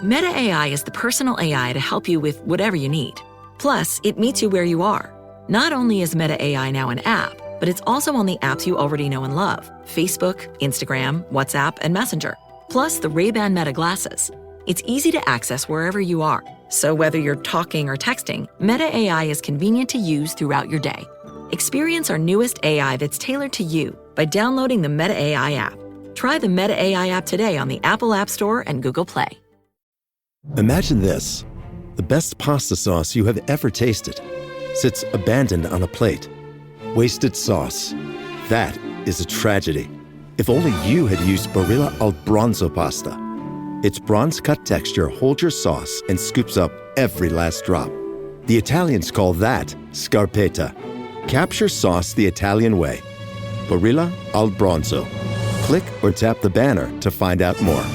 Meta AI is the personal AI to help you with whatever you need. Plus, it meets you where you are. Not only is Meta AI now an app, but it's also on the apps you already know and love: Facebook, Instagram, WhatsApp, and Messenger. Plus the Ray-Ban Meta glasses. It's easy to access wherever you are. So whether you're talking or texting, Meta AI is convenient to use throughout your day. Experience our newest AI that's tailored to you by downloading the Meta AI app. Try the Meta AI app today on the Apple App Store and Google Play. Imagine this: the best pasta sauce you have ever tasted sits abandoned on a plate. Wasted sauce. That is a tragedy. If only you had used Barilla al Bronzo pasta. Its bronze-cut texture holds your sauce and scoops up every last drop. The Italians call that scarpetta. Capture sauce the Italian way. Barilla al Bronzo. Click or tap the banner to find out more.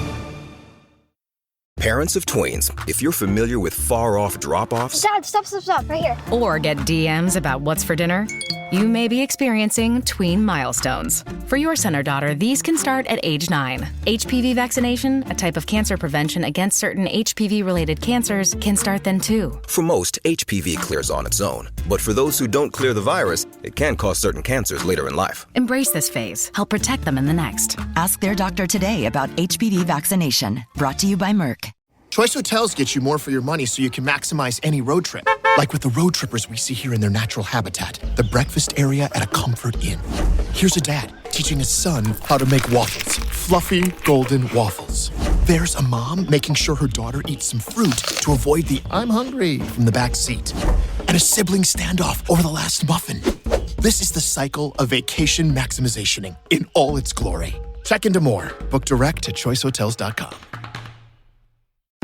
Parents of tweens, if you're familiar with far-off drop-offs... Dad, stop, right here. Or get DMs about what's for dinner, you may be experiencing tween milestones. For your son or daughter, these can start at age 9. HPV vaccination, a type of cancer prevention against certain HPV-related cancers, can start then too. For most, HPV clears on its own. But for those who don't clear the virus, it can cause certain cancers later in life. Embrace this phase. Help protect them in the next. Ask their doctor today about HPV vaccination. Brought to you by Merck. Choice Hotels get you more for your money so you can maximize any road trip. Like with the road trippers we see here in their natural habitat, the breakfast area at a Comfort Inn. Here's a dad teaching his son how to make waffles. Fluffy, golden waffles. There's a mom making sure her daughter eats some fruit to avoid the "I'm hungry" from the back seat. And a sibling standoff over the last muffin. This is the cycle of vacation maximizationing in all its glory. Check into more. Book direct at choicehotels.com.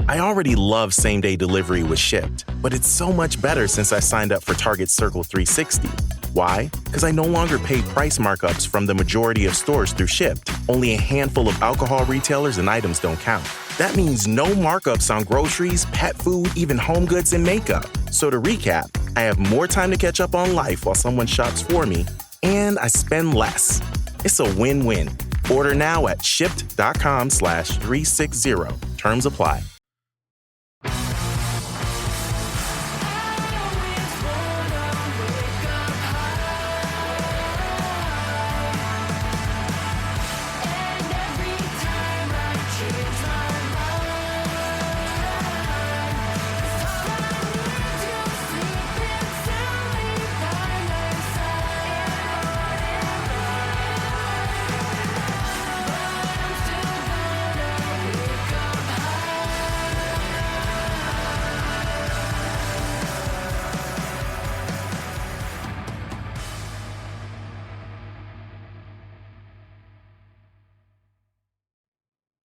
I already love same-day delivery with Shipt, but it's so much better since I signed up for Target Circle 360. Why? Because I no longer pay price markups from the majority of stores through Shipt. Only a handful of alcohol retailers and items don't count. That means no markups on groceries, pet food, even home goods and makeup. So to recap, I have more time to catch up on life while someone shops for me, and I spend less. It's a win-win. Order now at shipt.com/360. Terms apply.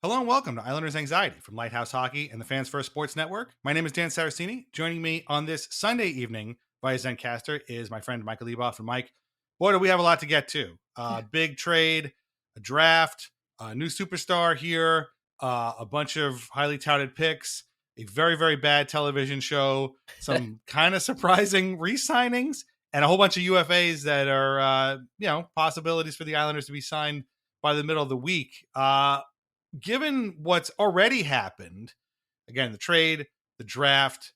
Hello and welcome to Islanders Anxiety from Lighthouse Hockey and the Fans First Sports Network. My name is Dan Saracini. Joining me on this Sunday evening via Zencaster is my friend Michael Leboff. And Mike, boy, do we have a lot to get to. Big trade, a draft, a new superstar here, a bunch of highly touted picks, a very, very bad television show, some kind of surprising re-signings, and a whole bunch of UFAs that are, possibilities for the Islanders to be signed by the middle of the week. Given what's already happened, again, the trade, the draft,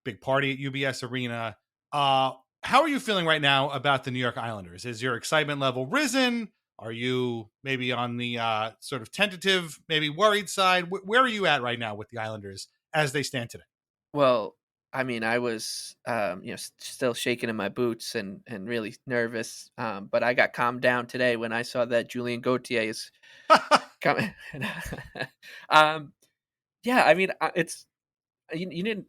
big party at UBS Arena, how are you feeling right now about the New York Islanders? Is your excitement level risen? Are you maybe on the sort of tentative, maybe worried side? Where are you at right now with the Islanders as they stand today? Well, I mean, I was, still shaking in my boots and really nervous. But I got calmed down today when I saw that Julien Gauthier is coming. It's you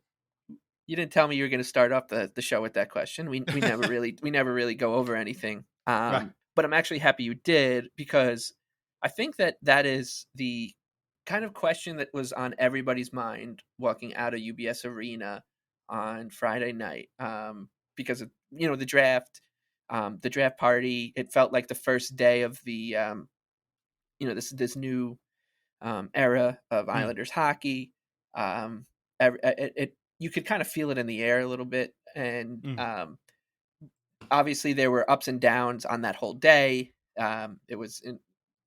didn't tell me you were going to start off the show with that question. We never really go over anything. Right. But I'm actually happy you did, because I think that is the kind of question that was on everybody's mind walking out of UBS Arena on Friday night, because of the draft party. It felt like the first day of the this new era of Islanders hockey. You could kind of feel it in the air a little bit, and obviously there were ups and downs on that whole day. It was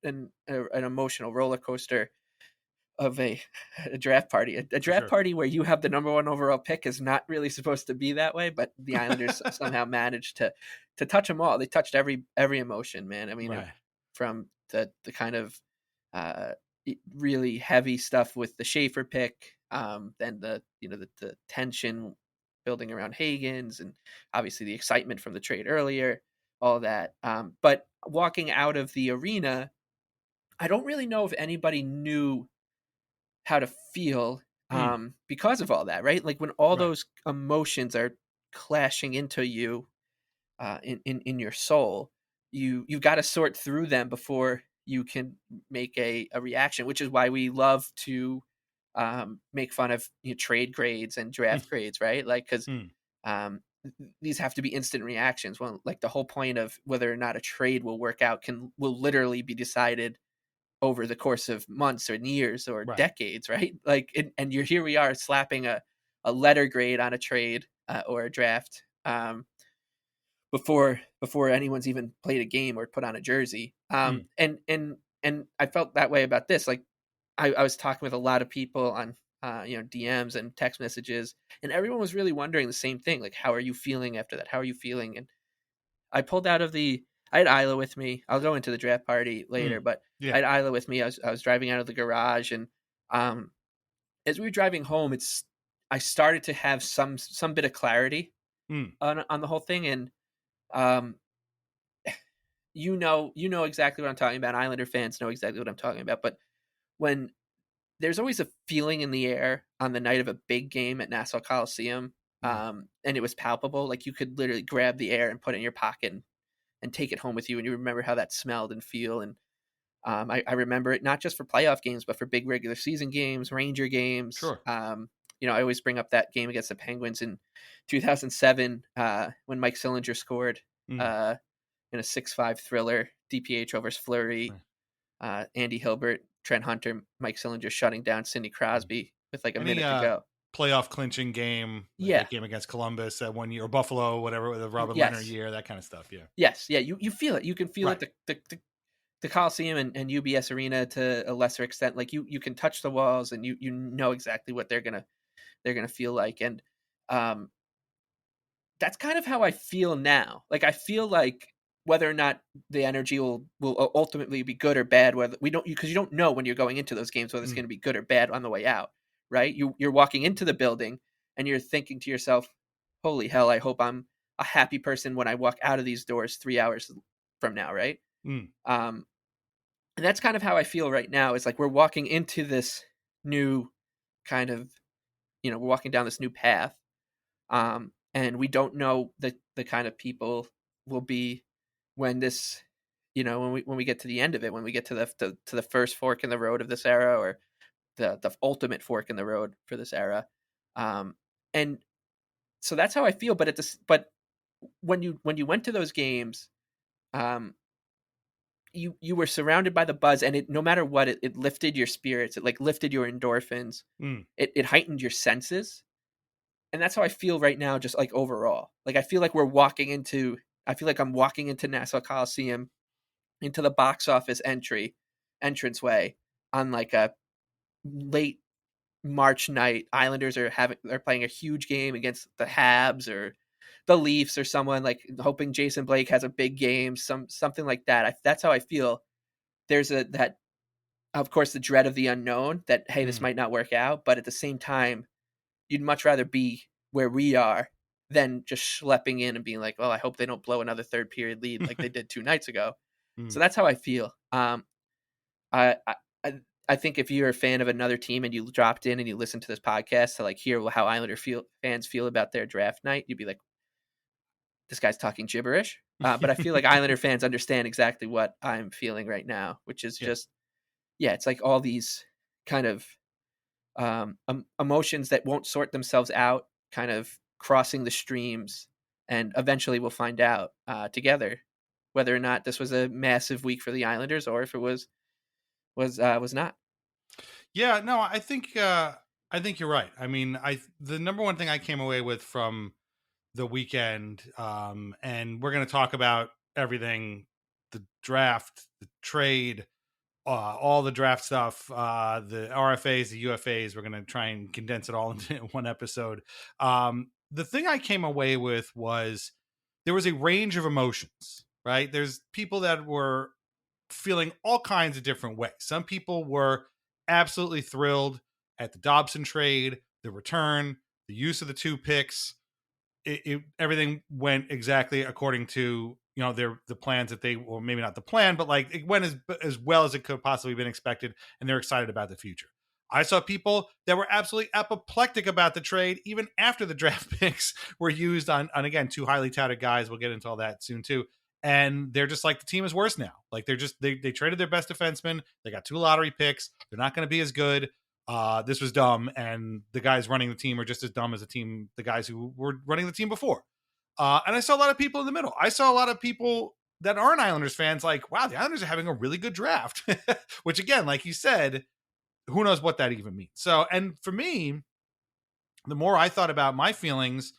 an emotional roller coaster. a draft party. A draft sure. party where you have the number 1 overall pick is not really supposed to be that way, but the Islanders somehow managed to touch them all. They touched every emotion, man. I mean, Right. from the kind of really heavy stuff with the Schaefer pick, then the tension building around Hagens, and obviously the excitement from the trade earlier, all that. But walking out of the arena, I don't really know if anybody knew how to feel because of all that, right? Like when all those emotions are clashing into you in your soul, you've got to sort through them before you can make a reaction, which is why we love to make fun of trade grades and draft grades, right? Like, because these have to be instant reactions. Well, like the whole point of whether or not a trade will work out will literally be decided over the course of months or years or decades, right? Like, and here we are slapping a letter grade on a trade or a draft before anyone's even played a game or put on a jersey. And I felt that way about this. Like, I was talking with a lot of people on DMs and text messages, and everyone was really wondering the same thing. Like, how are you feeling after that? How are you feeling? And I pulled out of I had Isla with me. I'll go into the draft party later, but I had Isla with me. I was driving out of the garage, and as we were driving home, I started to have some bit of clarity on the whole thing. And you know exactly what I'm talking about. Islander fans know exactly what I'm talking about. But when there's always a feeling in the air on the night of a big game at Nassau Coliseum, and it was palpable, like you could literally grab the air and put it in your pocket and take it home with you, and you remember how that smelled and feel. And I remember it not just for playoff games, but for big regular season games, Ranger games. Sure. I always bring up that game against the Penguins in 2007 when Mike Sillinger scored in a 6-5 thriller, DPH over Fleury, Andy Hilbert, Trent Hunter, Mike Sillinger shutting down Sidney Crosby with like a minute to go. Playoff clinching game, that game against Columbus that 1 year, or Buffalo, whatever, the Robert Leonard year, that kind of stuff. Yeah. Yes. Yeah. You feel it. You can feel it. The Coliseum and UBS Arena to a lesser extent. Like you can touch the walls and you know exactly what they're gonna feel like. And that's kind of how I feel now. Like I feel like whether or not the energy will ultimately be good or bad, whether because you don't know when you're going into those games whether it's going to be good or bad on the way out. Right? You're walking into the building and you're thinking to yourself, holy hell, I hope I'm a happy person when I walk out of these doors 3 hours from now. Right. And that's kind of how I feel right now. It's like we're walking into this new kind of, we're walking down this new path. And we don't know the kind of people will be when this, when we get to the end of it, when we get to the first fork in the road of this era, or the ultimate fork in the road for this era. And so that's how I feel. But but when you went to those games, you were surrounded by the buzz, and no matter what, it lifted your spirits. It like lifted your endorphins. It heightened your senses. And that's how I feel right now, just like overall. Like I feel like I'm walking into Nassau Coliseum, into the box office entranceway on like a late March night. Islanders are playing a huge game against the Habs or the Leafs or someone, like hoping Jason Blake has a big game, something like that. That's how I feel. There's that, of course, the dread of the unknown that, hey, this might not work out, but at the same time, you'd much rather be where we are than just schlepping in and being like, well, I hope they don't blow another third period lead like they did 2 nights ago. So that's how I feel. I think if you're a fan of another team and you dropped in and you listen to this podcast to like hear how Islander fans feel about their draft night, you'd be like, this guy's talking gibberish. But I feel like Islander fans understand exactly what I'm feeling right now, which is just, it's like all these kind of emotions that won't sort themselves out, kind of crossing the streams, and eventually we'll find out together whether or not this was a massive week for the Islanders or if it was not. Yeah, no, I think you're right. I mean, the number one thing I came away with from the weekend, and we're going to talk about everything, the draft, the trade, all the draft stuff, the RFAs, the UFAs. We're going to try and condense it all into one episode. The thing I came away with was there was a range of emotions, right? There's people that were feeling all kinds of different ways. Some people were absolutely thrilled at the Dobson trade, the return, the use of the 2 picks. Everything went exactly according to the plans that they, or maybe not the plan, but like it went as well as it could possibly have been expected, and they're excited about the future. I saw people that were absolutely apoplectic about the trade even after the draft picks were used on again 2 highly touted guys. We'll get into all that soon too. And they're just like, the team is worse now. Like they traded their best defenseman. They got 2 lottery picks. They're not going to be as good. This was dumb, and the guys running the team are just as dumb as the guys who were running the team before. And I saw a lot of people in the middle. I saw a lot of people that aren't Islanders fans like, wow, the Islanders are having a really good draft, which again, like you said, who knows what that even means. So, and for me, the more I thought about my feelings,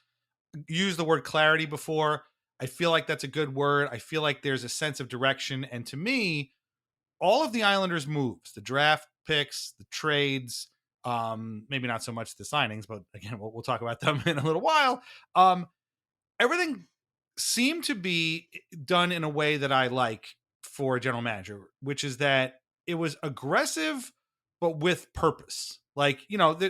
used the word clarity before. I feel like that's a good word. I feel like there's a sense of direction. And to me, all of the Islanders' moves, the draft picks, the trades, maybe not so much the signings, but again, we'll talk about them in a little while. Everything seemed to be done in a way that I like for a general manager, which is that it was aggressive, but with purpose. Like,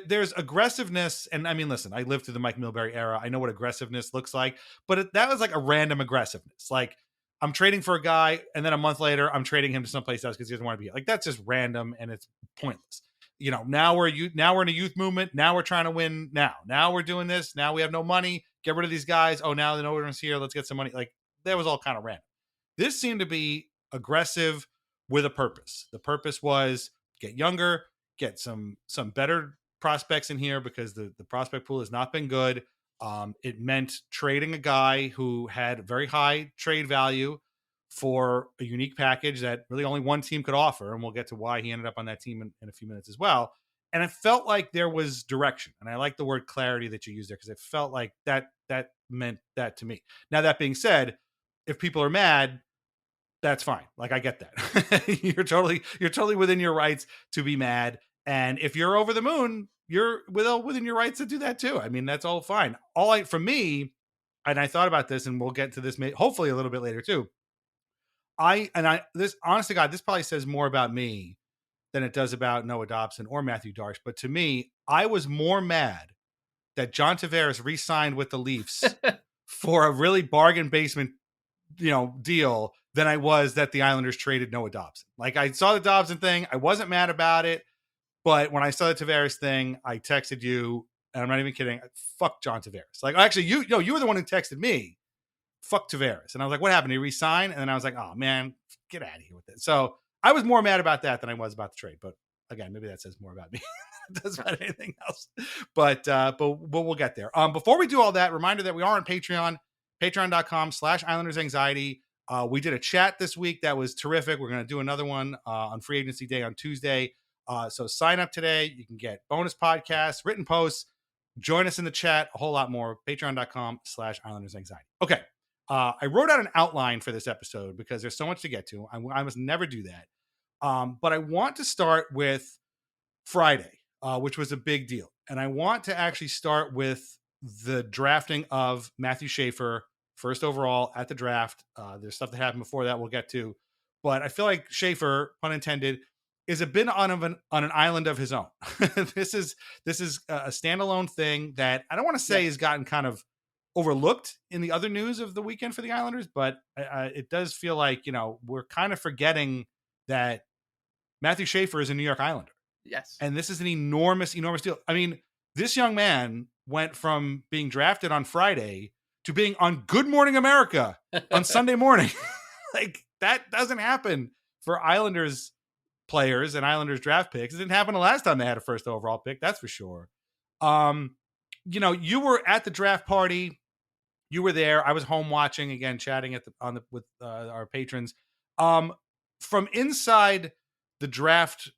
there's aggressiveness. And I mean, listen, I lived through the Mike Milbury era. I know what aggressiveness looks like, but that was like a random aggressiveness. Like, I'm trading for a guy, and then a month later, I'm trading him to someplace else because he doesn't want to be here. Like, that's just random and it's pointless. Now we're in a youth movement. Now we're trying to win. Now we're doing this. Now we have no money. Get rid of these guys. Oh, now the no one's here. Let's get some money. Like, that was all kind of random. This seemed to be aggressive with a purpose. The purpose was get younger, get some better prospects in here because the prospect pool has not been good. It meant trading a guy who had very high trade value for a unique package that really only one team could offer. And we'll get to why he ended up on that team in a few minutes as well. And it felt like there was direction. And I like the word clarity that you used there because it felt like that meant that to me. Now, that being said, if people are mad, that's fine. Like, I get that. You're totally within your rights to be mad. And if you're over the moon, you're within your rights to do that too. I mean, that's all fine. For me, and I thought about this, and we'll get to this hopefully a little bit later too. This, honest to God, this probably says more about me than it does about Noah Dobson or Mathieu Darche. But to me, I was more mad that John Tavares re-signed with the Leafs for a really bargain basement, deal than I was that the Islanders traded Noah Dobson. Like, I saw the Dobson thing. I wasn't mad about it. But when I saw the Tavares thing, I texted you, and I'm not even kidding. Fuck John Tavares. Like, actually, you were the one who texted me. Fuck Tavares. And I was like, what happened? Did he resign? And then I was like, oh man, get out of here with it. So I was more mad about that than I was about the trade. But again, maybe that says more about me. It doesn't about anything else. But we'll get there. Before we do all that, reminder that we are on Patreon, patreon.com/IslandersAnxiety. We did a chat this week that was terrific. We're going to do another one on Free Agency Day on Tuesday. So sign up today. You can get bonus podcasts, written posts, join us in the chat, a whole lot more. Patreon.com/IslandersAnxiety. Okay. I wrote out an outline for this episode because there's so much to get to. I must never do that. But I want to start with Friday, which was a big deal. And I want to actually start with the drafting of Matthew Schaefer, first overall at the draft. There's stuff that happened before that we'll get to. But I feel like Schaefer, pun intended, is a bit on an island of his own. This is a standalone thing that I don't want to say has gotten kind of overlooked in the other news of the weekend for the Islanders, but it does feel like, we're kind of forgetting that Matthew Schaefer is a New York Islander. Yes. And this is an enormous, enormous deal. I mean, this young man went from being drafted on Friday to being on Good Morning America on Sunday morning. Like, that doesn't happen for Islanders players and Islanders draft picks. It didn't happen the last time they had a first overall pick. That's for sure. You were at the draft party. You were there. I was home watching, again, chatting with our patrons. From inside the draft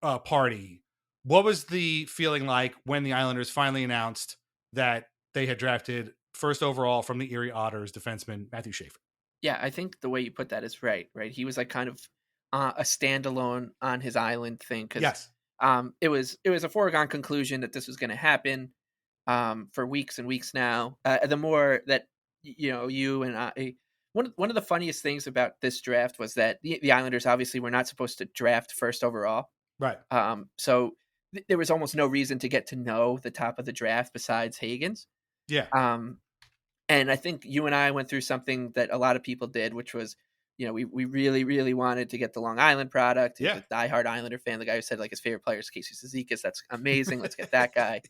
party, what was the feeling like when the Islanders finally announced that they had drafted first overall from the Erie Otters defenseman Matthew Schaefer? Yeah, I think the way you put that is right. He was like kind of a standalone on his island thing, because Yes. it was a foregone conclusion that this was going to happen for weeks and weeks now. The more that you and I, one of the funniest things about this draft was that the Islanders obviously were not supposed to draft first overall. Right. So there was almost no reason to get to know the top of the draft besides Hagen's. Yeah. And I think you and I went through something that a lot of people did, which was, we really, really wanted to get the Long Island product. He's a diehard Islander fan. The guy who said like his favorite player is Casey Cizikas. That's amazing. Let's get that guy.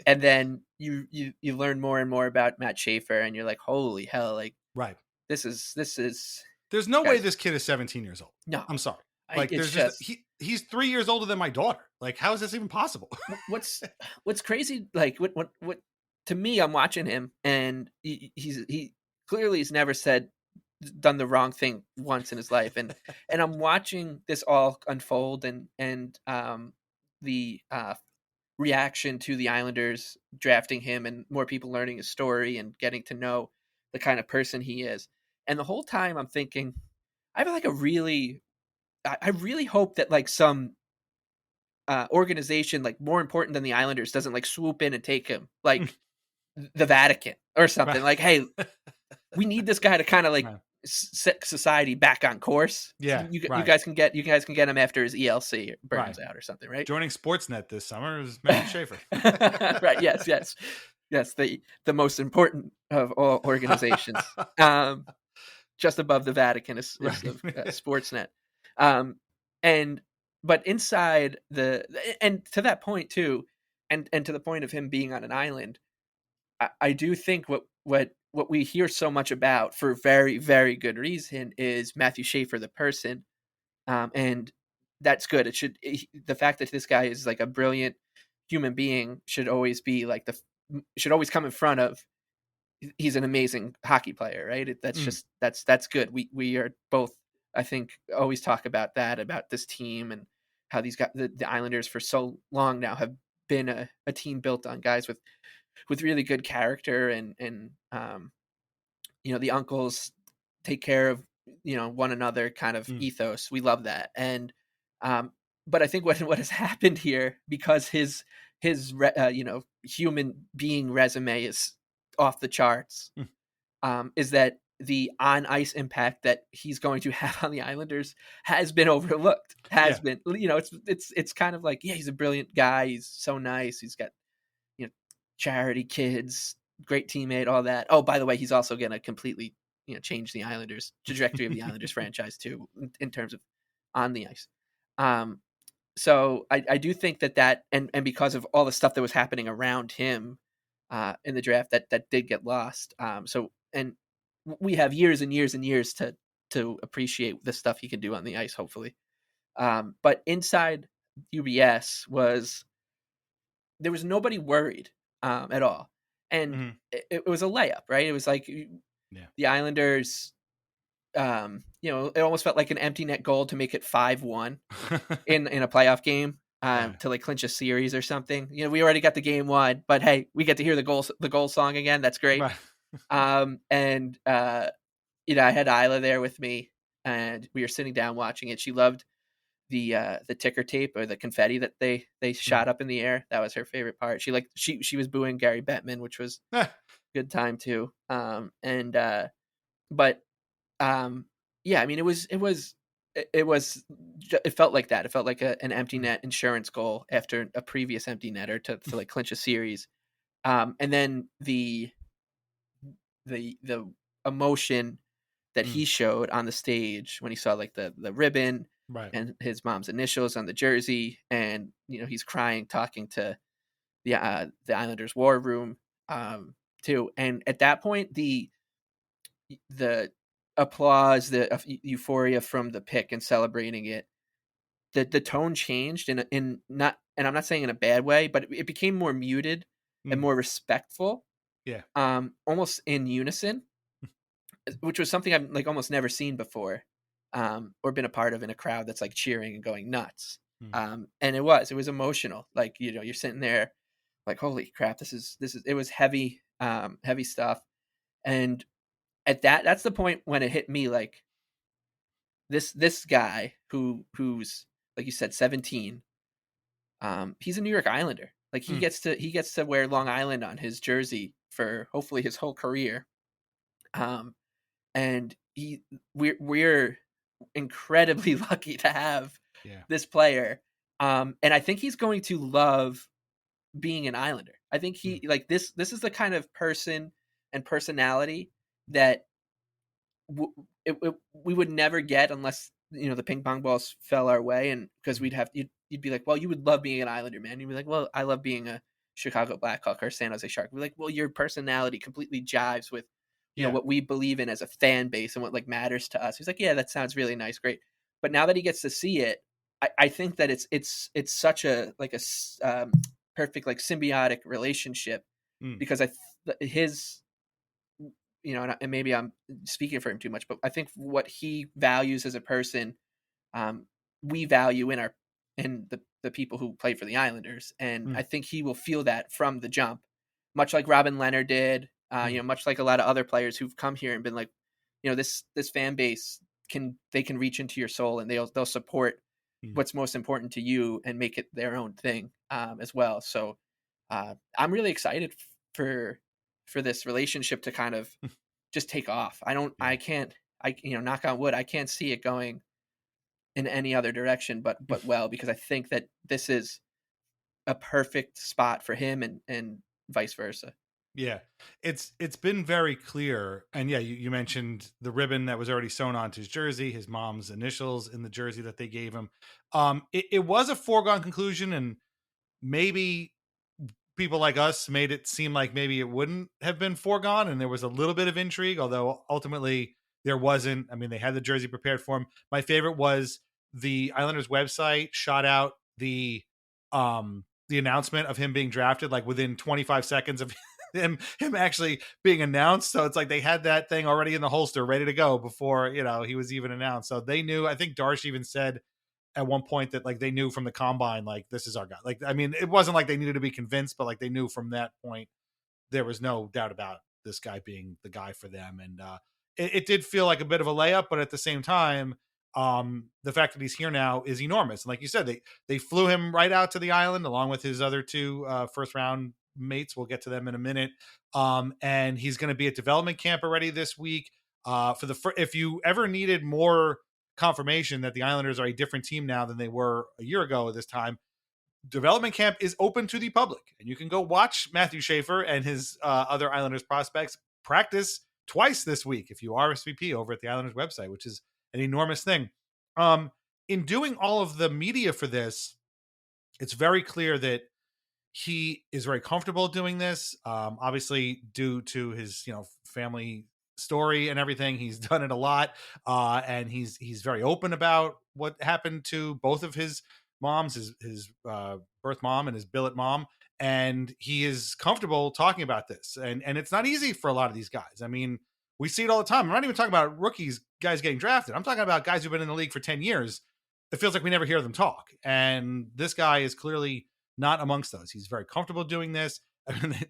And then you learn more and more about Matt Schaefer, and you're like, holy hell, like, right. This is. There's no way this kid is 17 years old. No, I'm sorry. Like, he's 3 years older than my daughter. Like, how is this even possible? What's crazy? Like, what to me, I'm watching him, and he clearly has never done the wrong thing once in his life, and I'm watching this all unfold, and the reaction to the Islanders drafting him, and more people learning his story and getting to know the kind of person he is. And the whole time I'm thinking, I really hope that like some organization like more important than the Islanders doesn't like swoop in and take him, like the Vatican or something. Like, hey, we need this guy to kind of like set society back on course. Yeah, you guys can get him after his ELC burns out or something, right? Joining Sportsnet this summer is Matthew Schaefer. Right? Yes. The most important of all organizations, just above the Vatican is Sportsnet. But inside and to that point too, and to the point of him being on an island, I do think what we hear so much about for very, very good reason is Matthew Schaefer, the person. And that's good. The fact that this guy is like a brilliant human being should always be like should always come in front of, he's an amazing hockey player, right? That's good. We are both, I think, always talk about this team and how these guys, the Islanders for so long now have been a team built on guys with really good character, and the uncles take care of one another kind of ethos. We love that. And but I think what has happened here, because his human being resume is off the charts, is that the on ice impact that he's going to have on the Islanders has been overlooked. It's kind of like, he's a brilliant guy. He's so nice. He's got, charity kids, great teammate, all that. Oh, by the way, he's also going to completely, change the Islanders trajectory of the Islanders franchise too, in terms of on the ice. So I do think that and because of all the stuff that was happening around him in the draft, that did get lost. And we have years and years and years to appreciate the stuff he can do on the ice, hopefully. But inside UBS there was nobody worried at all. And it was a layup, right? It was like the Islanders, it almost felt like an empty net goal to make it 5-1 in a playoff game to like clinch a series or something. We already got the game won, but hey, we get to hear the goal song again. That's great. Right. I had Isla there with me, and we were sitting down watching it. She loved the ticker tape or the confetti that they shot up in the air. That was her favorite part. She was booing Gary Bettman, which was good time too. I mean, it felt like that. It felt like an empty net insurance goal after a previous empty netter to like clinch a series. And then the emotion that he showed on the stage when he saw like the ribbon, right, and his mom's initials on the jersey, and he's crying talking to the Islanders war room too. And at that point, the applause, the euphoria from the pick and celebrating it, the tone changed in not, and I'm not saying in a bad way, but it became more muted and more respectful. Yeah. Almost in unison, which was something I've like almost never seen before, or been a part of in a crowd that's like cheering and going nuts. And it was emotional. Like, you're sitting there like, holy crap, it was heavy, heavy stuff. And at that's the point when it hit me, like, this guy who's like you said 17, he's a New York Islander. Like he gets to wear Long Island on his jersey for hopefully his whole career. And we're incredibly lucky to have this player. And I think he's going to love being an Islander. I think he like this is the kind of person and personality that we would never get unless, you know, the ping pong balls fell our way, and because you'd be like, well, you would love being an Islander, man. You'd be like, well, I love being a Chicago Blackhawk or San Jose Shark. We're like, well, your personality completely jives with, you know, what we believe in as a fan base and what like matters to us. He's like, yeah, that sounds really nice, great. But now that he gets to see it, I think that it's such a like a perfect like symbiotic relationship because his, you know, and maybe I'm speaking for him too much, but I think what he values as a person, we value in the people who play for the Islanders, and I think he will feel that from the jump, much like Robin Leonard did. You know, much like a lot of other players who've come here and been like, you know, this fan base can reach into your soul and they'll support what's most important to you and make it their own thing as well. So I'm really excited for this relationship to kind of just take off. I can't, you know, knock on wood, I can't see it going in any other direction, but well, because I think that this is a perfect spot for him and vice versa. Yeah, it's been very clear. And yeah, you mentioned the ribbon that was already sewn onto his jersey, his mom's initials in the jersey that they gave him. It was a foregone conclusion, and maybe people like us made it seem like maybe it wouldn't have been foregone, and there was a little bit of intrigue, although ultimately there wasn't. I mean, they had the jersey prepared for him. My favorite was the Islanders website shot out the announcement of him being drafted like within 25 seconds of him actually being announced. So it's like they had that thing already in the holster ready to go before, you know, he was even announced. So they knew. I think Darche even said at one point that like they knew from the combine, like, this is our guy. Like, I mean, it wasn't like they needed to be convinced, but like they knew from that point there was no doubt about this guy being the guy for them. And it did feel like a bit of a layup, but at the same time, the fact that he's here now is enormous. And like you said, they flew him right out to the island along with his other two first round mates. We'll get to them in a minute. And he's going to be at development camp already this week. If you ever needed more confirmation that the Islanders are a different team now than they were a year ago at this time, development camp is open to the public, and you can go watch Matthew Schaefer and his other Islanders prospects practice twice this week if you RSVP over at the Islanders website, which is an enormous thing. In doing all of the media for this, it's very clear that he is very comfortable doing this. Obviously, due to his, you know, family story and everything, he's done it a lot, and he's very open about what happened to both of his moms, his birth mom and his billet mom, and he is comfortable talking about this. And it's not easy for a lot of these guys. I mean, we see it all the time. I'm not even talking about rookies, guys getting drafted. I'm talking about guys who've been in the league for 10 years. It feels like we never hear them talk. And this guy is clearly not amongst those. He's very comfortable doing this.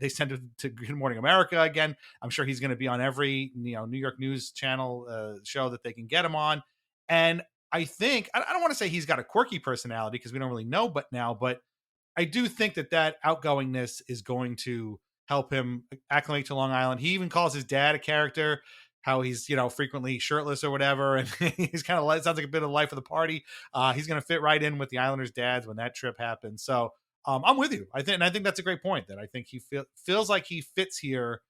They sent him to Good Morning America again. I'm sure he's going to be on every, you know, New York news channel show that they can get him on. And I think, I don't want to say he's got a quirky personality because we don't really know but I do think that outgoingness is going to help him acclimate to Long Island. He even calls his dad a character, how he's, you know, frequently shirtless or whatever. And he's kind of, sounds like a bit of life of the party. He's going to fit right in with the Islanders' dads when that trip happens. So I'm with you. I think that's a great point, that I think he feels like he fits here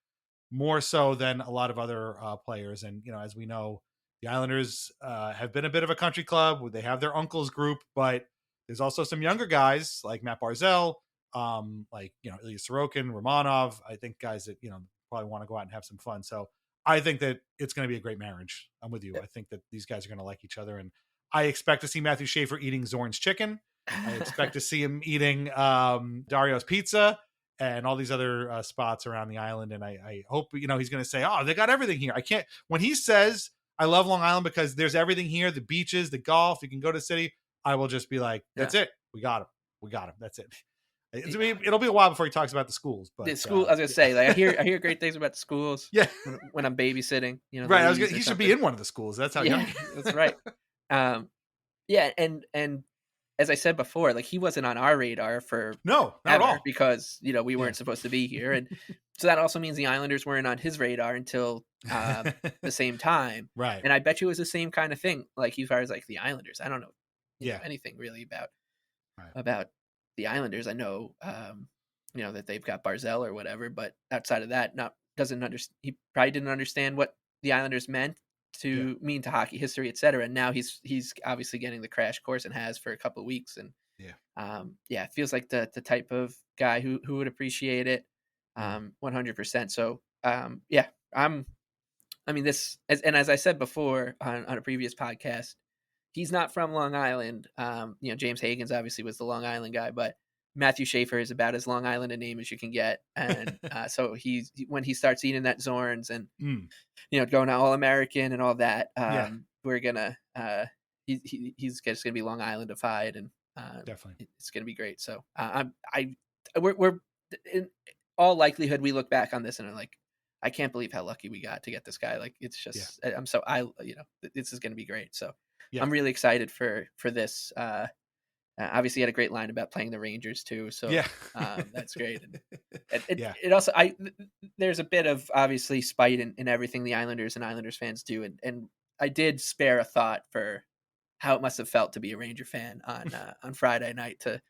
more so than a lot of other players. And, you know, as we know, the Islanders have been a bit of a country club. They have their uncles group, but there's also some younger guys like Matt Barzal, like, you know, Ilya Sorokin, Romanov. I think guys that, you know, probably want to go out and have some fun. So I think that it's going to be a great marriage. I'm with you. Yeah. I think that these guys are going to like each other. And I expect to see Matthew Schaefer eating Zorn's chicken. I expect to see him eating Dario's pizza and all these other spots around the island. And I hope, you know, he's going to say, oh, they got everything here. When he says, I love Long Island because there's everything here, the beaches, the golf, you can go to the city, I will just be like, that's it. We got him. That's it. It'll be a while before he talks about the schools. But the school, I was gonna say, like, I hear great things about the schools. Yeah, when I'm babysitting, you know, right. He should be in one of the schools. That's how. Yeah, that's right. Yeah, and as I said before, like, he wasn't on our radar for No, not at all. because, we Yeah. weren't supposed to be here, and so that also means the Islanders weren't on his radar until, the same time, Right. and I bet you it was the same kind of thing, like, as far as, like, the Islanders. I don't know, Yeah. anything really about Right. the Islanders. I know, that they've got Barzell or whatever, but outside of that, he probably didn't understand what the Islanders meant to mean to hockey history, etc. And now he's obviously getting the crash course and has for a couple of weeks. And it feels like the type of guy who would appreciate it 100%. So as I said before on a previous podcast, he's not from Long Island. James Hagan's obviously was the Long Island guy, but Matthew Schaefer is about as Long Island a name as you can get. And so when he starts eating that Zorns and, going to All-American and all that, we're going to, he's just going to be Long Islandified, and Definitely. it's going to be great. So we're in all likelihood, we look back on this and are like, I can't believe how lucky we got to get this guy. Like, it's just, this is going to be great. So I'm really excited for this. Obviously, he had a great line about playing the Rangers too, so that's great. And it also, there's a bit of obviously spite in everything the Islanders and Islanders fans do, and I did spare a thought for how it must have felt to be a Ranger fan on Friday night, to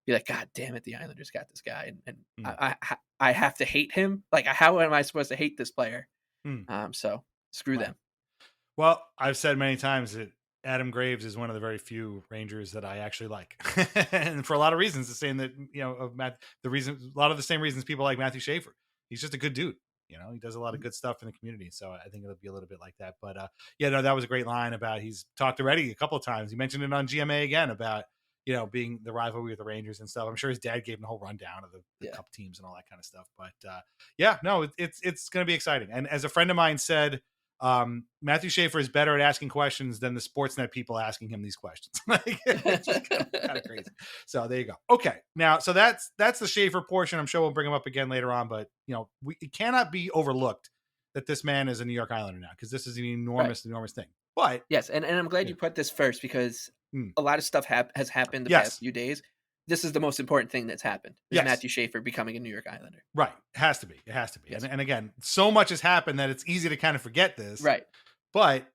be like, God damn it, the Islanders got this guy, and I have to hate him. Like, how am I supposed to hate this player? So screw them. Well, I've said many times that Adam Graves is one of the very few Rangers that I actually like, and for a lot of reasons. The same that of Matt, a lot of the same reasons people like Matthew Schaefer. He's just a good dude. He does a lot of good stuff in the community. So I think it'll be a little bit like that. But that was a great line about, he's talked already a couple of times. He mentioned it on GMA again about being the rivalry with the Rangers and stuff. I'm sure his dad gave him the whole rundown of the cup teams and all that kind of stuff. But it's going to be exciting. And as a friend of mine said, Matthew Schaefer is better at asking questions than the Sportsnet people asking him these questions. It's just kind of crazy. So there you go. Okay. Now, so that's the Schaefer portion. I'm sure we'll bring him up again later on, but it cannot be overlooked that this man is a New York Islander now, because this is an enormous thing. But yes. And I'm glad you put this first, because a lot of stuff has happened the past few days. This is the most important thing that's happened. Matthew Schaefer becoming a New York Islander. Right. It has to be. Yes. And again, so much has happened that it's easy to kind of forget this. Right. But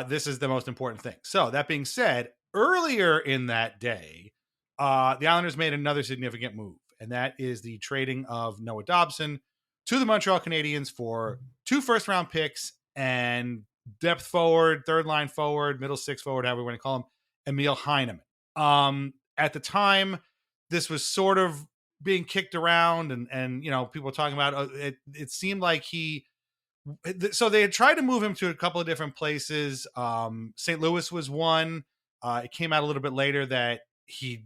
this is the most important thing. So that being said, earlier in that day, the Islanders made another significant move, and that is the trading of Noah Dobson to the Montreal Canadiens for 2 first-round picks and depth forward, third line forward, middle six forward, however we want to call him, Emil Heineman. At the time, this was sort of being kicked around, and people were talking about it seemed like so they had tried to move him to a couple of different places. St. Louis was one. It came out a little bit later that he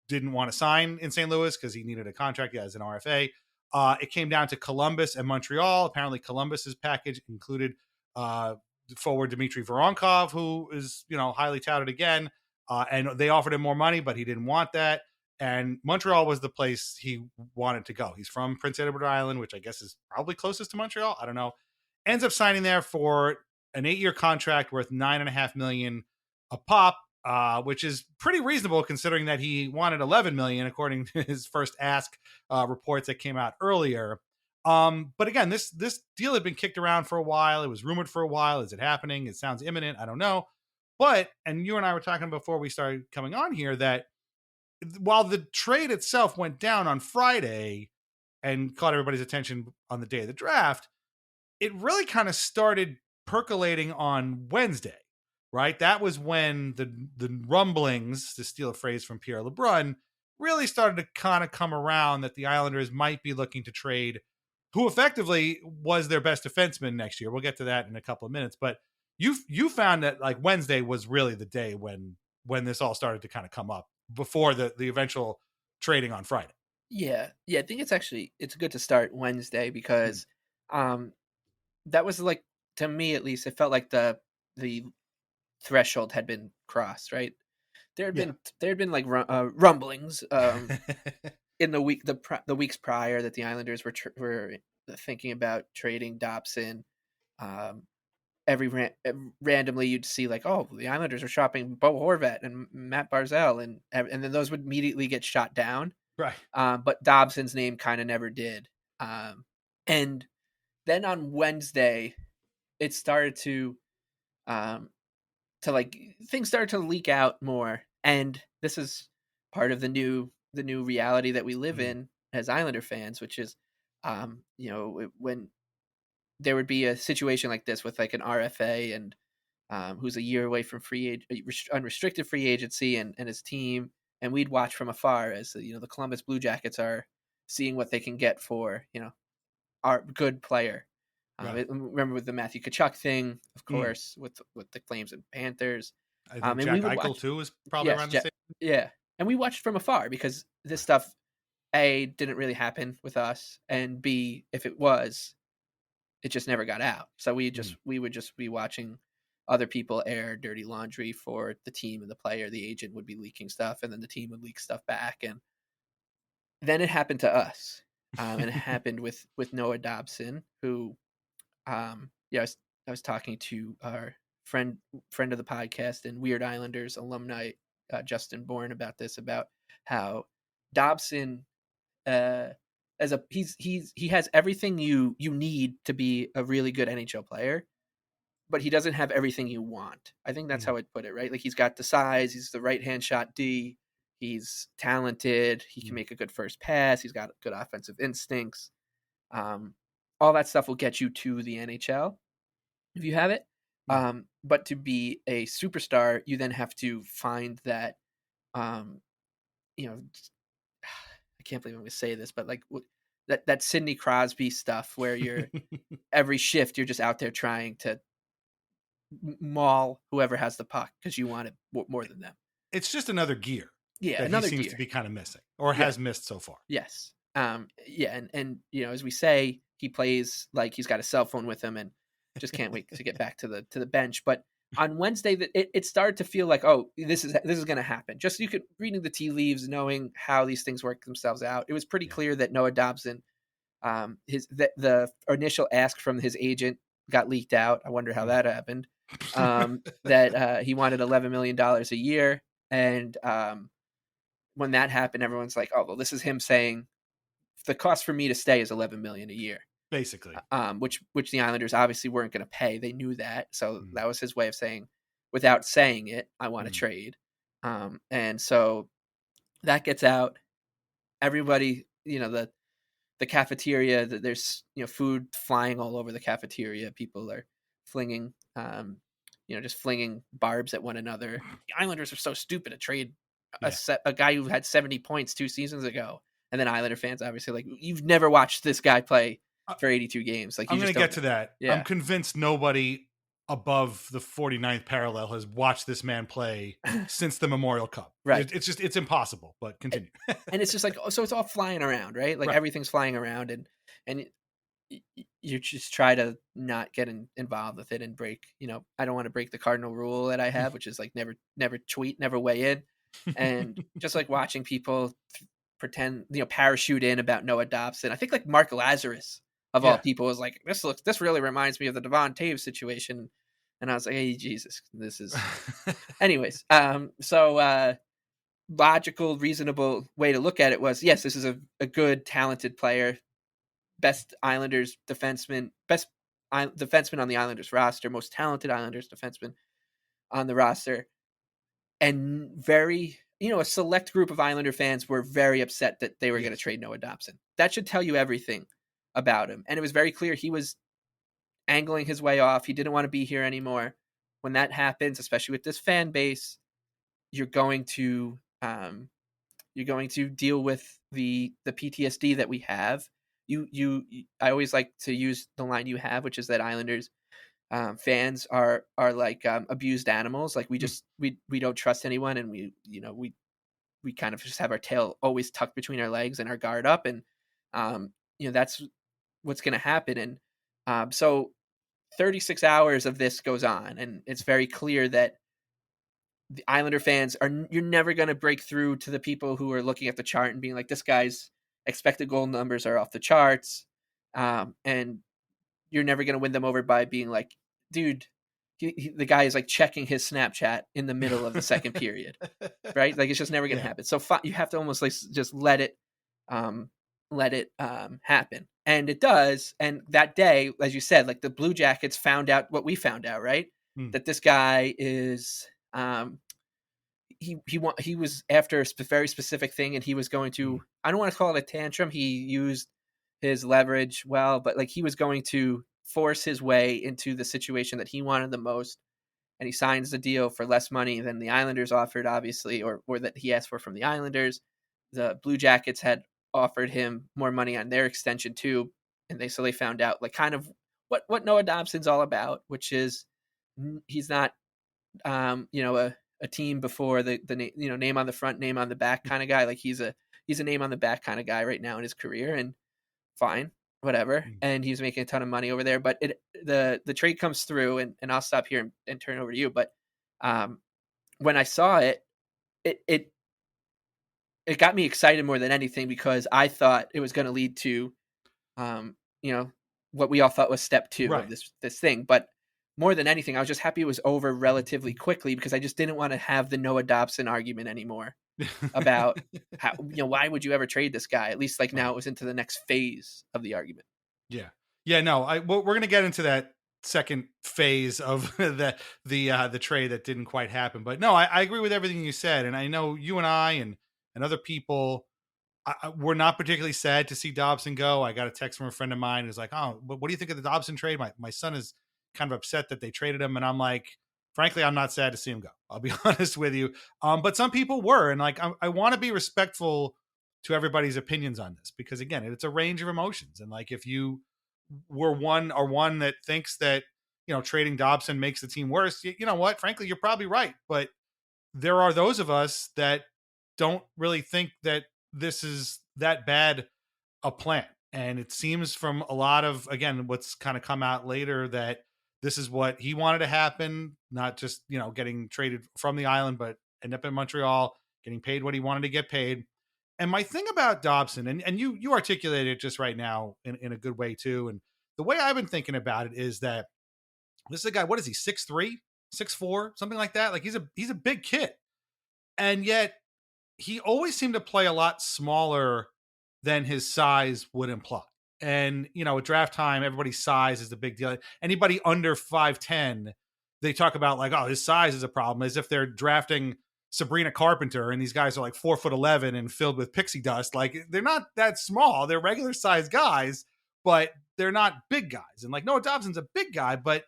didn't want to sign in St. Louis because he needed a contract as an RFA. It came down to Columbus and Montreal. Apparently Columbus's package included forward Dmitry Voronkov, who is highly touted again, and they offered him more money, but he didn't want that. And Montreal was the place he wanted to go. He's from Prince Edward Island, which I guess is probably closest to Montreal. I don't know. Ends up signing there for an 8-year contract worth $9.5 million a pop, which is pretty reasonable considering that he wanted $11 million, according to his first ask reports that came out earlier. But again, this deal had been kicked around for a while. It was rumored for a while. Is it happening? It sounds imminent. I don't know. But, and you and I were talking before we started coming on here, that while the trade itself went down on Friday and caught everybody's attention on the day of the draft, it really kind of started percolating on Wednesday, right? That was when the rumblings, to steal a phrase from Pierre LeBrun, really started to kind of come around that the Islanders might be looking to trade who effectively was their best defenseman next year. We'll get to that in a couple of minutes, but you found that like Wednesday was really the day when this all started to kind of come up before the eventual trading on Friday. Yeah. I think it's good to start Wednesday because that was, like, to me at least, it felt like the threshold had been crossed, right? There had been like rumblings in the weeks prior that the Islanders were thinking about trading Dobson. randomly you'd see like, oh, the Islanders are shopping Bo Horvat and Matt Barzal, and then those would immediately get shot down. Right. But Dobson's name kind of never did. And then on Wednesday, it started to like things started to leak out more, and this is part of the new reality that we live in as Islander fans, which is, when there would be a situation like this with like an RFA and who's a year away from unrestricted free agency and his team, and we'd watch from afar as the Columbus Blue Jackets are seeing what they can get for our good player. Right. Remember with the Matthew Tkachuk thing, of course, with the Flames and Panthers. I think Jack Eichel too is probably around the same. Yeah, and we watched from afar because this stuff, A, didn't really happen with us, and B, if it was, it just never got out. So we would just be watching other people air dirty laundry for the team and the player. The agent would be leaking stuff, and then the team would leak stuff back, and then it happened to us. And it happened with Noah Dobson, who, I was talking to our friend of the podcast and Weird Islanders alumni, Justin Bourne, about how Dobson, he has everything you need to be a really good NHL player, but he doesn't have everything you want. I think that's how I'd put it, right? Like, he's got the size, he's the right-hand shot D, he's talented, he can make a good first pass, he's got good offensive instincts. All that stuff will get you to the NHL if you have it. But to be a superstar, you then have to find that, I can't believe I'm going to say this, but like that Sidney Crosby stuff where you're every shift, you're just out there trying to maul whoever has the puck because you want it more than them. It's just another gear. Yeah, that another he seems gear to be kind of missing, or has missed so far. Yes. And as we say, he plays like he's got a cell phone with him, and just can't wait to get back to the bench. But on Wednesday, it started to feel like, oh, this is going to happen. Just you could reading the tea leaves, knowing how these things work themselves out. It was pretty clear that Noah Dobson, the initial ask from his agent got leaked out. I wonder how that happened. That he wanted $11 million a year, and when that happened, everyone's like, oh, well, this is him saying the cost for me to stay is $11 million a year. Basically. Which the Islanders obviously weren't going to pay. They knew that. So that was his way of saying, without saying it, I want to trade. And so that gets out. Everybody, the cafeteria, there's, food flying all over the cafeteria. People are flinging, just flinging barbs at one another. The Islanders are so stupid to trade a guy who had 70 points 2 seasons ago. And then Islander fans obviously like, you've never watched this guy play for 82 games. Like, I'm going to get to that. Yeah. I'm convinced nobody above the 49th parallel has watched this man play since the Memorial Cup. Right. It's impossible, but continue. And it's just like, so it's all flying around, right? Like everything's flying around, and you just try to not get involved with it and break, I don't want to break the cardinal rule that I have, which is like never tweet, never weigh in. And just like watching people pretend, parachute in about Noah Dobson. I think like Mark Lazarus of all people was like, this really reminds me of the Devon Taves situation. And I was like, hey, Jesus, this is anyways. So logical, reasonable way to look at it was, yes, this is a good, talented player, best Islanders defenseman, best defenseman on the Islanders roster, most talented Islanders defenseman on the roster. And very, a select group of Islander fans were very upset that they were going to trade Noah Dobson. That should tell you everything about him. And it was very clear he was angling his way off. He didn't want to be here anymore. When that happens, especially with this fan base, you're going to deal with the PTSD that we have. I always like to use the line you have, which is that Islanders fans are like abused animals. Like we don't trust anyone, and we kind of just have our tail always tucked between our legs and our guard up, and that's what's going to happen. And so 36 hours of this goes on, and it's very clear that the Islander fans you're never going to break through to the people who are looking at the chart and being like, this guy's expected goal numbers are off the charts, and you're never going to win them over by being like, dude, the guy is like checking his Snapchat in the middle of the second period, right? Like it's just never going to happen. So you have to almost like just let it happen. And it does. And that day, as you said, like the Blue Jackets found out what we found out, right? That this guy is, he was after a very specific thing, and he was going to, I don't want to call it a tantrum. He used his leverage well, but like he was going to force his way into the situation that he wanted the most. And he signs the deal for less money than the Islanders offered, obviously, or that he asked for from the Islanders. The Blue Jackets had offered him more money on their extension too. And they found out like kind of what Noah Dobson's all about, which is he's not, a team before the name on the front, name on the back kind of guy. Like he's a name on the back kind of guy right now in his career, and fine, whatever. And he's making a ton of money over there, but the trade comes through, and I'll stop here and turn it over to you. But when I saw it got me excited more than anything, because I thought it was going to lead to, what we all thought was step 2 of this thing. But more than anything, I was just happy it was over relatively quickly, because I just didn't want to have the Noah Dobson argument anymore about how, why would you ever trade this guy? At least like now it was into the next phase of the argument. Yeah. Yeah. No, we're going to get into that second phase of the trade that didn't quite happen. But no, I agree with everything you said. And I know you and I and other people, we're not particularly sad to see Dobson go. I got a text from a friend of mine who's like, oh, what do you think of the Dobson trade? My son is kind of upset that they traded him. And I'm like, frankly, I'm not sad to see him go. I'll be honest with you. But some people were. And like, I want to be respectful to everybody's opinions on this, because again, it's a range of emotions. And like, if you were one that thinks that, trading Dobson makes the team worse, you know what, frankly, you're probably right. But there are those of us that don't really think that this is that bad a plan. And it seems from a lot of, again, what's kind of come out later, that this is what he wanted to happen, not just, getting traded from the island, but end up in Montreal, getting paid what he wanted to get paid. And my thing about Dobson, and you articulated it just right now in a good way too. And the way I've been thinking about it is that this is a guy, what is he, 6'3", 6'4", something like that? Like he's a big kid. And yet he always seemed to play a lot smaller than his size would imply. And, at draft time, everybody's size is the big deal. Anybody under 5'10", they talk about like, oh, his size is a problem, as if they're drafting Sabrina Carpenter and these guys are like 4'11" and filled with pixie dust. Like they're not that small. They're regular sized guys, but they're not big guys. And like Noah Dobson's a big guy, but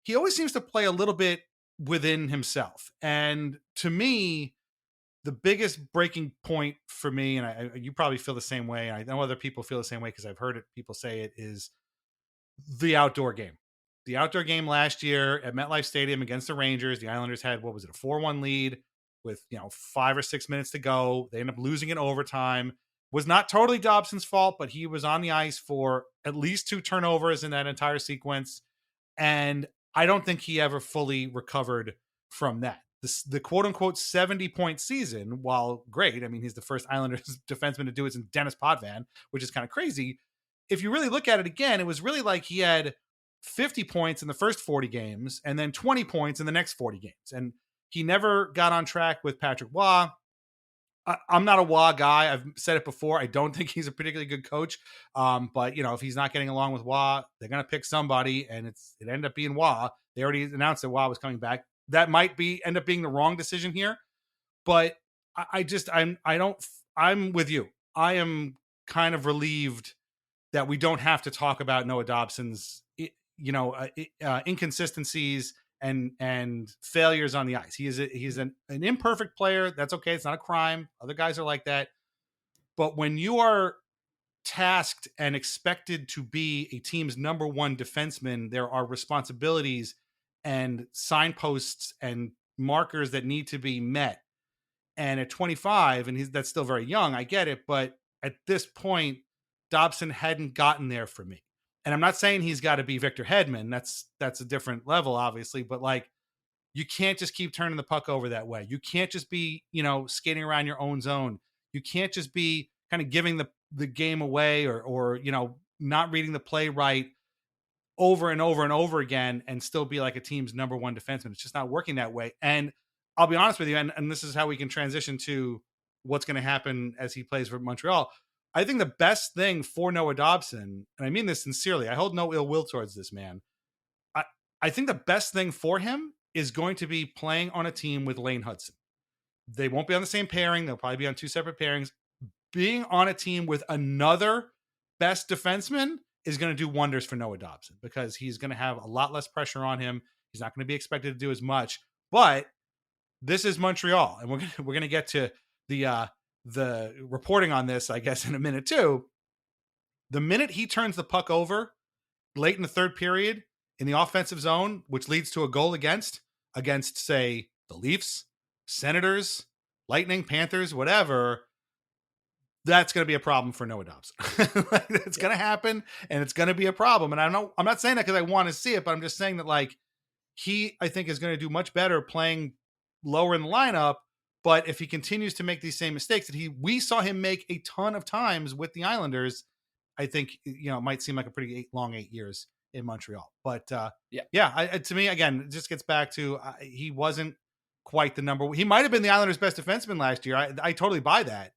he always seems to play a little bit within himself. And to me, the biggest breaking point for me, and you probably feel the same way, and I know other people feel the same way because I've heard people say it, is the outdoor game. The outdoor game last year at MetLife Stadium against the Rangers, the Islanders had, what was it, a 4-1 lead with 5 or 6 minutes to go. They ended up losing in overtime. Was not totally Dobson's fault, but he was on the ice for at least 2 turnovers in that entire sequence. And I don't think he ever fully recovered from that. The quote-unquote 70-point season, while great, I mean, he's the first Islanders defenseman to do it since Dennis Potvin, which is kind of crazy. If you really look at it again, it was really like he had 50 points in the first 40 games and then 20 points in the next 40 games. And he never got on track with Patrick Waugh. I'm not a Waugh guy. I've said it before. I don't think he's a particularly good coach. But, if he's not getting along with Waugh, they're going to pick somebody, and it ended up being Waugh. They already announced that Waugh was coming back. That might end up being the wrong decision here, but I'm with you. I am kind of relieved that we don't have to talk about Noah Dobson's, inconsistencies and failures on the ice. He's an imperfect player. That's okay. It's not a crime. Other guys are like that. But when you are tasked and expected to be a team's number 1 defenseman, there are responsibilities and signposts and markers that need to be met. And at 25, and that's still very young, I get it. But at this point, Dobson hadn't gotten there for me. And I'm not saying he's got to be Victor Hedman. That's a different level, obviously. But like, you can't just keep turning the puck over that way. You can't just be, skating around your own zone. You can't just be kind of giving the game away or not reading the play right over and over and over again and still be like a team's number one defenseman. It's just not working that way. And I'll be honest with you, and this is how we can transition to what's going to happen as he plays for Montreal. I think the best thing for Noah Dobson, and I mean this sincerely, I hold no ill will towards this man. I think the best thing for him is going to be playing on a team with Lane Hudson. They won't be on the same pairing. They'll probably be on two separate pairings. Being on a team with another best defenseman is going to do wonders for Noah Dobson because he's going to have a lot less pressure on him. He's not going to be expected to do as much, but this is Montreal, and we're going to get to the reporting on this, I guess, in a minute too. The minute he turns the puck over late in the third period in the offensive zone, which leads to a goal against, say, the Leafs, Senators, Lightning, Panthers, whatever, that's going to be a problem for Noah Dobson. It's going to happen, and it's going to be a problem. And I'm not saying that because I want to see it, but I'm just saying that like he, I think, is going to do much better playing lower in the lineup. But if he continues to make these same mistakes that we saw him make a ton of times with the Islanders, I think, it might seem like a pretty long 8 years in Montreal. But to me, again, it just gets back to he wasn't quite the number. He might have been the Islanders' best defenseman last year. I totally buy that.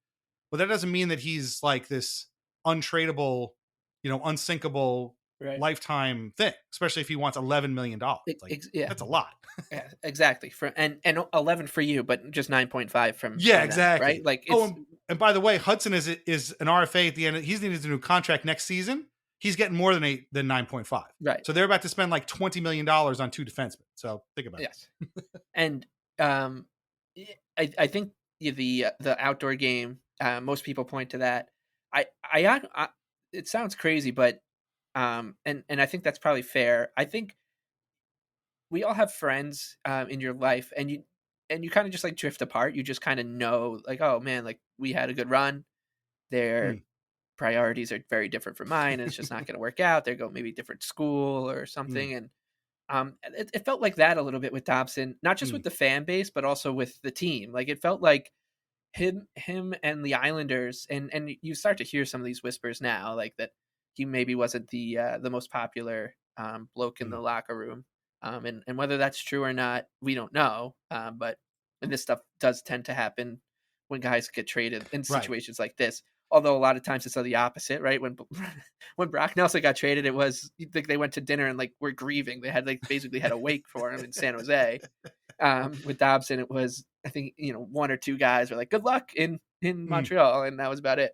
But that doesn't mean that he's like this untradeable, unsinkable lifetime thing, especially if he wants $11 million. That's a lot. Yeah, exactly. And 11 for you, but just 9.5 from exactly. Right? Like, and by the way, Hudson is an RFA at the end. He's needed a new contract next season. He's getting more than 9.5. Right. So they're about to spend like $20 million on two defensemen. So think about it. Yes. And I think the outdoor game, most people point to that. I it sounds crazy, but and I think that's probably fair. I think we all have friends in your life, and you kind of just like drift apart. You just kind of know, like, oh man, like we had a good run. Their priorities are very different from mine, and it's just not going to work out. They go maybe different school or something, and it felt like that a little bit with Dobson, not just with the fan base, but also with the team. Like it felt like him and the Islanders, and you start to hear some of these whispers now, like that he maybe wasn't the most popular bloke in the locker room, and whether that's true or not, we don't know. But this stuff does tend to happen when guys get traded in situations like this. Although a lot of times it's the opposite, right? When Brock Nelson got traded, it was they went to dinner and like were grieving. They had basically had a wake for him in San Jose. With Dobson, it was, I think, one or two guys were like, good luck in Montreal. And that was about it.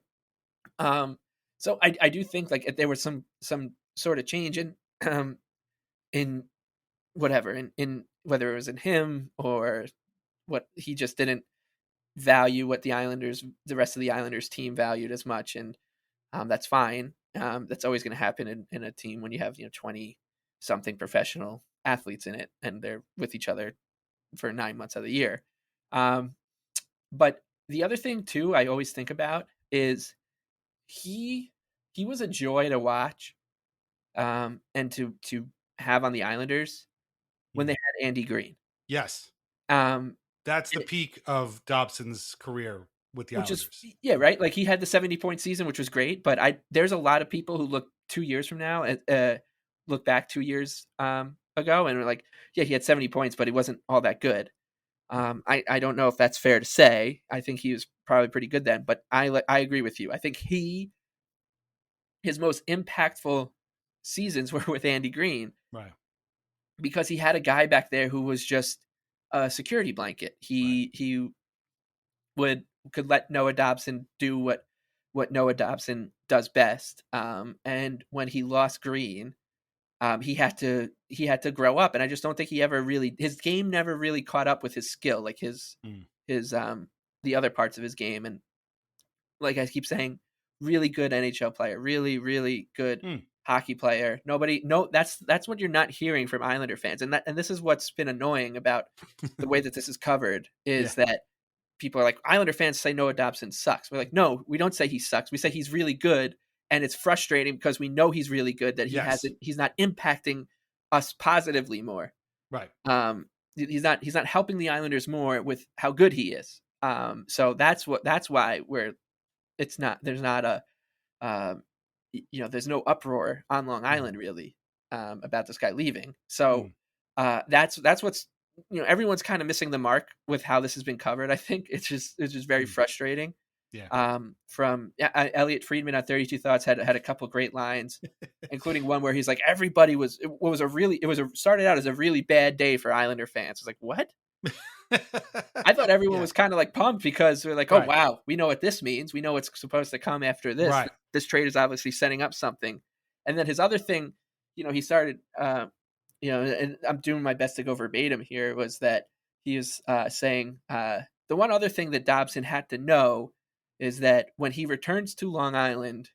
So I do think like if there was some sort of change in whatever, in whether it was in him or what, he just didn't value what the rest of the Islanders team valued as much. And that's fine. That's always going to happen in a team when you have, 20 something professional athletes in it and they're with each other for 9 months of the year. But the other thing too, I always think about is he was a joy to watch, and to have on the Islanders when they had Andy Green. Yes. That's the peak of Dobson's career with the Islanders. Right. Like he had the 70-point season, which was great, but there's a lot of people who look 2 years from now, look back 2 years ago and were like, yeah, he had 70 points, but he wasn't all that good. I don't know if that's fair to say. I think he was probably pretty good then, but I agree with you. I think his most impactful seasons were with Andy Green, right? Because he had a guy back there who was just a security blanket. He could let Noah Dobson do what Noah Dobson does best. And when he lost Green, he had to grow up, and I just don't think his game never really caught up with his skill, like his the other parts of his game. And like I keep saying, really good NHL player, really, really good hockey player. That's what you're not hearing from Islander fans. And this is what's been annoying about the way that this is covered is that people are like, Islander fans say Noah Dobson sucks. We're like, no, we don't say he sucks. We say he's really good. And it's frustrating because we know he's really good, that he's not impacting us positively more. Right. He's not helping the Islanders more with how good he is. So that's why there's no uproar on Long Island really. about this guy leaving. So that's what's, everyone's kind of missing the mark with how this has been covered. I think it's just very frustrating. Yeah. Elliot Friedman on 32 Thoughts had a couple great lines, including one where he's like, everybody started out as a really bad day for Islander fans. It's like, what? I thought everyone was kind of like pumped because they're like, oh, wow, we know what this means. We know what's supposed to come after this. Right. This trade is obviously setting up something. And then his other thing, he started, and I'm doing my best to go verbatim here, was that he is saying the one other thing that Dobson had to know is that when he returns to Long Island,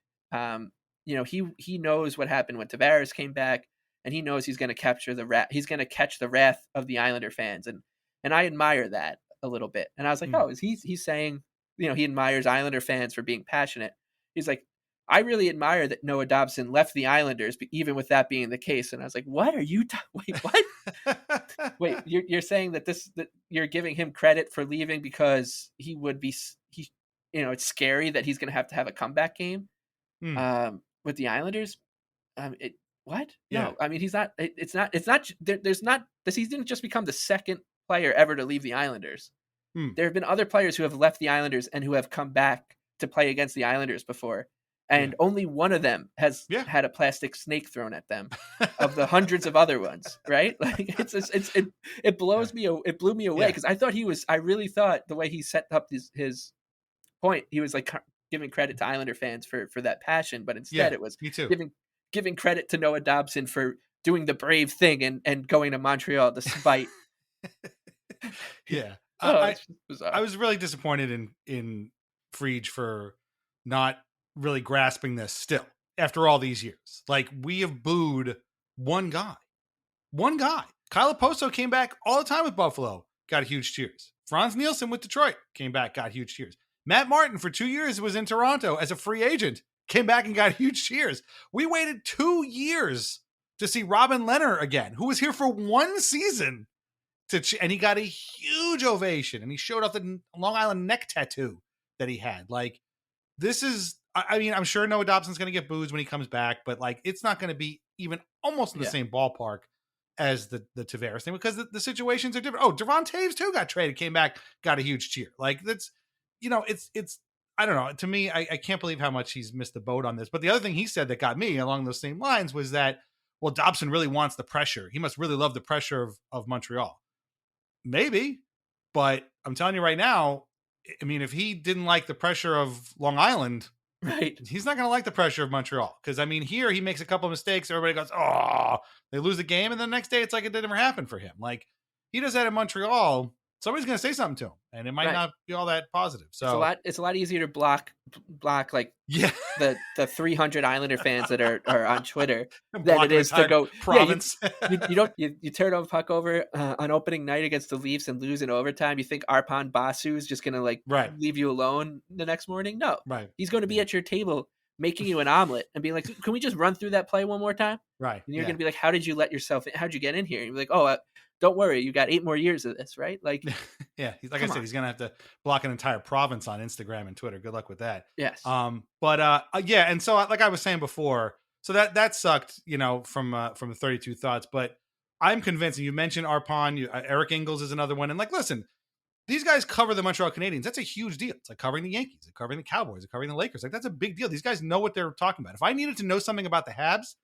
he knows what happened when Tavares came back, and he knows he's going to capture he's going to catch the wrath of the Islander fans, and I admire that a little bit. And I was like, oh, is he's saying, he admires Islander fans for being passionate. He's like, I really admire that Noah Dobson left the Islanders, but even with that being the case. And I was like, what are you? Wait, what? Wait, you're saying that you're giving him credit for leaving because it's scary that he's going to have a comeback game with the Islanders. What? Yeah. No, I mean, he's not. It's not. There's not. He didn't just become the second player ever to leave the Islanders. There have been other players who have left the Islanders and who have come back to play against the Islanders before, and only one of them has had a plastic snake thrown at them of the hundreds of other ones, right? Like it blows me. It blew me away because I really thought the way he set up his point, he was like giving credit to Islander fans for that passion, but instead it was giving credit to Noah Dobson for doing the brave thing and going to Montreal despite. Yeah. It's bizarre. I was really disappointed in Friedge for not really grasping this still after all these years. Like, we have booed one guy. Kyle Oposo came back all the time with Buffalo, got huge cheers. Franz Nielsen with Detroit came back, got huge cheers. Matt Martin for 2 years was in Toronto as a free agent, came back and got huge cheers. We waited 2 years to see Robin Lehner again, who was here for one season. And he got a huge ovation, and he showed off the Long Island neck tattoo that he had. Like, this is, I mean, I'm sure Noah Dobson's going to get booed when he comes back, but like, it's not going to be even almost in the same ballpark as the Tavares thing, because the situations are different. Oh, Devon Taves too got traded, came back, got a huge cheer. Like, that's, it's, I don't know. To me, I can't believe how much he's missed the boat on this. But the other thing he said that got me along those same lines was that, well, Dobson really wants the pressure. He must really love the pressure of Montreal. Maybe, but I'm telling you right now, I mean, if he didn't like the pressure of Long Island, right, he's not going to like the pressure of Montreal. Because, I mean, here he makes a couple of mistakes. Everybody goes, oh, they lose the game. And then the next day it's like it didn't ever happen for him. Like, he does that in Montreal, somebody's going to say something to him, and it might not be all that positive. So it's a lot easier to block like the 300 Islander fans that are on Twitter than it is to go province. You turn a puck over on opening night against the Leafs and lose in overtime. You think Arpon Basu is just going to leave you alone the next morning? No, he's going to be at your table making you an omelet and being like, can we just run through that play one more time? Right. And you're going to be like, how'd you get in here? And you're like, oh, don't worry, you got 8 more years of this, right? Like, yeah, he's he's going to have to block an entire province on Instagram and Twitter. Good luck with that. Yes. And so like I was saying before, so that sucked, from the 32 Thoughts. But I'm convinced, and you mentioned Arpon, Eric Ingles is another one, and like, listen, these guys cover the Montreal Canadiens. That's a huge deal. It's like covering the Yankees, like covering the Cowboys, like covering the Lakers. Like, that's a big deal. These guys know what they're talking about. If I needed to know something about the Habs,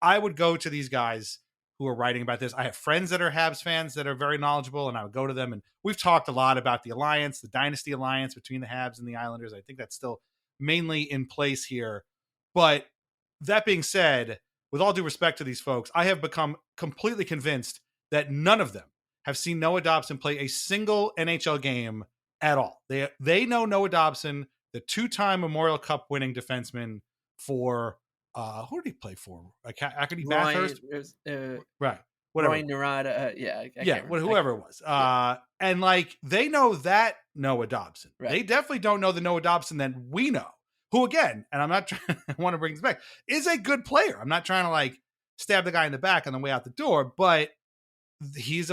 I would go to these guys who are writing about this. I have friends that are Habs fans that are very knowledgeable, and I would go to them. And we've talked a lot about the alliance, the dynasty alliance between the Habs and the Islanders. I think that's still mainly in place here. But that being said, with all due respect to these folks, I have become completely convinced that none of them have seen Noah Dobson play a single NHL game at all. They know Noah Dobson, the 2-time Memorial Cup winning defenseman for who did he play for? Acadie Bathurst? Right. Whatever. Roy Narada. Whoever it was. And like, they know that Noah Dobson. Right. They definitely don't know the Noah Dobson that we know, who, again, and I'm not trying, I want to bring this back, is a good player. I'm not trying to like stab the guy in the back on the way out the door, but he's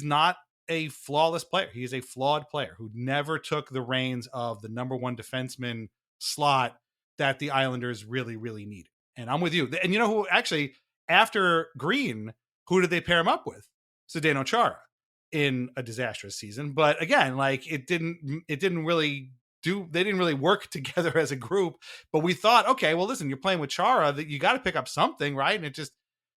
not a flawless player. He is a flawed player who never took the reins of the number one defenseman slot that the Islanders really, really needed. And I'm with you. And you know who actually, after Green, who did they pair him up with? Zdeno Chara in a disastrous season. But again, like they didn't really work together as a group. But we thought, okay, well, listen, you're playing with Chara, that you got to pick up something, right? And it just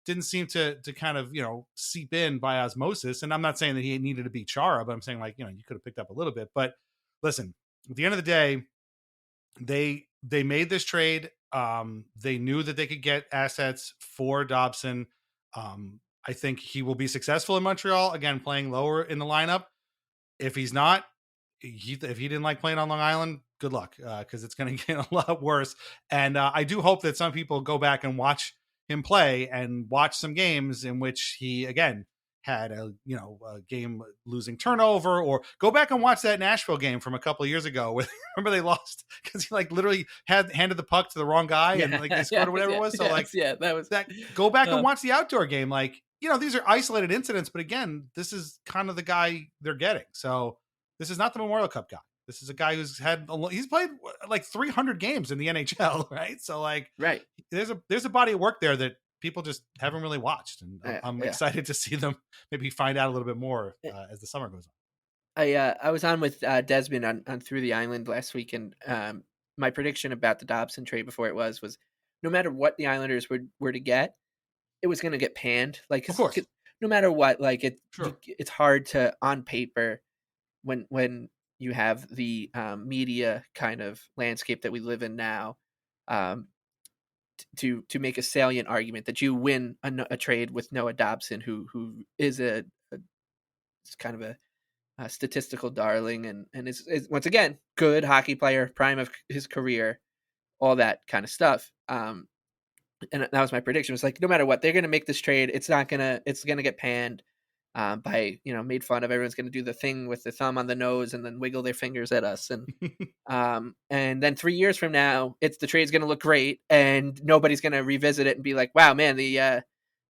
didn't seem to kind of, seep in by osmosis. And I'm not saying that he needed to be Chara, but I'm saying, like, you could have picked up a little bit. But listen, at the end of the day, they made this trade. They knew that they could get assets for Dobson. I think he will be successful in Montreal, again, playing lower in the lineup. If he's not, if he didn't like playing on Long Island, good luck, because it's going to get a lot worse. And I do hope that some people go back and watch him play and watch some games in which he, again, had a game losing turnover, or go back and watch that Nashville game from a couple of years ago where remember they lost because he like literally handed the puck to the wrong guy and like they scored or whatever it was. So that was that. Go back and watch the outdoor game. Like, these are isolated incidents, but again, this is kind of the guy they're getting. So this is not the Memorial Cup guy. This is a guy he's played like 300 games in the NHL, right? So like, right, there's a body of work there that people just haven't really watched, and I'm excited to see them maybe find out a little bit more as the summer goes on. I was on with Desmond on Through the Island last week, and my prediction about the Dobson trade before it was no matter what the Islanders were to get, it was going to get panned. Like, of course, no matter what, like it's hard to, on paper, when you have the media kind of landscape that we live in now, to make a salient argument that you win a trade with Noah Dobson, who is a kind of a statistical darling and is once again good hockey player, prime of his career, all that kind of stuff. And that was my prediction. It was like, no matter what, they're going to make this trade. It's going to get panned by, made fun of. Everyone's going to do the thing with the thumb on the nose and then wiggle their fingers at us. And then 3 years from now, the trade's going to look great and nobody's going to revisit it and be like, wow, man, the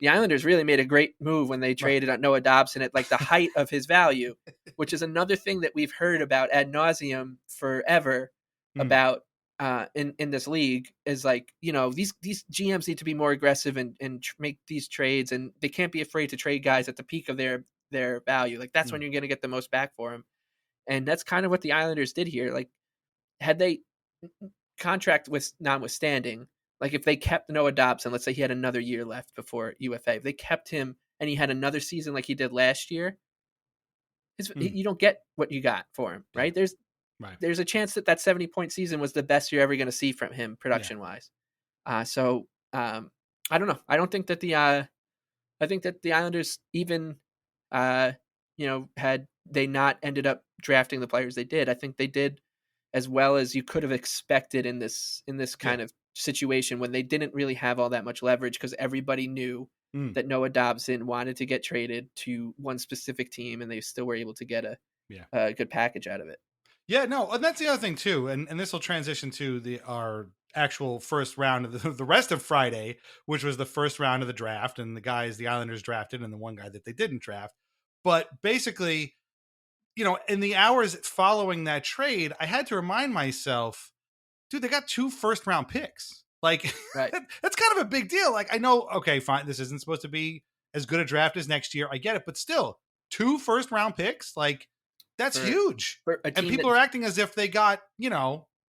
Islanders really made a great move when they traded on Noah Dobson at like the height of his value, which is another thing that we've heard about ad nauseum forever about in this league, is like, these GMs need to be more aggressive and make these trades, and they can't be afraid to trade guys at the peak of their value. Like, that's when you're going to get the most back for them. And that's kind of what the Islanders did here. Like, had they, contract with notwithstanding, like if they kept Noah Dobson, let's say he had another year left before UFA, if they kept him and he had another season like he did last year, you don't get what you got for him, right? There's a chance that 70-point season was the best you're ever going to see from him production wise. So I don't know. I don't think that I think that the Islanders, even had they not ended up drafting the players they did, I think they did as well as you could have expected in this kind of situation when they didn't really have all that much leverage, because everybody knew that Noah Dobson wanted to get traded to one specific team, and they still were able to get a good package out of it. Yeah, no, and that's the other thing too, and this will transition to our actual first round of the rest of Friday, which was the first round of the draft, and the guys the Islanders drafted and the one guy that they didn't draft. But basically, in the hours following that trade, I had to remind myself, dude, they got 2 first-round picks. Like, that's kind of a big deal. Like, I know, okay, fine, this isn't supposed to be as good a draft as next year. I get it, but still, 2 first-round picks, like, that's huge. And people are acting as if they got,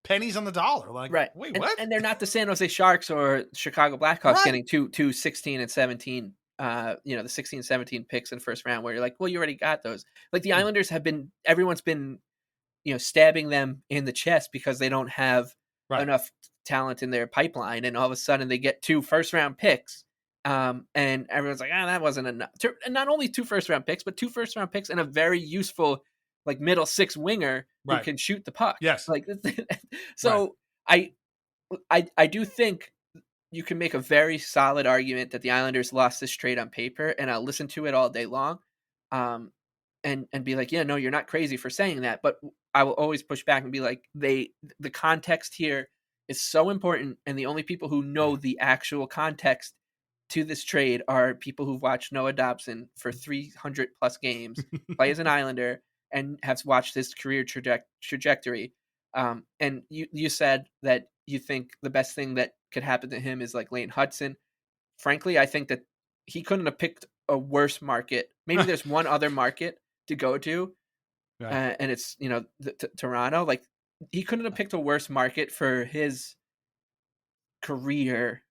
pennies on the dollar. Like, wait, what? And they're not the San Jose Sharks or Chicago Blackhawks getting two 16 and 17, the 16 and 17 picks in first round, where you're like, well, you already got those. Like, the Islanders everyone's been, stabbing them in the chest because they don't have enough talent in their pipeline. And all of a sudden they get 2 first round picks. And everyone's like, that wasn't enough. And not only 2 first round picks, but 2 first round picks and a very useful, like, middle 6 winger who can shoot the puck. Yes. Like, so I do think you can make a very solid argument that the Islanders lost this trade on paper, and I'll listen to it all day long. And be like, yeah, no, you're not crazy for saying that. But I will always push back and be like, the context here is so important. And the only people who know the actual context to this trade are people who've watched Noah Dobson for 300 plus games, play as an Islander, and have watched his career trajectory. And you said that you think the best thing that could happen to him is like Lane Hudson. frankly, I think that he couldn't have picked a worse market. Maybe there's one other market to go to, and it's Toronto. Like, he couldn't have picked a worse market for his career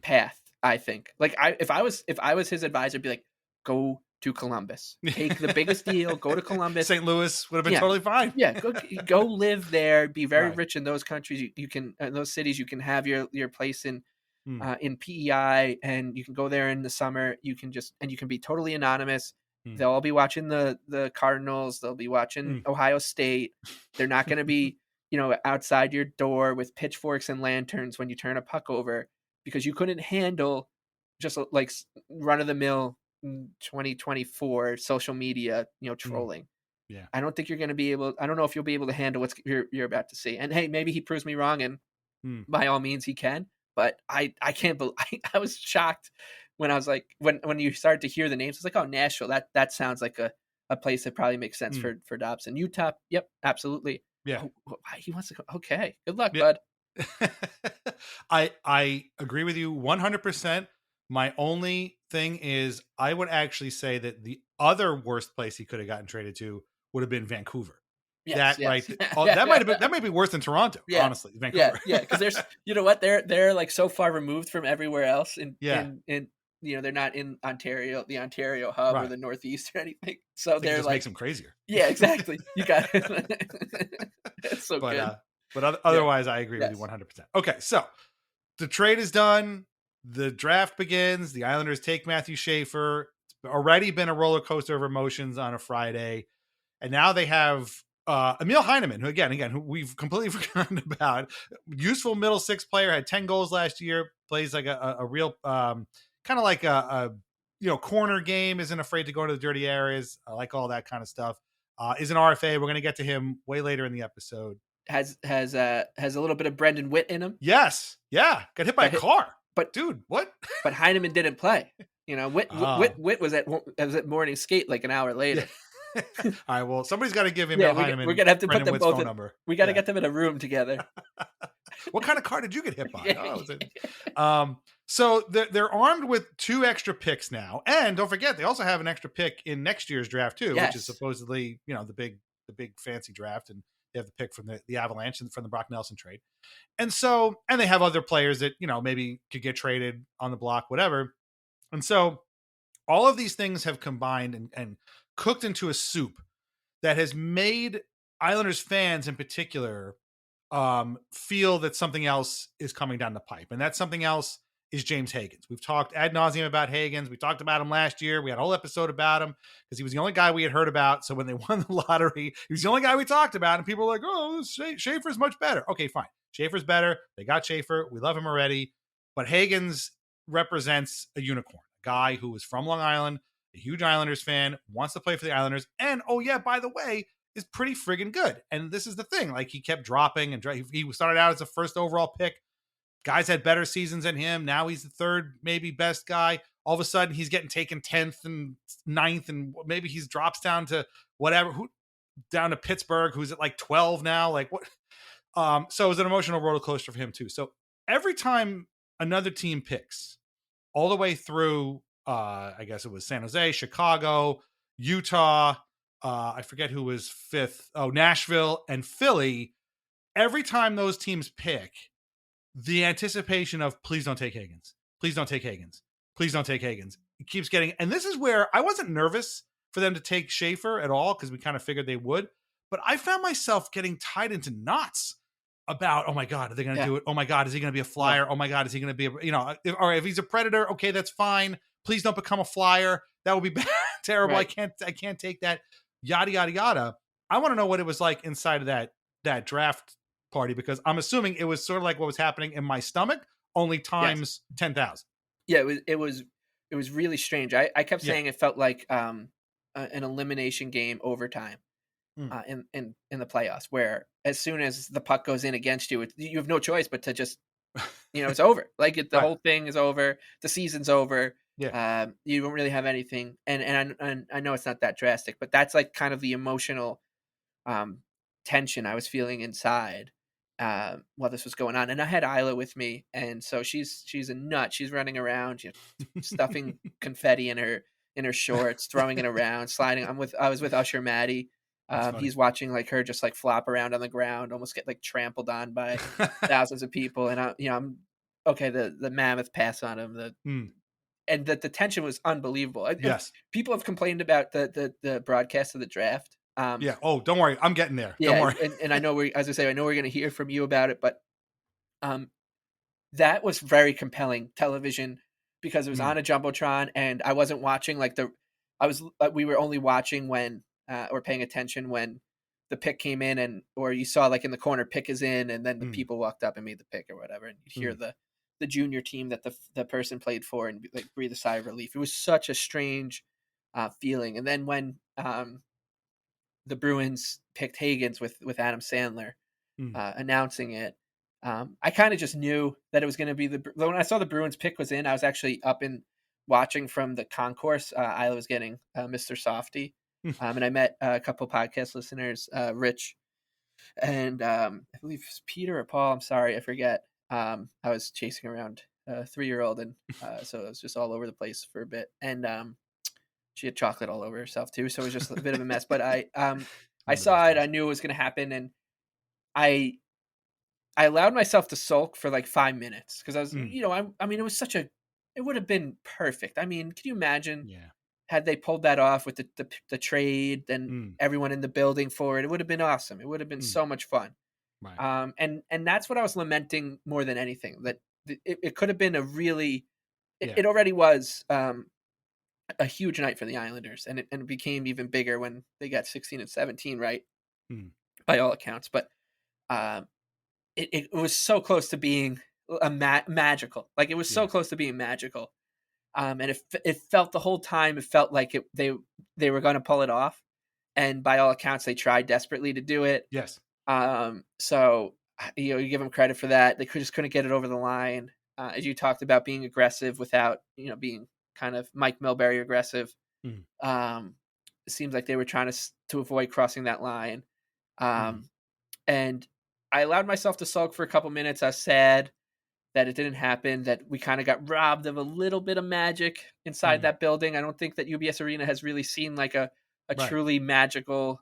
path. I think. Like, if I was his advisor, I'd be like, go to Columbus, take the biggest deal, go to Columbus. St. Louis would have been totally fine. Yeah, go live there, be very rich in those countries. You can in those cities, you can have your place in PEI, and you can go there in the summer. You can be totally anonymous. They'll all be watching the Cardinals. They'll be watching Ohio State. They're not going to be outside your door with pitchforks and lanterns when you turn a puck over, because you couldn't handle just like run of the mill 2024 social media, trolling. Yeah. I don't think you're going to be able, I don't know if you'll be able to handle what you're about to see. And hey, maybe he proves me wrong, and by all means he can, but I can't believe, I was shocked when I was like, when you started to hear the names, I was like, oh, Nashville, that sounds like a place that probably makes sense for Dobson. Utah. Yep. Absolutely. Yeah. Oh, he wants to go. Okay. Good luck, bud. I agree with you 100%. My only thing is, I would actually say that the other worst place he could have gotten traded to would have been Vancouver. Yes, right. That might be worse than Toronto, honestly. Vancouver. Yeah. Because there's, what, they're like so far removed from everywhere else, in they're not in Ontario, the Ontario hub, or the Northeast or anything. So they're like, makes them crazier. Yeah, exactly. You got it. It's so good. But otherwise, I agree with you 100%. Okay, so the trade is done. The draft begins. The Islanders take Matthew Schaefer. It's already been a roller coaster of emotions on a Friday. And now they have Emil Heineman, who we've completely forgotten about. Useful middle six player, had 10 goals last year, plays like a real kind of like a corner game, isn't afraid to go into the dirty areas. I like all that kind of stuff. Is an RFA. We're going to get to him way later in the episode. Has a little bit of Brendan Witt in him. Yes. Yeah. Got hit by a car. But dude, what? But Heineman didn't play. Witt was at morning skate like an hour later. Yeah. All right. Well, somebody's got to give him Heineman. We're gonna have to put them both. Number. We got to get them in a room together. What kind of car did you get hit by? So they're armed with 2 extra picks now, and don't forget they also have an extra pick in next year's draft too, which is supposedly the big fancy draft, and they have the pick from the Avalanche and from the Brock Nelson trade. And they have other players that, maybe could get traded on the block, whatever. And so all of these things have combined and cooked into a soup that has made Islanders fans in particular feel that something else is coming down the pipe. And that something else is James Higgins. We've talked ad nauseum about Higgins. We talked about him last year. We had a whole episode about him because he was the only guy we had heard about. So when they won the lottery, he was the only guy we talked about. And people were like, oh, Schaefer's much better. Okay, fine. Schaefer's better. They got Schaefer. We love him already. But Higgins represents a unicorn, a guy who is from Long Island, a huge Islanders fan, wants to play for the Islanders. And, oh yeah, by the way, is pretty friggin' good. And this is the thing. Like, he kept dropping and he started out as a first overall pick. Guys had better seasons than him. Now he's the third, maybe best guy. All of a sudden, he's getting taken 10th and 9th, and maybe he drops down to whatever, down to Pittsburgh, who's at like 12 now. Like, what? So it was an emotional roller coaster for him too. So every time another team picks, all the way through, I guess it was San Jose, Chicago, Utah, I forget who was 5th. Oh, Nashville and Philly. Every time those teams pick, the anticipation of please don't take Higgins. Please don't take Higgins. Please don't take Higgins. It keeps getting, and this is where I wasn't nervous for them to take Schaefer at all, because we kind of figured they would, but I found myself getting tied into knots about, oh my God, are they going to do it? Oh my God, is he going to be a flyer? Oh my God, is he going to be, if he's a Predator, okay, that's fine. Please don't become a flyer. That would be bad, terrible. Right. I can't take that. Yada, yada, yada. I want to know what it was like inside of that draft party, because I'm assuming it was sort of like what was happening in my stomach, only times 10,000. Yeah, it was really strange. I kept saying it felt like an elimination game overtime in the playoffs, where as soon as the puck goes in against you, you have no choice but to just, it's over. Like the whole thing is over. The season's over. Yeah. You don't really have anything. And I know it's not that drastic, but that's like kind of the emotional tension I was feeling inside. while this was going on, and I had Isla with me, and so she's a nut. She's running around, stuffing confetti in her shorts, throwing it around, sliding. I was with Usher Maddie. He's watching like her just like flop around on the ground, almost get like trampled on by thousands of people, and I'm okay. The mammoth pass on him. And the tension was unbelievable. Yes, people have complained about the broadcast of the draft. Yeah. Oh, don't worry. I'm getting there. Yeah, don't worry. and I know as I say, I know we're going to hear from you about it, but that was very compelling television because it was on a jumbotron, and I wasn't watching we were only watching when or paying attention when the pick came in, or you saw like in the corner pick is in, and then the people walked up and made the pick or whatever, and you'd hear the junior team that the person played for and like breathe a sigh of relief. It was such a strange feeling. And then when the Bruins picked Higgins with Adam Sandler announcing it, I kind of just knew that it was going to be when I saw the Bruins pick was in, I was actually up and watching from the concourse. Isla was getting Mr. Softy. And I met a couple podcast listeners, Rich and I believe it was Peter or Paul. I'm sorry, I forget. I was chasing around a 3-year-old, and so it was just all over the place for a bit. And she had chocolate all over herself too, so it was just a bit of a mess. But I saw it. I knew it was going to happen, and I allowed myself to sulk for like 5 minutes because I was, I mean, it was it would have been perfect. I mean, can you imagine had they pulled that off with the trade and everyone in the building for it? It would have been awesome. It would have been so much fun. Right. And that's what I was lamenting more than anything, that it could have been it already was a huge night for the Islanders, and it became even bigger when they got 16 and 17 right by all accounts. But it was so close to being magical. Like it was so close to being magical. And it felt the whole time, it felt like they were going to pull it off. And by all accounts, they tried desperately to do it. Yes. So, you give them credit for that. They just couldn't get it over the line. As you talked about being aggressive without, being kind of Mike Milbury aggressive. It seems like they were trying to avoid crossing that line. And I allowed myself to sulk for a couple minutes. I was sad that it didn't happen, that we kind of got robbed of a little bit of magic inside that building. I don't think that UBS Arena has really seen like a truly magical,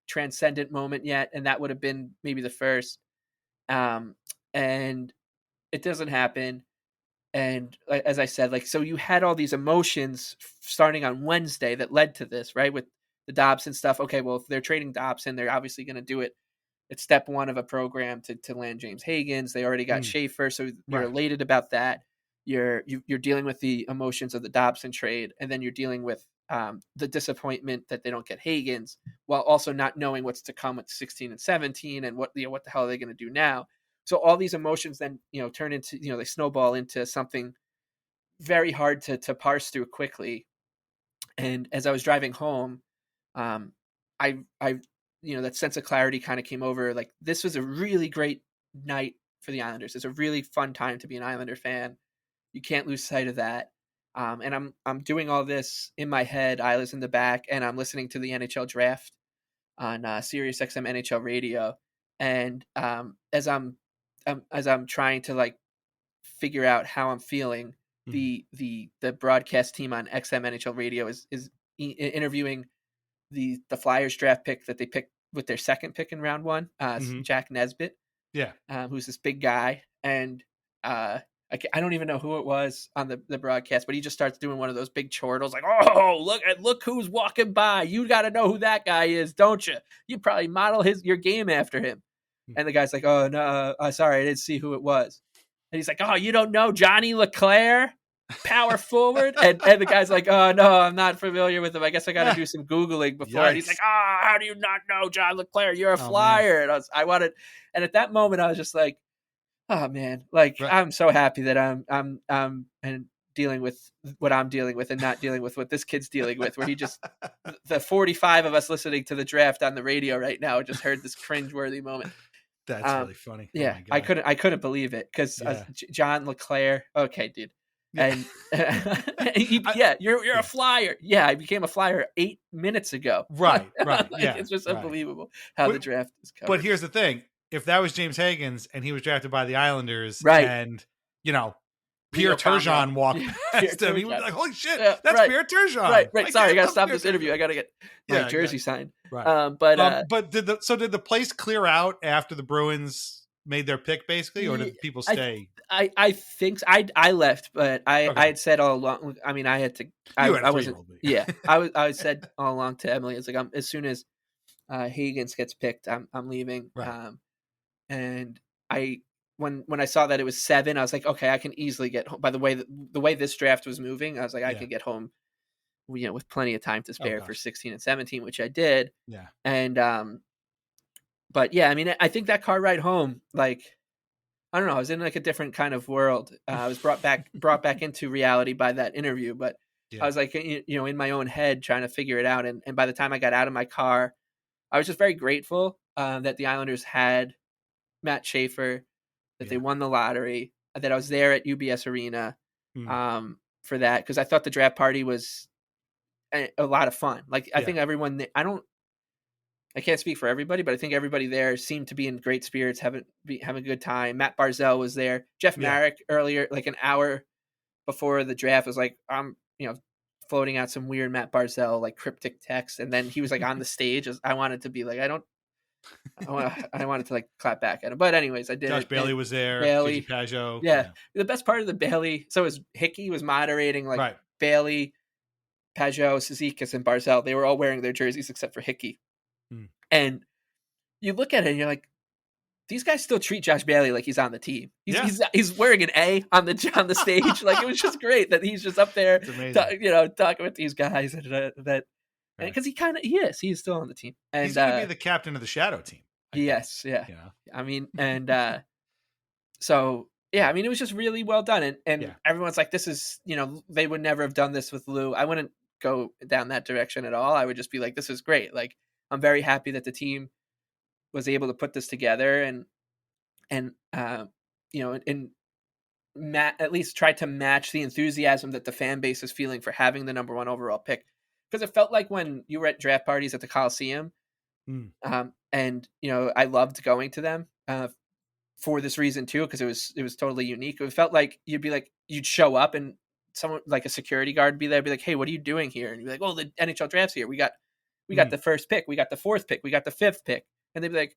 transcendent moment yet. And that would have been maybe the first. And it doesn't happen. And as I said, so you had all these emotions starting on Wednesday that led to this, right? With the Dobson stuff. Okay, well, if they're trading Dobson, they're obviously going to do it. It's step one of a program to land James Higgins. They already got Schaefer, so you're elated about that. You're dealing with the emotions of the Dobson trade, and then you're dealing with the disappointment that they don't get Higgins, while also not knowing what's to come with 16 and 17, and what the hell are they going to do now? So all these emotions then turn into they snowball into something very hard to parse through quickly. And as I was driving home, I that sense of clarity kind of came over. Like, this was a really great night for the Islanders. It's a really fun time to be an Islander fan. You can't lose sight of that. And I'm doing all this in my head. Isla's in the back, and I'm listening to the NHL Draft on Sirius XM NHL Radio. And as I'm trying to figure out how I'm feeling, the broadcast team on XM NHL Radio is interviewing the Flyers draft pick that they picked with their second pick in round one, Jack Nesbitt. Yeah. Who's this big guy. And I don't even know who it was on the broadcast, but he just starts doing one of those big chortles like, oh, look who's walking by. You got to know who that guy is, don't you? You probably model your game after him. And the guy's like, oh, no, sorry, I didn't see who it was. And he's like, oh, you don't know Johnny LeClaire? Power forward. And the guy's like, oh, no, I'm not familiar with him. I guess I got to do some Googling before. And he's like, oh, how do you not know John LeClaire? You're a Flyer. Man. And and at that moment, I was just like, oh, man, I'm so happy that I'm and dealing with what I'm dealing with and not dealing with what this kid's dealing with, where he just, the 45 of us listening to the draft on the radio right now just heard this cringeworthy moment. That's really funny. Yeah, oh I couldn't believe it because John LeClaire. Okay, dude. And you're a Flyer. Yeah, I became a Flyer 8 minutes ago. Right. Yeah, it's just unbelievable how the draft is covered. But here's the thing: if that was James Higgins and he was drafted by the Islanders, Right. and Pierre Turgeon walked past him, he would be like, "Holy shit, that's right. Pierre Turgeon!" Right. Like, Sorry, I gotta stop Pierre this interview. Turgeon. I gotta get my jersey signed. Right. But did the place clear out after the Bruins made their pick, basically, or did people stay? I think so. I left, but I had said all along. I mean, I had to. I wasn't. Yeah, I said all along to Emily, it's like, as soon as Higgins gets picked, I'm leaving. Right. And when I saw that it was 7, I was like, okay, I can easily get home. By the way this draft was moving, I was like, I can get home, with plenty of time to spare for 16 and 17, which I did. Yeah. And but yeah, I mean, I think that car ride home, like, I don't know, I was in like a different kind of world. I was brought back into reality by that interview, but I was like, in my own head trying to figure it out. And by the time I got out of my car, I was just very grateful that the Islanders had Matt Schaefer, that they won the lottery, that I was there at UBS Arena for that, because I thought the draft party was a lot of fun. Like, I think everyone, I can't speak for everybody, but I think everybody there seemed to be in great spirits, having a good time. Matt Barzal was there. Jeff Marek earlier, like an hour before the draft, was like, I'm, floating out some weird Matt Barzal, like, cryptic text. And then he was like on the stage. I wanted to be like, I wanted to like clap back at him. But anyways, I did. Josh Bailey was there. Bailey. Pajot. Yeah. The best part of the Bailey, so was Hickey was moderating, like Bailey, Pajot, Cizikas, and Barzal. They were all wearing their jerseys except for Hickey. And you look at it and you're like, these guys still treat Josh Bailey like he's on the team. He's wearing an A on the stage. Like, it was just great that he's just up there, talking with these guys because he's still on the team. And he's going to be the captain of the shadow team. Yes. Yeah. I mean, and so, yeah, I mean, it was just really well done. And everyone's like, this is, they would never have done this with Lou. I wouldn't go down that direction at all. I would just be like, this is great. Like, I'm very happy that the team was able to put this together and at least try to match the enthusiasm that the fan base is feeling for having the number 1 overall pick. Because it felt like when you were at draft parties at the Coliseum, and I loved going to them for this reason too, because it was totally unique. It felt like you'd show up and someone like a security guard would be there, be like, "Hey, what are you doing here?" And you'd be like, "Well, the NHL draft's here. We got the first pick, we got the 4th pick, we got the 5th pick," and they'd be like,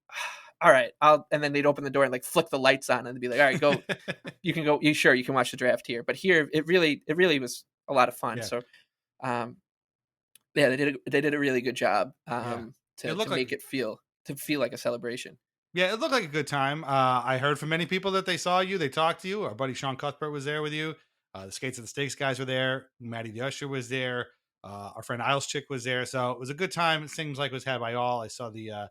"All right, and then they'd open the door and like flick the lights on, and they'd be like, "All right, go, you can go. You can watch the draft here." But here, it really was a lot of fun. So, they did a really good job to make it feel like a celebration. Yeah, it looked like a good time. I heard from many people that they saw you, they talked to you. Our buddy Sean Cuthbert was there with you. The Skates of the Stakes guys were there. Mathieu Darche was there. Our friend Isles Chick was there. So it was a good time. It seems like it was had by all. I saw the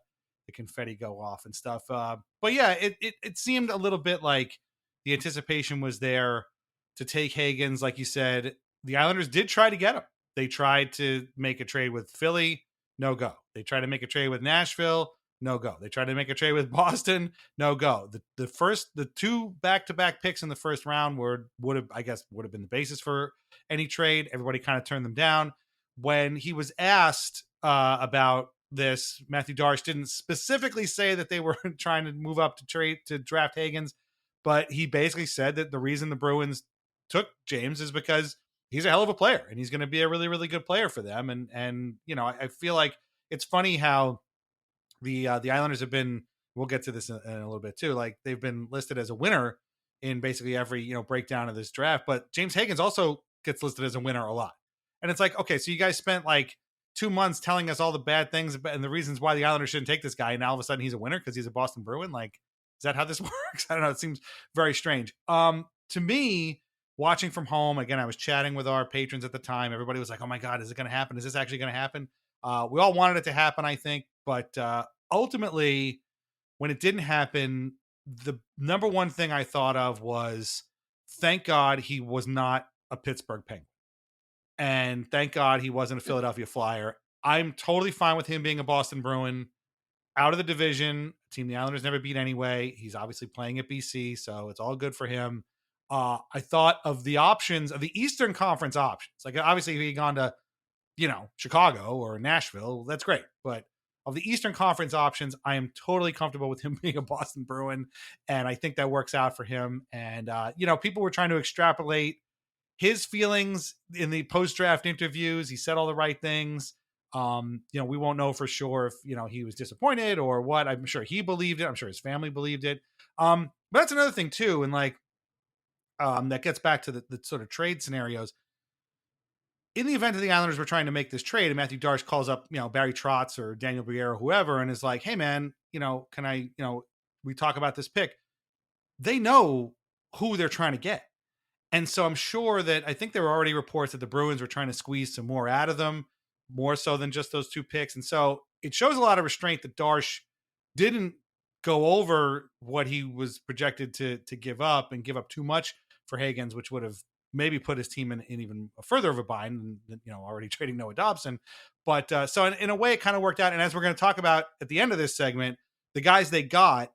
confetti go off and stuff. But yeah, it seemed a little bit like the anticipation was there to take Higgins. Like you said, the Islanders did try to get him. They tried to make a trade with Philly, no go. They tried to make a trade with Nashville, no go. They tried to make a trade with Boston, no go. The 2 back-to-back picks in the first round would have been the basis for any trade. Everybody kind of turned them down. When he was asked about this, Mathieu Darche didn't specifically say that they were trying to move up to draft Higgins, but he basically said that the reason the Bruins took James is because he's a hell of a player and he's going to be a really, really good player for them. And I feel like it's funny how the Islanders have been, we'll get to this in a little bit too. Like, they've been listed as a winner in basically every, breakdown of this draft, but James Higgins also gets listed as a winner a lot. And it's like, okay, so you guys spent like 2 months telling us all the bad things and the reasons why the Islanders shouldn't take this guy. And now all of a sudden he's a winner because he's a Boston Bruin. Like, is that how this works? I don't know. It seems very strange. To me, watching from home, again, I was chatting with our patrons at the time. Everybody was like, oh my God, is it going to happen? Is this actually going to happen? We all wanted it to happen, I think. But ultimately, when it didn't happen, the number one thing I thought of was, thank God he was not a Pittsburgh Penguin. And thank God he wasn't a Philadelphia Flyer. I'm totally fine with him being a Boston Bruin, out of the division, a team the Islanders never beat anyway. He's obviously playing at BC, so it's all good for him. I thought of the options, of the Eastern Conference options. Like, obviously, if he had gone to, Chicago or Nashville, that's great. But of the Eastern Conference options, I am totally comfortable with him being a Boston Bruin. And I think that works out for him. And, people were trying to extrapolate his feelings in the post-draft interviews. He said all the right things. We won't know for sure if, he was disappointed or what. I'm sure he believed it. I'm sure his family believed it. But that's another thing too. And that gets back to the sort of trade scenarios. In the event that the Islanders were trying to make this trade and Mathieu Darche calls up, Barry Trotz or Daniel Briere or whoever, and is like, hey man, can I, we talk about this pick. They know who they're trying to get. And so I'm sure that I think there were already reports that the Bruins were trying to squeeze some more out of them, more so than just those 2 picks. And so it shows a lot of restraint that Darche didn't go over what he was projected to give up and give up too much for Hagens, which would have maybe put his team in even further of a bind than, already trading Noah Dobson. But so in a way, it kind of worked out. And as we're going to talk about at the end of this segment, the guys they got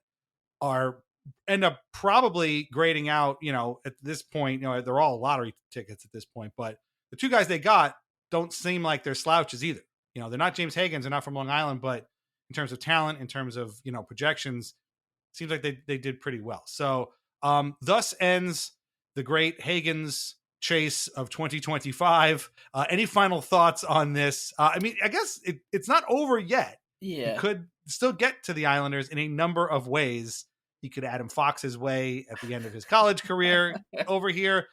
end up probably grading out, at this point, they're all lottery tickets at this point, but the 2 guys they got don't seem like they're slouches either. They're not James Hagens, they're not from Long Island, but in terms of talent, in terms of, projections, seems like they did pretty well. So thus ends the great Hagens chase of 2025. Any final thoughts on this? I guess it's not over yet. Yeah. You could still get to the Islanders in a number of ways. You could Adam Fox's way at the end of his college career over here.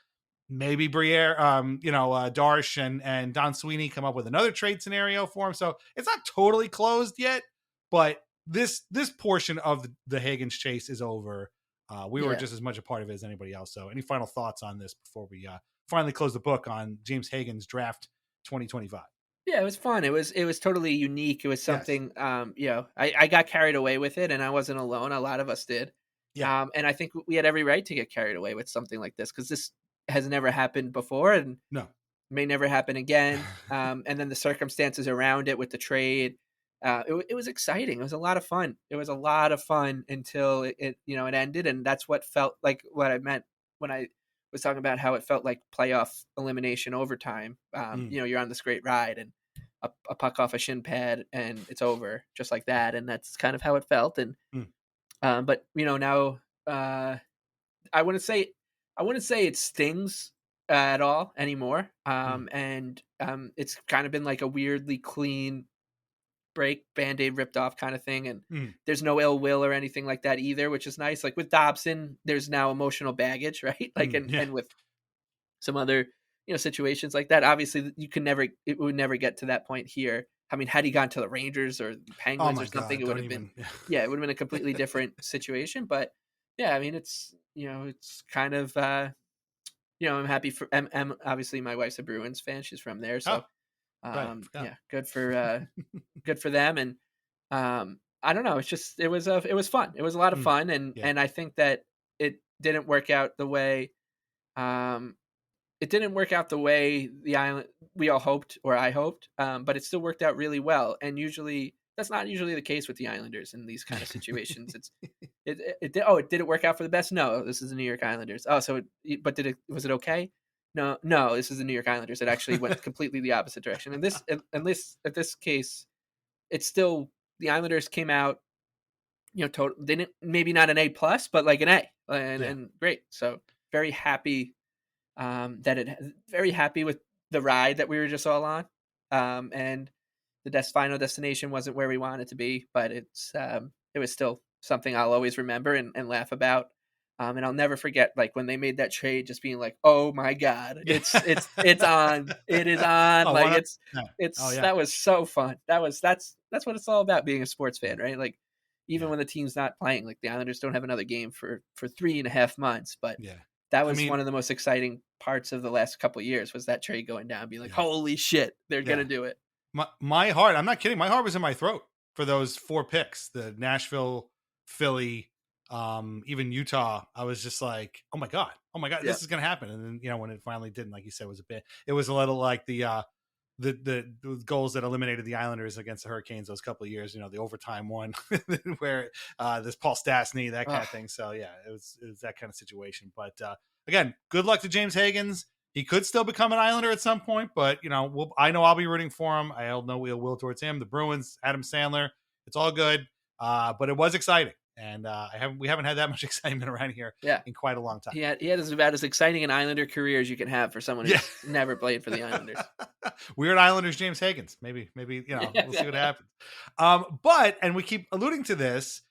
Maybe Briere, Darche and Don Sweeney come up with another trade scenario for him. So it's not totally closed yet, but this portion of the Hagens chase is over. We were just as much a part of it as anybody else. So any final thoughts on this before we finally close the book on James Hagens draft 2025? Yeah, it was fun. It was totally unique. It was something, I got carried away with it, and I wasn't alone. A lot of us did. Yeah. And I think we had every right to get carried away with something like this, because this has never happened before and may never happen again. And then the circumstances around it with the trade, it was exciting. It was a lot of fun. It was a lot of fun until it ended. And that's what felt like what I meant when I was talking about how it felt like playoff elimination overtime. You're on this great ride and a puck off a shin pad and it's over just like that. And that's kind of how it felt. And, but now I wouldn't say it stings at all anymore. And it's kind of been like a weirdly clean break, Band-Aid ripped off kind of thing. And there's no ill will or anything like that either, which is nice. Like with Dobson, there's now emotional baggage, right? And with some other, situations like that, obviously it would never get to that point here. I mean, had he gone to the Rangers or the Penguins or something, it would have been, it would have been a completely different situation. But yeah, I mean, it's kind of, I'm happy for obviously my wife's a Bruins fan. She's from there. So, good for them. And, I don't know. It's just, it was fun. It was a lot of fun. And I think that it didn't work out the way, the Island we all hoped, or I hoped, but it still worked out really well. And that's not usually the case with the Islanders in these kind of situations. Did it work out for the best? No, this is the New York Islanders. Oh, was it okay? No, this is the New York Islanders. It actually went completely the opposite direction. And at this case, it's still, the Islanders came out, they didn't, maybe not an A+, but like an A, and great. So very happy, very happy with the ride that we were just all on. And the final destination wasn't where we wanted it to be, but it was still something I'll always remember and laugh about. And I'll never forget, like, when they made that trade, just being like, "Oh my God, it's on, it is on!" That was so fun. That's what it's all about, being a sports fan, right? Like, even when the team's not playing, like the Islanders don't have another game for 3.5 months, but that was one of the most exciting parts of the last couple of years, was that trade going down, being like, "Holy shit, they're gonna do it." My heart, I'm not kidding. My heart was in my throat for those 4 picks, the Nashville, Philly, even Utah. I was just like, oh my God, this is going to happen. And then, when it finally didn't, like you said, it was a little like the goals that eliminated the Islanders against the Hurricanes those couple of years, the overtime one where this Paul Stastny, that kind of thing. So yeah, it was that kind of situation. But again, good luck to James Hagens. He could still become an Islander at some point, but I know I'll be rooting for him. I know we'll towards him. The Bruins, Adam Sandler, It's all good. But it was exciting. And we haven't had that much excitement around here in quite a long time. He had about as exciting an Islander career as you can have for someone who's never played for the Islanders. Weird Islanders, James Higgins. Maybe, we'll see what happens. And we keep alluding to this,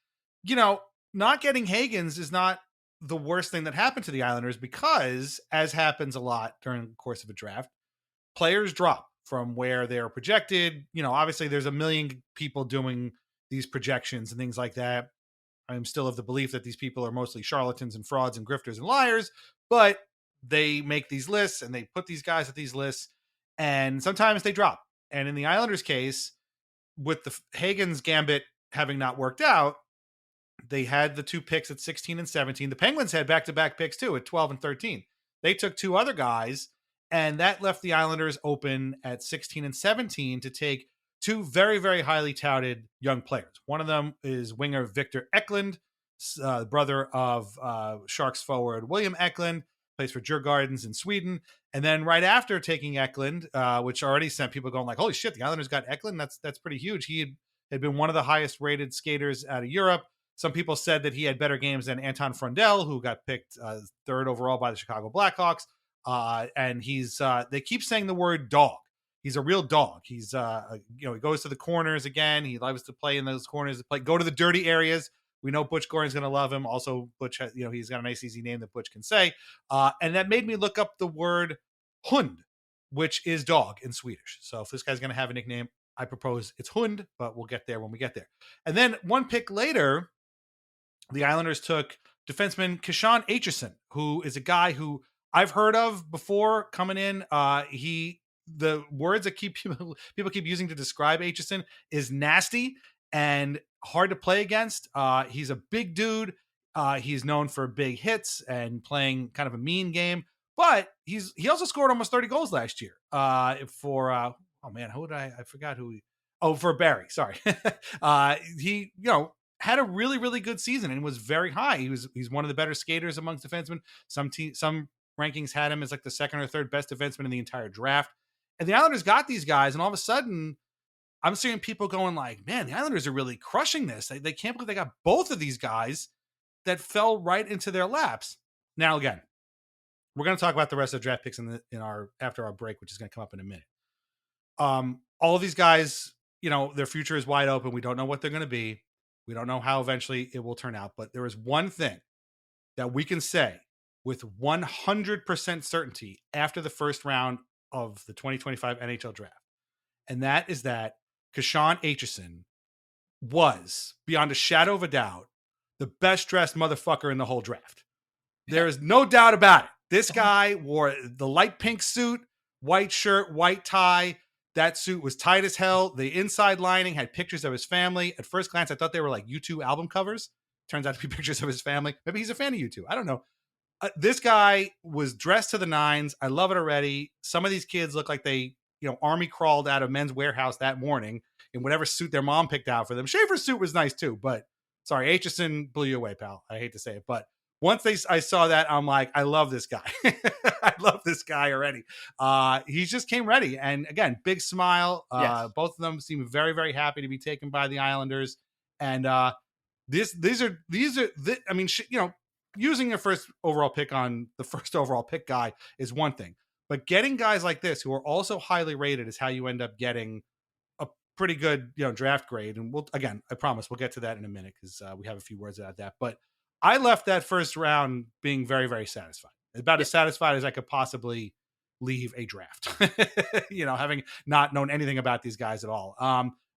not getting Higgins is not the worst thing that happened to the Islanders, because, as happens a lot during the course of a draft, players drop from where they're projected. Obviously there's a million people doing these projections and things like that. I'm still of the belief that these people are mostly charlatans and frauds and grifters and liars, but they make these lists and they put these guys at these lists, and sometimes they drop. And in the Islanders case, with the Higgins gambit having not worked out, they had the 2 picks at 16 and 17. The Penguins had back-to-back picks too at 12 and 13. They took 2 other guys, and that left the Islanders open at 16 and 17 to take 2 very, very highly touted young players. One of them is winger Victor Eklund, brother of Sharks forward William Eklund, plays for Djurgårdens in Sweden. And then right after taking Eklund, which already sent people going like, holy shit, the Islanders got Eklund? That's pretty huge. He had been one of the highest rated skaters out of Europe. Some people said that he had better games than Anton Frundell, who got picked 3rd overall by the Chicago Blackhawks. And they keep saying the word dog. He's a real dog. He's, he goes to the corners again. He loves to play in those corners, go to the dirty areas. We know Butch Goring's going to love him. Also, Butch has, he's got a nice, easy name that Butch can say. And that made me look up the word hund, which is dog in Swedish. So if this guy's going to have a nickname, I propose it's hund, but we'll get there when we get there. And then 1 pick later, the Islanders took defenseman Kashan Aitchison, who is a guy who I've heard of before coming in. The words that people keep using to describe Aitchison is nasty and hard to play against. He's a big dude. He's known for big hits and playing kind of a mean game, but he also scored almost 30 goals last year for for Barrie. Sorry. He had a really, really good season and was very high. He's one of the better skaters amongst defensemen. Some rankings had him as like the 2nd or 3rd best defenseman in the entire draft. And the Islanders got these guys, and all of a sudden, I'm seeing people going like, man, the Islanders are really crushing this. They can't believe they got both of these guys that fell right into their laps. Now, again, we're going to talk about the rest of the draft picks after our break, which is going to come up in a minute. All of these guys, their future is wide open. We don't know what they're going to be. We don't know how eventually it will turn out. But there is one thing that we can say with 100% certainty after the first round of the 2025 NHL draft. And that is that Kashan Aitchison was, beyond a shadow of a doubt, the best dressed motherfucker in the whole draft. There is no doubt about it. This guy wore the light pink suit, white shirt, white tie. That suit was tight as hell. The inside lining had pictures of his family. At first glance, I thought they were like U2 album covers. Turns out to be pictures of his family. Maybe he's a fan of U2. I don't know. This guy was dressed to the nines. I love it already. Some of these kids look like they, army crawled out of Men's Warehouse that morning in whatever suit their mom picked out for them. Schaefer's suit was nice too, but sorry, Aitchison blew you away, pal. I hate to say it, but once I saw that, I'm like, I love this guy. I love this guy already. He just came ready. And again, big smile. Yes. Both of them seem very, very happy to be taken by the Islanders. And using your first overall pick on the first overall pick guy is one thing, but getting guys like this who are also highly rated is how you end up getting a pretty good, draft grade. And I promise we'll get to that in a minute because we have a few words about that. But I left that first round being very, very satisfied, about as satisfied as I could possibly leave a draft, having not known anything about these guys at all.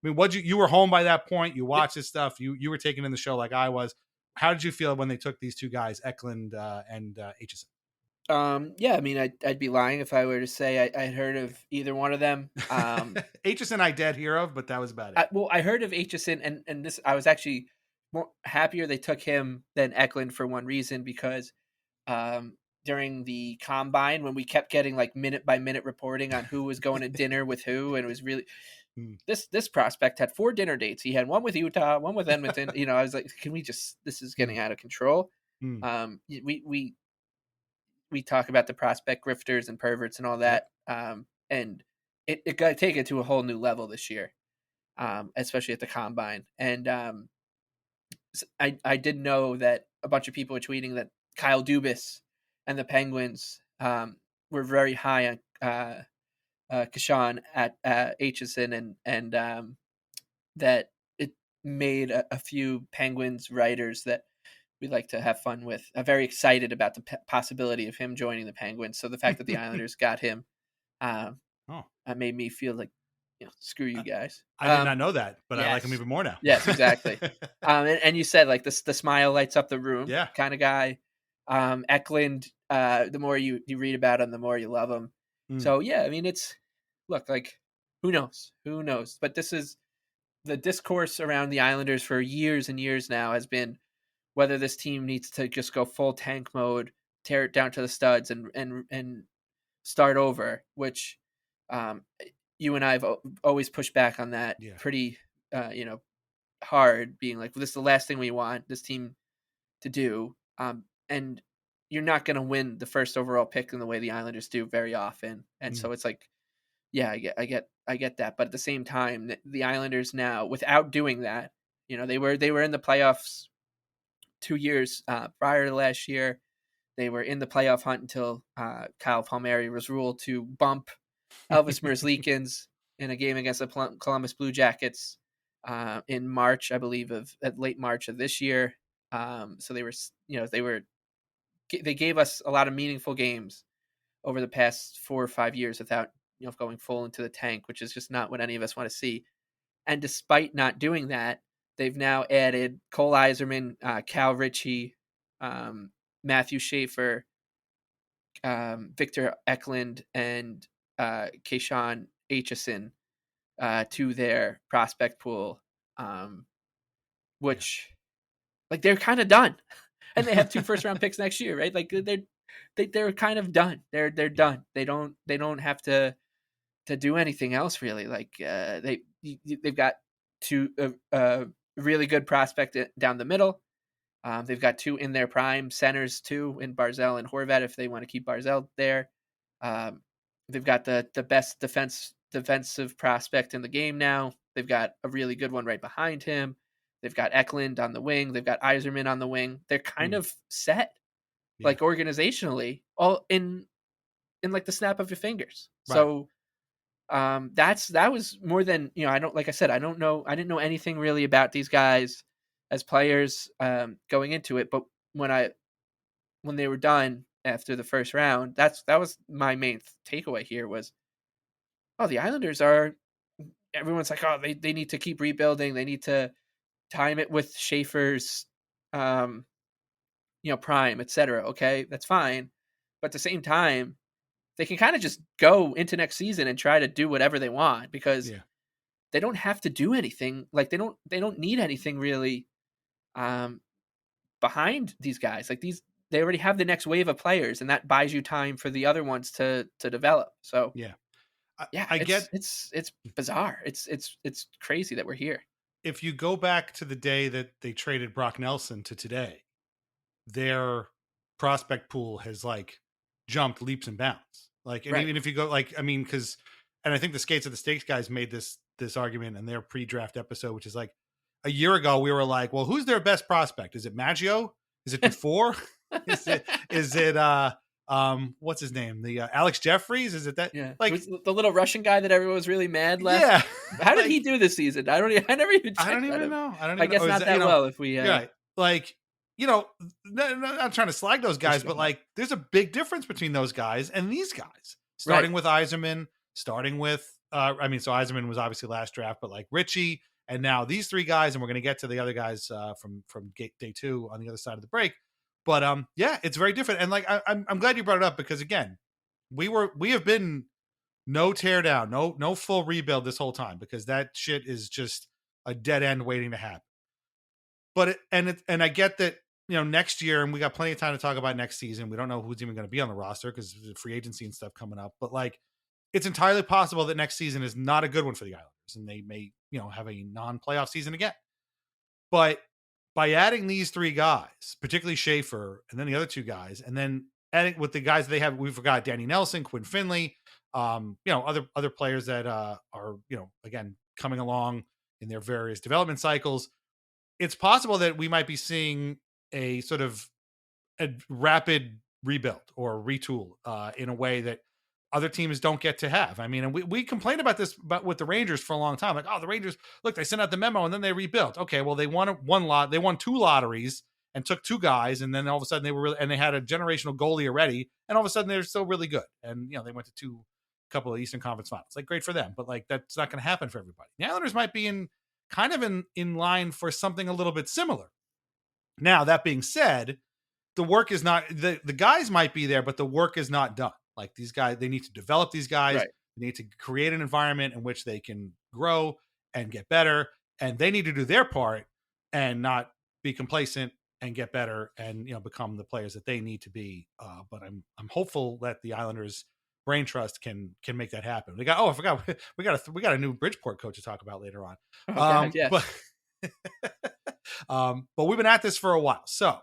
You were home by that point. You watched this stuff. You were taking in the show like I was. How did you feel when they took these 2 guys, Eklund and Aitchison? I'd be lying if I were to say I'd heard of either one of them. Aitchison I did hear of, but that was about it. I heard of Aitchison, and this I was actually more happier they took him than Eklund for one reason, because during the combine, when we kept getting like minute by minute reporting on who was going to dinner with who, and it was really this prospect had 4 dinner dates. He had one with Utah, one with Edmonton. I was like, can we just? This is getting out of control. We talk about the prospect grifters and perverts and all that, and it got taken to a whole new level this year. especially at the combine. And I did know that a bunch of people were tweeting that Kyle Dubas and the Penguins were very high on Kashan at Aitchison, and that it made a few Penguins writers that we like to have fun with very excited about the possibility of him joining the Penguins. So the fact that the Islanders got him made me feel like, screw you guys. I did not know that, but yes. I like him even more now. Yes, exactly. And you said like the smile lights up the room kind of guy. Eklund, the more you read about him, the more you love him. So yeah, I mean, who knows? But this is the discourse around the Islanders for years and years now has been whether this team needs to just go full tank mode, tear it down to the studs, and start over, which you and I have always pushed back on that pretty hard, being like, well, this is the last thing we want this team to do, and you're not going to win the first overall pick in the way the Islanders do very often, and so it's like, yeah, I get that, but at the same time, the Islanders now, without doing that, they were in the playoffs 2 years prior to last year. They were in the playoff hunt until Kyle Palmieri was ruled to bump Elvis Merzlikins in a game against the Columbus Blue Jackets in March, I believe, at late March of this year. So they gave us a lot of meaningful games over the past 4 or 5 years without going full into the tank, which is just not what any of us want to see. And despite not doing that, they've now added Cole Yzerman, Cal Ritchie, Matthew Schaefer, Victor Eklund, and Kashan Aitchison to their prospect pool, which like they're kind of done, and they have 2 first-round picks next year, right? Like they're kind of done. They're done. They don't have to do anything else really. Like they've got 2 really good prospect down the middle. They've got 2 in their prime centers too, in Barzal and Horvat, if they want to keep Barzal there. They've got the best defensive prospect in the game now. They've got a really good one right behind him. They've got Eklund on the wing. They've got Yzerman on the wing. They're kind of set, like organizationally, all in like the snap of your fingers. Right. So that was more than, I didn't know anything really about these guys as players going into it, but when they were done after the first round, that was my main takeaway here was, the Islanders everyone's like, they need to keep rebuilding, they need to time it with Schaefer's prime, etc. Okay, that's fine, but at the same time, they can kind of just go into next season and try to do whatever they want, because they don't have to do anything. Like they don't need anything really behind these guys. Like they already have the next wave of players, and that buys you time for the other ones to develop. So it's bizarre. It's crazy that we're here. If you go back to the day that they traded Brock Nelson to today, their prospect pool has like jumped leaps and bounds. Like, and even if you go and I think the Skates of the Stakes guys made this argument in their pre-draft episode, which is like, a year ago we were like, well, who's their best prospect? Is it Maggio? Is it Dufour? is it what's his name? The Alex Jeffries? Is it that? Yeah. Like the little Russian guy that everyone was really mad last. Yeah. How did he do this season? I never even checked. I don't even know. I guess not that well if we right. Like, I'm trying to slag those guys, but like there's a big difference between those guys and these guys. Starting with Yzerman, so Yzerman was obviously last draft, but like Ritchie, and now these 3 guys, and we're going to get to the other guys from day 2 on the other side of the break. But it's very different. And like I'm glad you brought it up, because again, we have been no tear down, no full rebuild this whole time, because that shit is just a dead end waiting to happen. But and I get that, next year, and we got plenty of time to talk about next season. We don't know who's even going to be on the roster because of the free agency and stuff coming up. But like, it's entirely possible that next season is not a good one for the Islanders, and they may, have a non-playoff season again. But by adding these 3 guys, particularly Schaefer, and then the other 2 guys, and then adding with the guys they have, we forgot Danny Nelson, Quinn Finley, other players that are, again, coming along in their various development cycles. It's possible that we might be seeing a sort of a rapid rebuild or retool in a way that other teams don't get to have. I mean, and we complained about this with the Rangers for a long time. Like, oh, the Rangers, look, they sent out the memo and then they rebuilt. Okay, well, they won they won 2 lotteries and took 2 guys, and then all of a sudden they had a generational goalie already, and all of a sudden they're still really good. And they went to couple of Eastern Conference Finals. Like, great for them, but like that's not going to happen for everybody. The Islanders might be in line for something a little bit similar. Now, that being said, the work is not the guys might be there, but the work is not done. Like, these guys, they need to develop these guys. Right. They need to create an environment in which they can grow and get better, and they need to do their part and not be complacent and get better and become the players that they need to be. But I'm hopeful that the Islanders brain trust can make that happen. I forgot we got a new Bridgeport coach to talk about later on. God, yes. But we've been at this for a while, so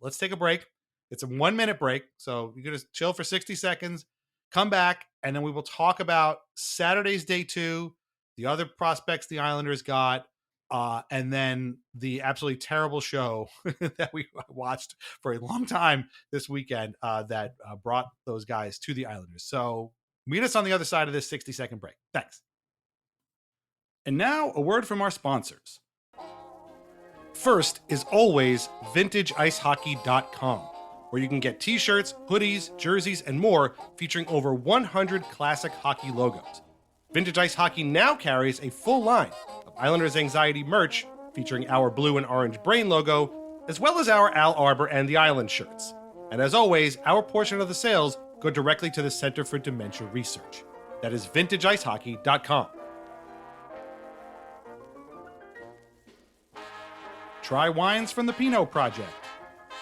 let's take a break. It's a 1-minute break, so you can just chill for 60 seconds, come back, and then we will talk about Saturday's day 2, the other prospects the Islanders got, and then the absolutely terrible show that we watched for a long time this weekend that brought those guys to the Islanders. So meet us on the other side of this 60-second break. Thanks. And now a word from our sponsors. First is always VintageIceHockey.com, where you can get t-shirts, hoodies, jerseys, and more featuring over 100 classic hockey logos. Vintage Ice Hockey now carries a full line of Islanders Anxiety merch featuring our blue and orange brain logo, as well as our Al Arbor and the Island shirts. And as always, our portion of the sales go directly to the Center for Dementia Research. That is VintageIceHockey.com. Try wines from the Pinot Project.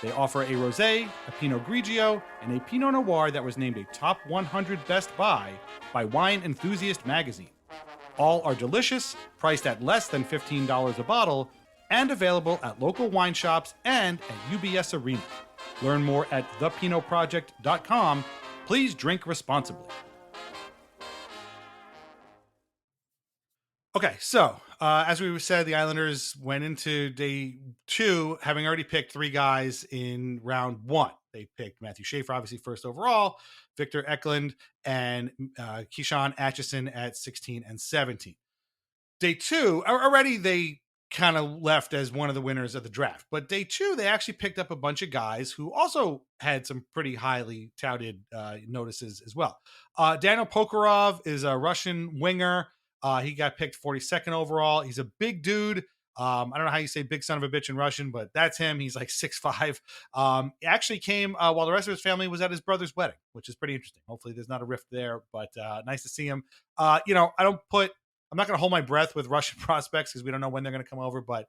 They offer a Rosé, a Pinot Grigio, and a Pinot Noir that was named a top 100 best buy by Wine Enthusiast magazine. All are delicious, priced at less than $15 a bottle, and available at local wine shops and at UBS Arena. Learn more at thepinotproject.com. Please drink responsibly. Okay, so as we said, the Islanders went into day 2 having already picked 3 guys in round 1. They picked Matthew Schaefer, obviously first overall, Victor Eklund, and Keyshawn Atchison at 16 and 17. Day 2, already they kind of left as one of the winners of the draft. But day 2, they actually picked up a bunch of guys who also had some pretty highly touted notices as well. Daniel Prokhorov is a Russian winger. He got picked 42nd overall. He's a big dude. I don't know how you say big son of a bitch in Russian, but that's him. He's like 6'5". He actually came while the rest of his family was at his brother's wedding, which is pretty interesting. Hopefully there's not a rift there, but nice to see him. I'm not going to hold my breath with Russian prospects because we don't know when they're going to come over, but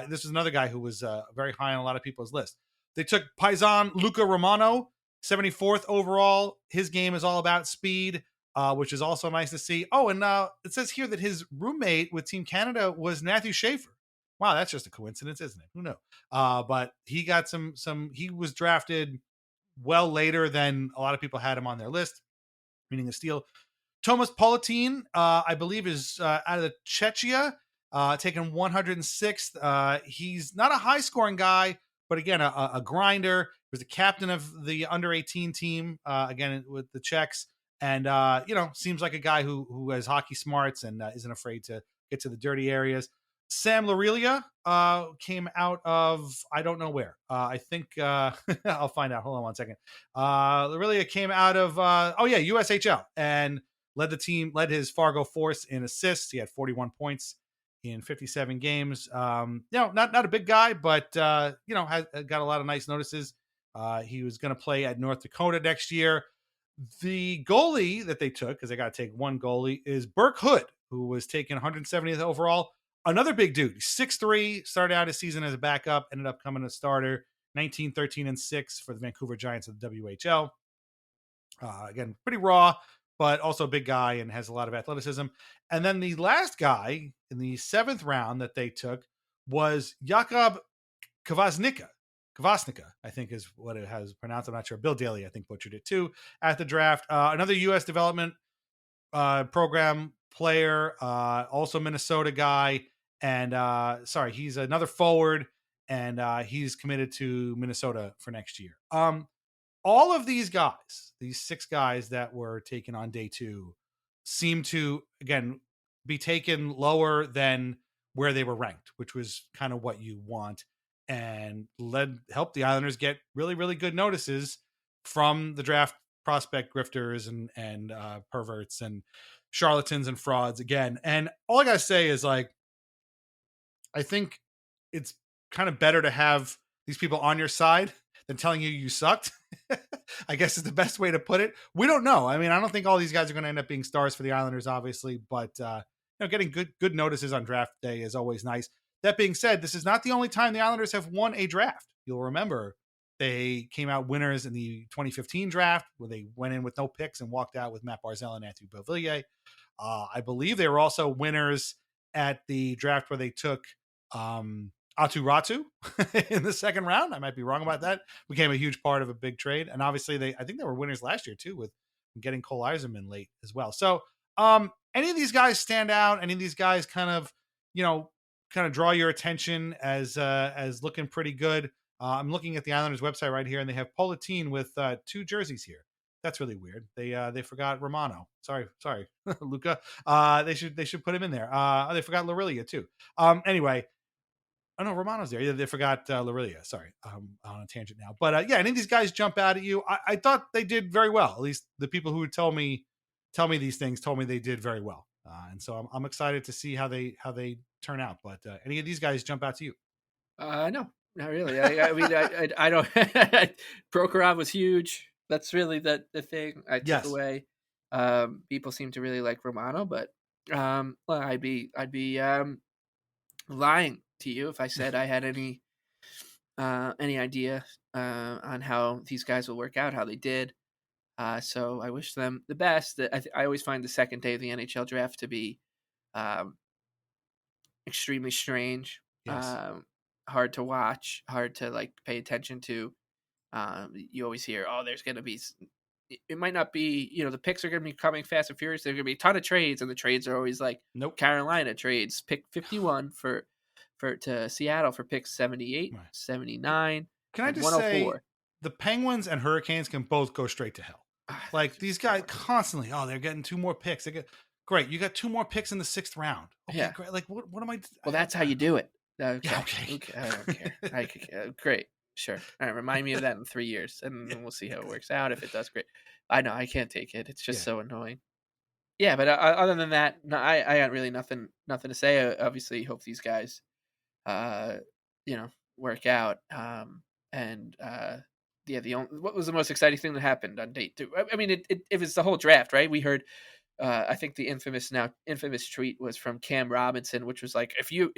this is another guy who was very high on a lot of people's list. They took Paisan Luca Romano, 74th overall. His game is all about speed. Which is also nice to see. Oh, and it says here that his roommate with Team Canada was Matthew Schaefer. Wow, that's just a coincidence, isn't it? Who knows? But he got he was drafted well later than a lot of people had him on their list, meaning a steal. Thomas Politin, I believe, is out of the Czechia, taken 106th. He's not a high-scoring guy, but again, a grinder. He was the captain of the under-18 team, again, with the Czechs. And, seems like a guy who has hockey smarts and isn't afraid to get to the dirty areas. Sam Larelia came out of, I don't know where. I think I'll find out. Hold on one second. Larelia came out of, USHL and led his Fargo Force in assists. He had 41 points in 57 games. Not a big guy, but, has got a lot of nice notices. He was going to play at North Dakota next year. The goalie that they took, because they got to take one goalie, is Burke Hood, who was taken 170th overall. Another big dude, 6'3", started out his season as a backup, ended up coming a starter, 19, 13, and 6 for the Vancouver Giants of the WHL. Again, pretty raw, but also a big guy and has a lot of athleticism. And then the last guy in the 7th round that they took was Jakub Kvasnica, I think is what it has pronounced. I'm not sure. Bill Daly, I think, butchered it too at the draft. Another U.S. development program player, also Minnesota guy. and he's another forward, and he's committed to Minnesota for next year. All of these guys, these 6 guys that were taken on day 2, seem to again be taken lower than where they were ranked, which was kind of what you want, and help the Islanders get really, really good notices from the draft prospect grifters and perverts and charlatans and frauds again. And all I gotta say is, like, I think it's kind of better to have these people on your side than telling you sucked. I guess is the best way to put it. We don't know. I mean, I don't think all these guys are going to end up being stars for the Islanders, obviously, but getting good notices on draft day is always nice. That being said, this is not the only time the Islanders have won a draft. You'll remember they came out winners in the 2015 draft, where they went in with no picks and walked out with Matt Barzal and Mathieu Beauvillier. I believe they were also winners at the draft where they took Atu Ratu in the second round. I might be wrong about that. Became a huge part of a big trade. And obviously I think they were winners last year too, with getting Cole Eiserman late as well. So any of these guys stand out? Any of these guys kind of draw your attention as looking pretty good? I'm looking at the Islanders website right here, and they have Polatine with 2 jerseys here. That's really weird. They forgot Romano. Sorry, Luca. They should put him in there. They forgot Larilia too. Anyway. Oh no, Romano's there. Yeah, they forgot Larilia. Sorry, I'm on a tangent now. But any of these guys jump out at you? I thought they did very well. At least the people who would tell me these things told me they did very well. And so I'm excited to see how they turn out. But any of these guys jump out to you? No, not really. I mean, I don't. Prokhorov was huge. That's really the thing I took away. People seem to really like Romano, but I'd be lying to you if I said I had any idea on how these guys will work out, how they did. So I wish them the best. I always find the second day of the NHL draft to be extremely strange, hard to watch, hard to pay attention to. You always hear, there's going to be, it might not be, the picks are going to be coming fast and furious. There's going to be a ton of trades, and the trades are always nope. Carolina trades, pick 51 to Seattle for picks 78, 79. Can I just say, the Penguins and Hurricanes can both go straight to hell. These guys constantly, they're getting 2 more picks. Great, you got 2 more picks in the 6th round. Okay, great. What am I? Well, that's how you do it. Okay. Yeah, okay. I don't care. Great. Sure. All right. Remind me of that in 3 years, and we'll see how it works out. If it does, great. I know I can't take it. It's just so annoying. Yeah, but other than that, no, I got really nothing to say. I obviously hope these guys, work out. What was the most exciting thing that happened on date 2? I mean, it was the whole draft, right? We heard. I think the infamous tweet was from Cam Robinson, which was like, if you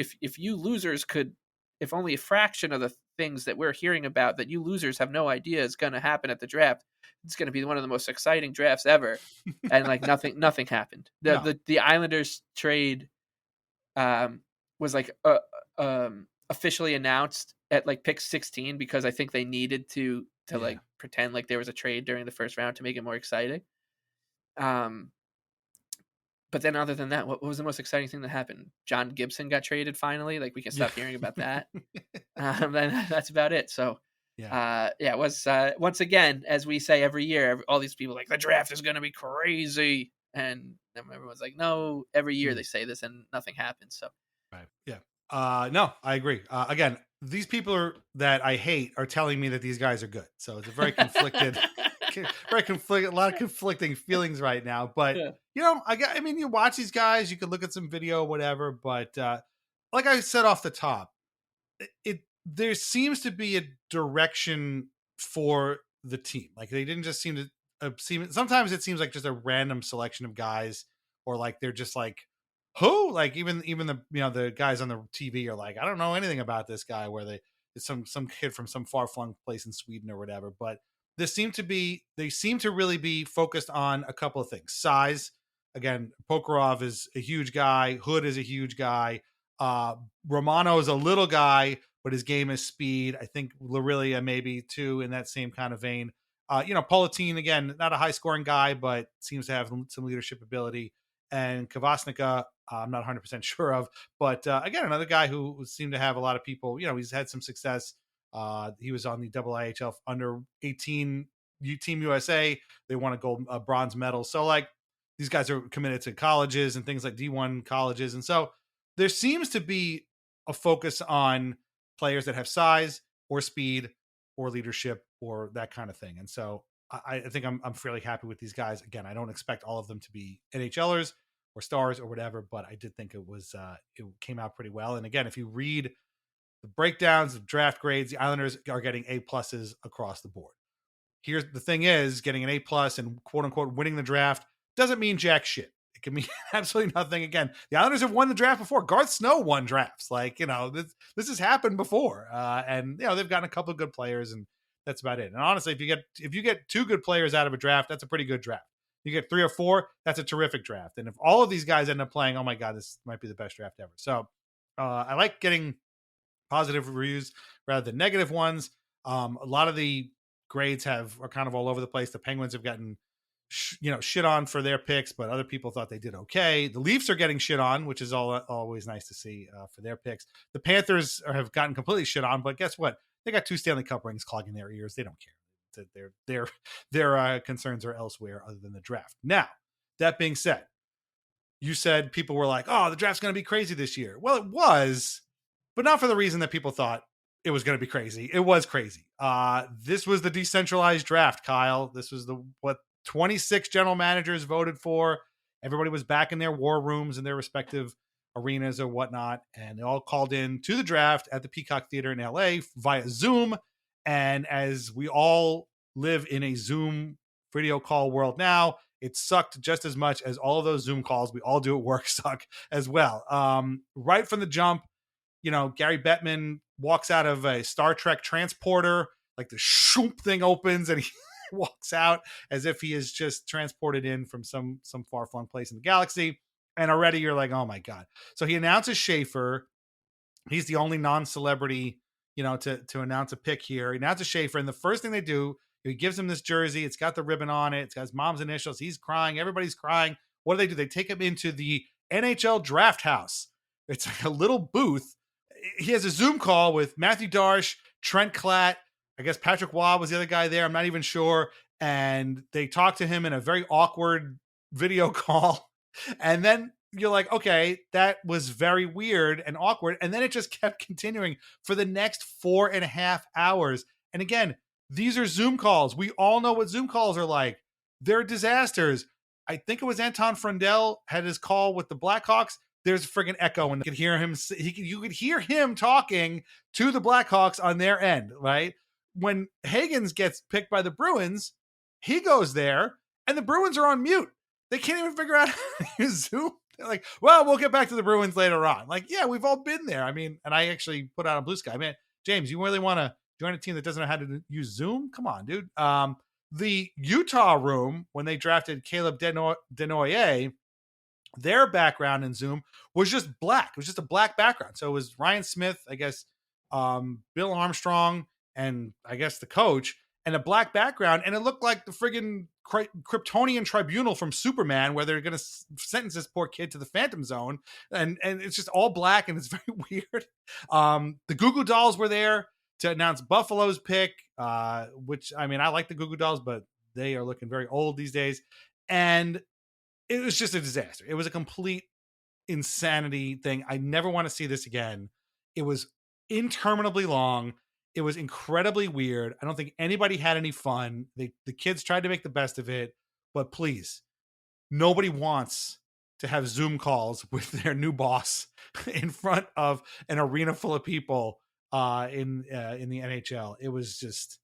losers could, if only a fraction of the things that we're hearing about that you losers have no idea is going to happen at the draft, it's going to be one of the most exciting drafts ever. And nothing happened. The Islanders trade was officially announced at pick 16 because I think they needed to pretend like there was a trade during the first round to make it more exciting. But then other than that, what was the most exciting thing that happened? John Gibson got traded finally. We can stop hearing about that. Then that's about it. So it was once again, as we say every year, all these people the draft is going to be crazy. And everyone's like, no, every year they say this and nothing happens. So, right. Yeah. No, I agree. Again, these people that I hate are telling me that these guys are good. So it's a very conflicted, a lot of conflicting feelings right now. But you watch these guys, you could look at some video, whatever. But like I said off the top, there seems to be a direction for the team. They didn't just seem to sometimes it seems like just a random selection of guys, or they're just who, even the guys on the TV are I don't know anything about this guy, where it's some kid from some far-flung place in Sweden or whatever. But they seem to really be focused on a couple of things. Size. Again, Prokhorov is a huge guy. Hood is a huge guy. Romano is a little guy, but his game is speed. I think Larilia maybe too, in that same kind of vein. Polatine, again, not a high-scoring guy, but seems to have some leadership ability. and Kvasnica, I'm not 100% sure of. But again, another guy who seemed to have a lot of people, he's had some success. He was on the IIHL under 18 Team USA. They won a bronze medal. So like these guys are committed to colleges and things like D1 colleges. And so there seems to be a focus on players that have size or speed or leadership or that kind of thing. And so I think I'm fairly happy with these guys. Again, I don't expect all of them to be NHLers or stars or whatever, but I did think it came out pretty well. And again, if you read the breakdowns of draft grades, the Islanders are getting A+ across the board. Here's the thing is, getting an A+ and quote unquote winning the draft doesn't mean jack shit. It can mean absolutely nothing. Again, the Islanders have won the draft before. Garth Snow won drafts. Like, this has happened before. And they've gotten a couple of good players, and that's about it. And honestly, if you get 2 good players out of a draft, that's a pretty good draft. You get 3 or 4, that's a terrific draft. And if all of these guys end up playing, oh my God, this might be the best draft ever. So I like getting positive reviews rather than negative ones. A lot of the grades are kind of all over the place. The Penguins have gotten shit on for their picks, but other people thought they did okay. The Leafs are getting shit on, which is always nice to see for their picks. The Panthers have gotten completely shit on, but guess what? They got 2 Stanley Cup rings clogging their ears. They don't care. Their concerns are elsewhere other than the draft. Now, that being said, you said people were like, oh, the draft's going to be crazy this year. Well, it was, but not for the reason that people thought it was going to be crazy. It was crazy. This was the decentralized draft, Kyle. This was what 26 general managers voted for. Everybody was back in their war rooms in their respective arenas or whatnot, and they all called in to the draft at the Peacock Theater in LA via Zoom. And as we all live in a Zoom video call world now, it sucked just as much as all of those Zoom calls we all do at work suck as well. Right from the jump, Gary Bettman walks out of a Star Trek transporter, like the shoop thing opens and he walks out as if he is just transported in from some far-flung place in the galaxy. And already you're like, oh my God. So he announces Schaefer. He's the only non-celebrity, to announce a pick here. He announces Schaefer, and the first thing they do, he gives him this jersey. It's got the ribbon on it. It's got his mom's initials. He's crying. Everybody's crying. What do? They take him into the NHL Draft House. It's like a little booth. He has a Zoom call with Mathieu Darche, Trent Klatt. I guess Patrick Waugh was the other guy there. I'm not even sure. And they talk to him in a very awkward video call. And then you're like, okay, that was very weird and awkward. And then it just kept continuing for the next 4.5 hours. And again, these are Zoom calls. We all know what Zoom calls are like. They're disasters. I think it was Anton Frundell had his call with the Blackhawks. There's a friggin' echo, and you could hear him. You could hear him talking to the Blackhawks on their end, right? When Higgins gets picked by the Bruins, he goes there, and the Bruins are on mute. They can't even figure out how to use Zoom. They're like, well, we'll get back to the Bruins later on. Like, yeah, we've all been there. I mean, and I actually put out on Blue Sky. I mean, James, you really want to join a team that doesn't know how to use Zoom? Come on, dude. The Utah room, when they drafted Caleb Denoyer, their background in Zoom was just black. It was just a black background. So it was Ryan Smith, I guess, Bill Armstrong, and I guess the coach, and a black background. And it looked like the friggin' Kryptonian tribunal from Superman, where they're going to sentence this poor kid to the Phantom Zone. And it's just all black, and it's very weird. The Goo Goo Dolls were there to announce Buffalo's pick, which, I mean, I like the Goo Goo Dolls, but they are looking very old these days. And it was just a disaster. It was a complete insanity thing. I never want to see this again. It was interminably long. It was incredibly weird. I don't think anybody had any fun. The kids tried to make the best of it, but please, nobody wants to have Zoom calls with their new boss in front of an arena full of people in the NHL. It was just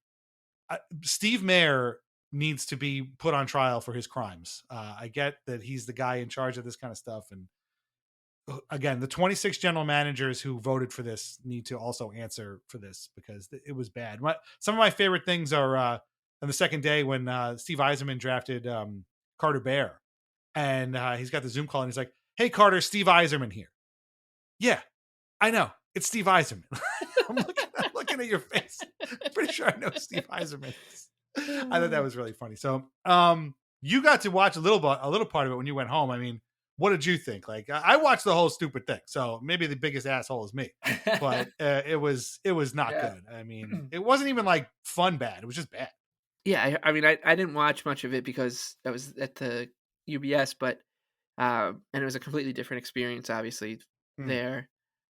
Steve Mayer needs to be put on trial for his crimes. I get that he's the guy in charge of this kind of stuff. And again, the 26 general managers who voted for this need to also answer for this, because it was bad. Some of my favorite things are on the second day when Steve Yzerman drafted Carter Bear, and he's got the Zoom call and he's like, hey Carter, Steve Yzerman here. Yeah, I know. It's Steve Yzerman. I'm looking at your face. I'm pretty sure I know Steve Yzerman. I thought that was really funny. So you got to watch a little part of it when you went home. I mean, what did you think? Like, I watched the whole stupid thing, so maybe the biggest asshole is me, but it was not good. I mean, it wasn't even like fun bad. It was just bad. Yeah, I mean, I didn't watch much of it because I was at the UBS, but and it was a completely different experience, obviously there.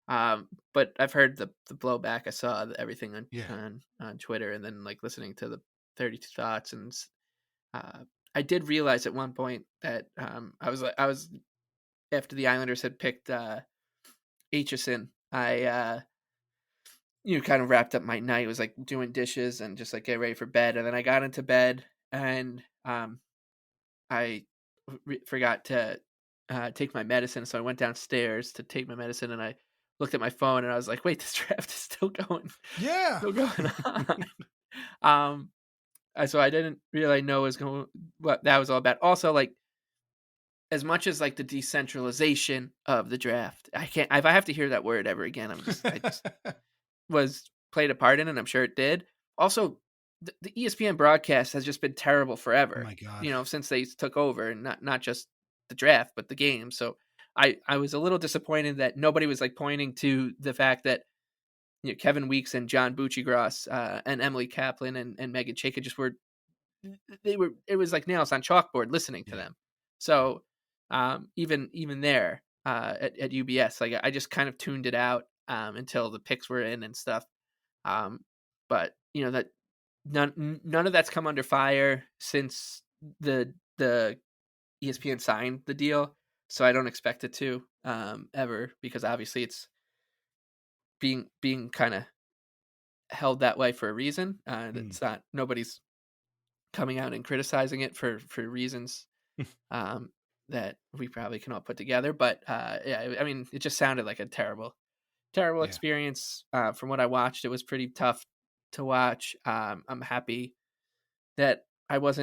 But I've heard the blowback. I saw everything on Twitter, and then like listening to the 32 Thoughts, and I did realize at one point that I was after the Islanders had picked Aitchison, I kind of wrapped up my night. It was like doing dishes and just like get ready for bed, and then I got into bed and I forgot to take my medicine, so I went downstairs to take my medicine, and I looked at my phone and I was like, wait, this draft is still going. Yeah. Still going on. So I didn't really know what that was all about. Also, like, as much as like the decentralization of the draft, if I have to hear that word ever again, I just was played a part in it, and I'm sure it did. Also, the ESPN broadcast has just been terrible forever. Oh my God. Since they took over, and not just the draft, but the game. So I was a little disappointed that nobody was like pointing to the fact that Kevin Weeks and John Buccigross and Emily Kaplan and Megan Chayka it was like nails on chalkboard listening to them. So even there at UBS, like I just kind of tuned it out until the picks were in and stuff. But that none of that's come under fire since the ESPN signed the deal. So I don't expect it to ever, because obviously it's being kind of held that way for a reason. It's not, nobody's coming out and criticizing it for reasons that we probably can all put together. But yeah, I mean, it just sounded like a terrible experience. From what I watched, it was pretty tough to watch. I'm happy that I was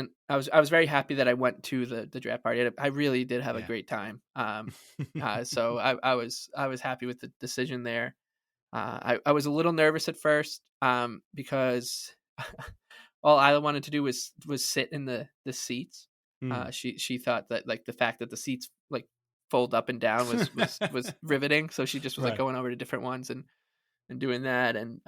very happy that I went to the draft party. I really did have a great time. So I was happy with the decision there. I was a little nervous at first because all I wanted to do was sit in the seats. She thought that like the fact that the seats like fold up and down was riveting. So she just was like going over to different ones and doing that. And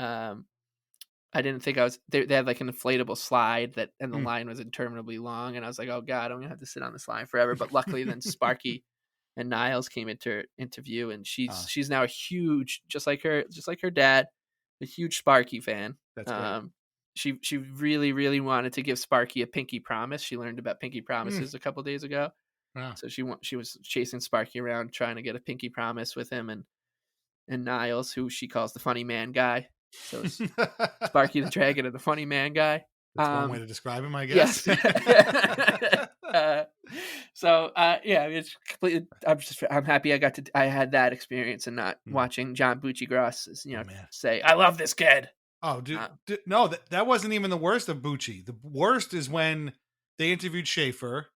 I didn't think they had like an inflatable slide and the line was interminably long. And I was like, oh God, I'm gonna have to sit on this line forever. But luckily then Sparky and Niles came into view, and she's now a huge, just like her dad, a huge Sparky fan. That's great. She really, really wanted to give Sparky a pinky promise. She learned about pinky promises a couple days ago. Wow. So she was chasing Sparky around trying to get a pinky promise with him and Niles, who she calls the funny man guy. So it's Sparky the Dragon and the funny man guy. That's one way to describe him, I guess. Yes. Yeah, it's completely. I'm happy I had that experience and not watching John Buccigross, say, "I love this kid." Oh, dude, no, that wasn't even the worst of Bucci. The worst is when they interviewed Schaefer,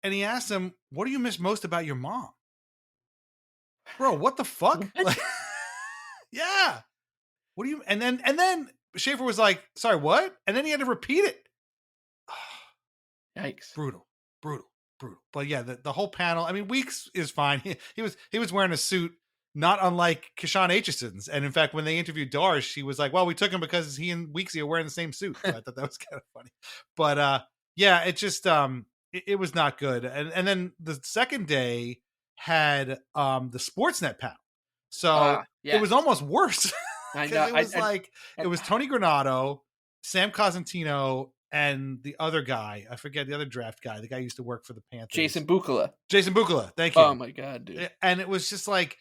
and he asked him, "What do you miss most about your mom?" Bro, what the fuck? Like, yeah. What do you? And then Schaefer was like, "Sorry, what?" And then he had to repeat it. Yikes! Brutal. But yeah, the whole panel. I mean, Weeks is fine. He was wearing a suit, not unlike Keyshawn Aitchison's. And in fact, when they interviewed Darche, he was like, "Well, we took him because he and Weeksy are wearing the same suit." So I thought that was kind of funny. But yeah, it just it was not good. And then the second day had the Sportsnet panel, so it was almost worse. I know. It was Tony Granato, Sam Cosentino, and the other guy, I forget the other draft guy, the guy who used to work for the Panthers. Jason Bukala. Thank you. Oh my God, dude. And it was just like,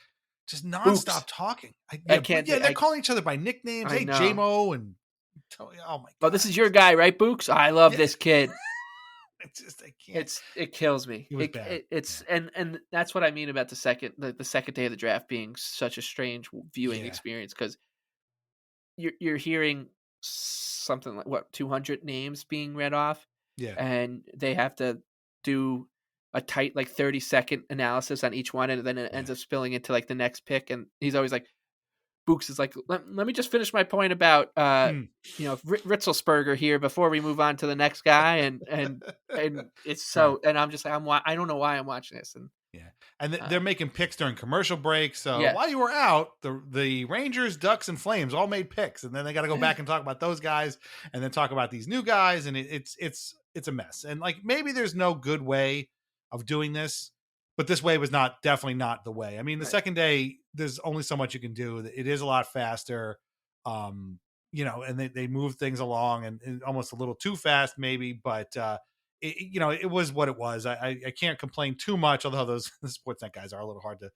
just nonstop talking. They're calling each other by nicknames. Hey, J-Mo and Tony. Oh my God. Oh, this is your guy, right, Books? I love this kid. It's just, I can't. It kills me. It was bad. And that's what I mean about the second day of the draft being such a strange viewing experience, because you're hearing something like 200 names being read off, and they have to do a tight like 30-second analysis on each one, and then it ends up spilling into like the next pick, and he's always like, Books is like, let me just finish my point about Ritzelsberger here before we move on to the next guy, and it's so, and I'm just like, I don't know why I'm watching this, and Yeah. And they're making picks during commercial breaks. So Yeah. while you were out, the Rangers, Ducks, and Flames all made picks. And then they got to go back and talk about those guys and then talk about these new guys. And it's a mess. And like, maybe there's no good way of doing this, but this way was definitely not the way. I mean, the second day, there's only so much you can do. It is a lot faster. And they move things along and almost a little too fast maybe, but it was what it was. I can't complain too much, although the Sportsnet guys are a little hard to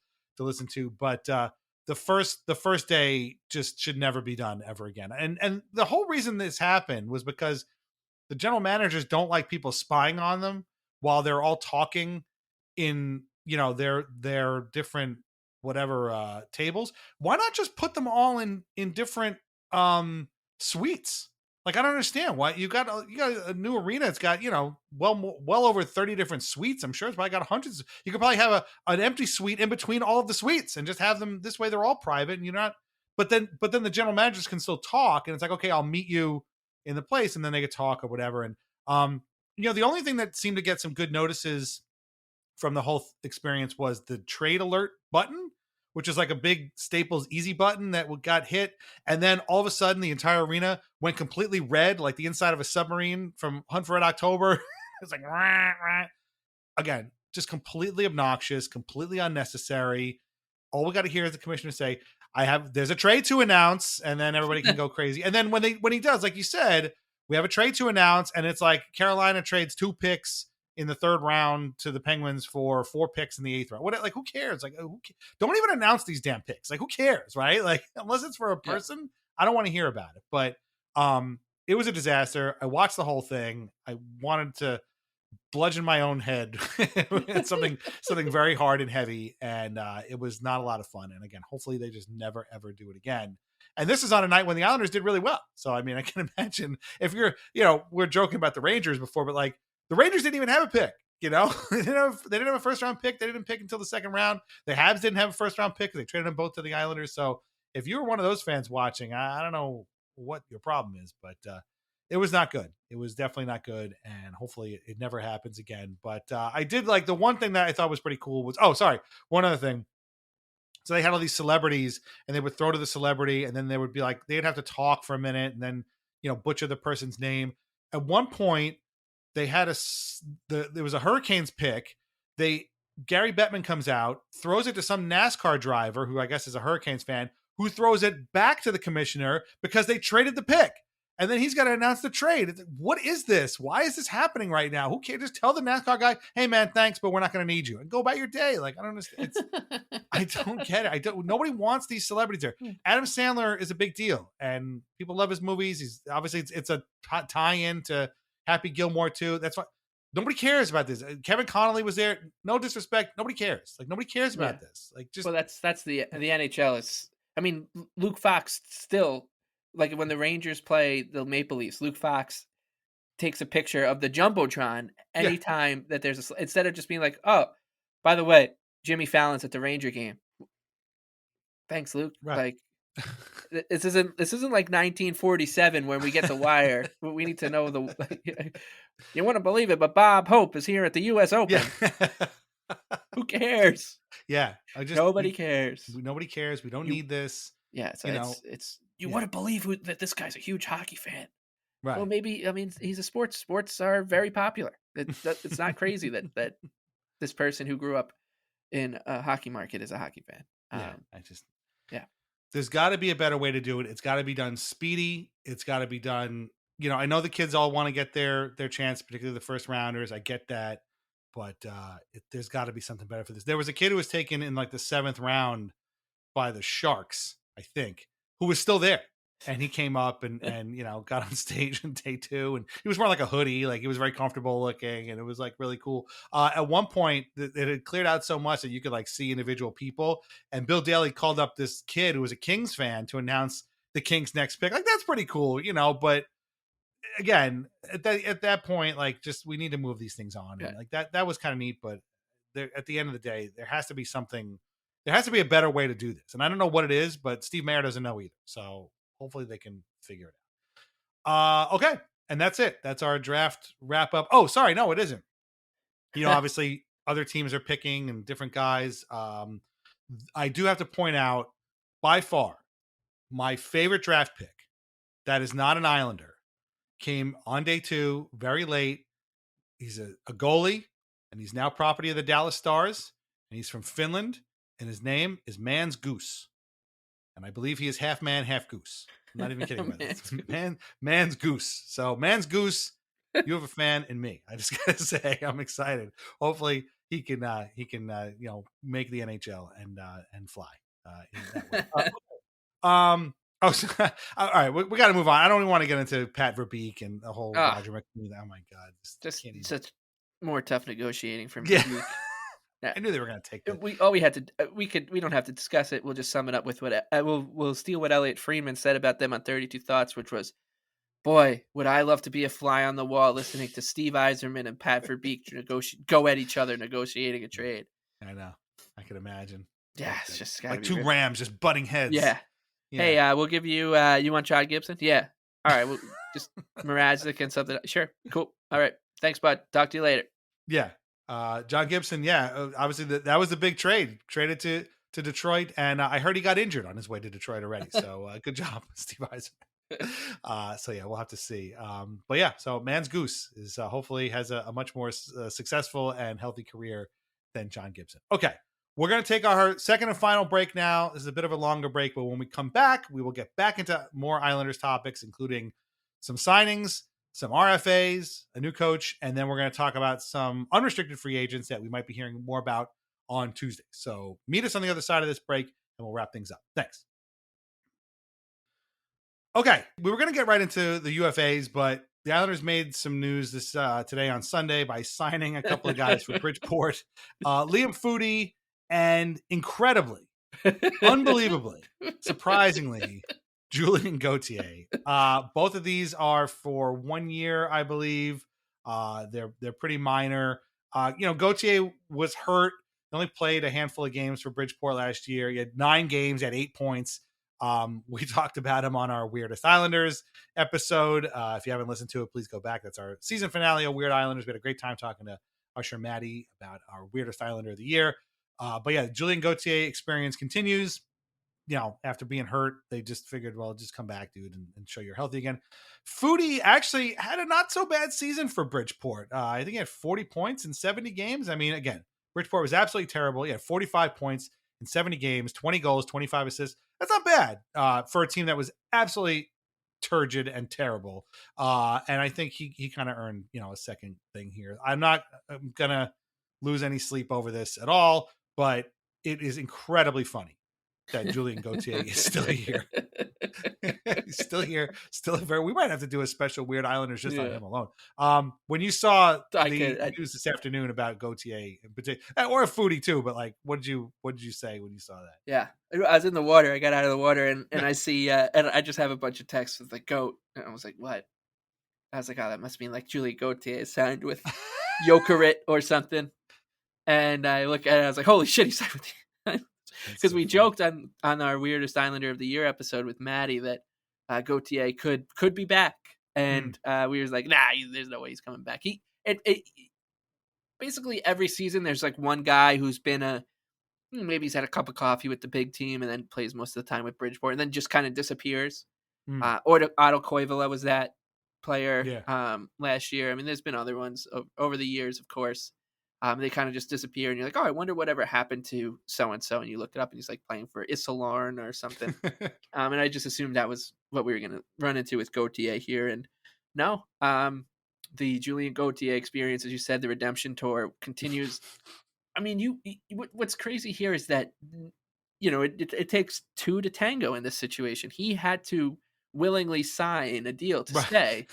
listen to. But the first day just should never be done ever again. And the whole reason this happened was because the general managers don't like people spying on them while they're all talking in their different whatever tables. Why not just put them all in different suites? Like, I don't understand why you got a new arena. It's got, well over 30 different suites. I'm sure it's probably got hundreds. You could probably have an empty suite in between all of the suites and just have them this way. They're all private and you're not, but then the general managers can still talk. And it's like, okay, I'll meet you in the place. And then they could talk or whatever. And, the only thing that seemed to get some good notices from the whole experience was the trade alert button, which is like a big Staples easy button that got hit. And then all of a sudden the entire arena went completely red, like the inside of a submarine from Hunt for Red October. It's like, rah, rah. Again, just completely obnoxious, completely unnecessary. All we got to hear is the commissioner say, there's a trade to announce, and then everybody can go crazy. And then when he does, like you said, we have a trade to announce, and it's like Carolina trades 2 picks in the 3rd round to the Penguins for 4 picks in the 8th round. What, like, who cares? Like, don't even announce these damn picks. Like, who cares, right? Like, unless it's for a person, I don't want to hear about it. But it was a disaster. I watched the whole thing. I wanted to bludgeon my own head with something very hard and heavy, and it was not a lot of fun. And again, hopefully they just never ever do it again. And this is on a night when the Islanders did really well. So I mean, I can imagine if we're joking about the Rangers before, but like, the Rangers didn't even have a pick, they didn't have a first round pick. They didn't pick until the 2nd round. The Habs didn't have a first round pick. They traded them both to the Islanders. So if you were one of those fans watching, I don't know what your problem is, but it was not good. It was definitely not good. And hopefully it never happens again. But I did like the one thing that I thought was pretty cool was, one other thing. So they had all these celebrities and they would throw to the celebrity and then they would be like, they'd have to talk for a minute and then, butcher the person's name. At one point, they had there was a Hurricanes pick. Gary Bettman comes out, throws it to some NASCAR driver who I guess is a Hurricanes fan, who throws it back to the commissioner because they traded the pick. And then he's got to announce the trade. What is this? Why is this happening right now? Who cares? Just tell the NASCAR guy, hey man, thanks, but we're not going to need you, and go about your day. Like, I don't understand. I don't get it. Nobody wants these celebrities there. Adam Sandler is a big deal and people love his movies. He's obviously it's a tie-in to Happy Gilmore too. That's why nobody cares about this. Kevin Connolly was there. No disrespect. Nobody cares. Like, nobody cares about this. Like, just, well, that's the NHL is. I mean, Luke Fox still, like, when the Rangers play the Maple Leafs, Luke Fox takes a picture of the Jumbotron anytime that there's instead of just being like, oh, by the way, Jimmy Fallon's at the Ranger game. Thanks, Luke. Right. Like, this isn't like 1947 when we get the wire. We need to know you wouldn't believe it, but Bob Hope is here at the U.S. Open. Yeah. Who cares? Yeah. Nobody cares. Nobody cares. We don't need this. Yeah. So you wouldn't believe that this guy's a huge hockey fan. Right. Well, maybe, I mean, he's a sports are very popular. It's not crazy that this person who grew up in a hockey market is a hockey fan. There's got to be a better way to do it. It's got to be done speedy. It's got to be done. I know the kids all want to get their chance, particularly the first rounders. I get that, but there's got to be something better for this. There was a kid who was taken in like the 7th round by the Sharks, I think, who was still there. And he came up and got on stage in day 2, and he was wearing like a hoodie, like he was very comfortable looking, and it was like really cool. At one point, it had cleared out so much that you could like see individual people. And Bill Daly called up this kid who was a Kings fan to announce the Kings' next pick. Like, that's pretty cool, But again, at that point, like, just we need to move these things on. And like that was kind of neat, but at the end of the day, there has to be something. There has to be a better way to do this, and I don't know what it is, but Steve Mayer doesn't know either. So hopefully they can figure it out. Okay. And that's it. That's our draft wrap up. Oh, sorry. No, it isn't. Obviously other teams are picking and different guys. I do have to point out, by far, my favorite draft pick that is not an Islander came on day 2, very late. He's a goalie, and he's now property of the Dallas Stars, and he's from Finland, and his name is Mans Goose. And I believe he is half man, half goose. I'm not even kidding about this. Mans Goose. So Mans Goose, you have a fan in me. I just gotta say, I'm excited. Hopefully he can make the NHL and fly in that way. All right, we got to move on. I don't even want to get into Pat Verbeek and the whole Roger McNeil. Oh my God, just such more tough negotiating from yeah. Verbeek. I knew they were going to take that. We don't have to discuss it. We'll just sum it up with what we'll steal what Elliot Friedman said about them on 32 Thoughts, which was, boy, would I love to be a fly on the wall listening to Steve Yzerman and Pat Verbeek go at each other negotiating a trade. I know. I could imagine. Yeah, it's just like two Rams just butting heads. Yeah. Hey, we'll give you. You want John Gibson? Yeah. All right. Well, just Mrazek and something. Sure. Cool. All right. Thanks, bud. Talk to you later. Yeah. John Gibson. Yeah. Obviously, that was a big trade. Traded to Detroit, and I heard he got injured on his way to Detroit already. So good job, Steve Yzerman. So yeah, we'll have to see. But yeah, so Mans Goose is hopefully has a much more successful and healthy career than John Gibson. Okay. We're going to take our second and final break now. This is a bit of a longer break, but when we come back, we will get back into more Islanders topics, including some signings, some RFAs, a new coach, and then we're going to talk about some unrestricted free agents that we might be hearing more about on Tuesday. So meet us on the other side of this break, and we'll wrap things up. Thanks. Okay, we were going to get right into the UFAs, but the Islanders made some news this today on Sunday by signing a couple of guys for Bridgeport. Liam Foudy, and incredibly, unbelievably, surprisingly, Julien Gauthier. Both of these are for 1 year, I believe. They're pretty minor. Gauthier was hurt. He only played a handful of games for Bridgeport last year. He had 9 games, had 8 points. We talked about him on our Weirdest Islanders episode. If you haven't listened to it, please go back. That's our season finale of Weird Islanders. We had a great time talking to Usher Maddie about our Weirdest Islander of the year. But yeah, Julien Gauthier experience continues. After being hurt, they just figured, well, just come back, dude, and show you're healthy again. Foudy actually had a not so bad season for Bridgeport. I think he had 40 points in 70 games. I mean, again, Bridgeport was absolutely terrible. He had 45 points in 70 games, 20 goals, 25 assists. That's not bad for a team that was absolutely turgid and terrible. And I think he kind of earned, a second thing here. I'm going to lose any sleep over this at all, but it is incredibly funny that Julien Gauthier is still here. He's still here, we might have to do a special Weird Islanders just on him alone. When you saw the news this afternoon about Gauthier, or Foudy too, but like, what did you say when you saw that? Yeah, I was in the water. I got out of the water and I see, and I just have a bunch of texts with like goat, and I was like, what? I was like, oh, that must mean like Julien Gauthier is signed with Jokerit or something. And I look at it, I was like, holy shit, he's signed with you. Because we joked on our Weirdest Islander of the Year episode with Maddie that Gauthier could be back. And we were like, nah, there's no way he's coming back. Basically every season there's like one guy who's been maybe he's had a cup of coffee with the big team and then plays most of the time with Bridgeport and then just kind of disappears. Otto Koivula was that player last year. I mean, there's been other ones over the years, of course. They kind of just disappear, and you're like, oh, I wonder whatever happened to so-and-so, and you look it up, and he's like playing for Isilorn or something. And I just assumed that was what we were going to run into with Gauthier here, and no. The Julien Gauthier experience, as you said, the redemption tour continues. I mean, what's crazy here is that, it takes 2 to tango in this situation. He had to willingly sign a deal to stay,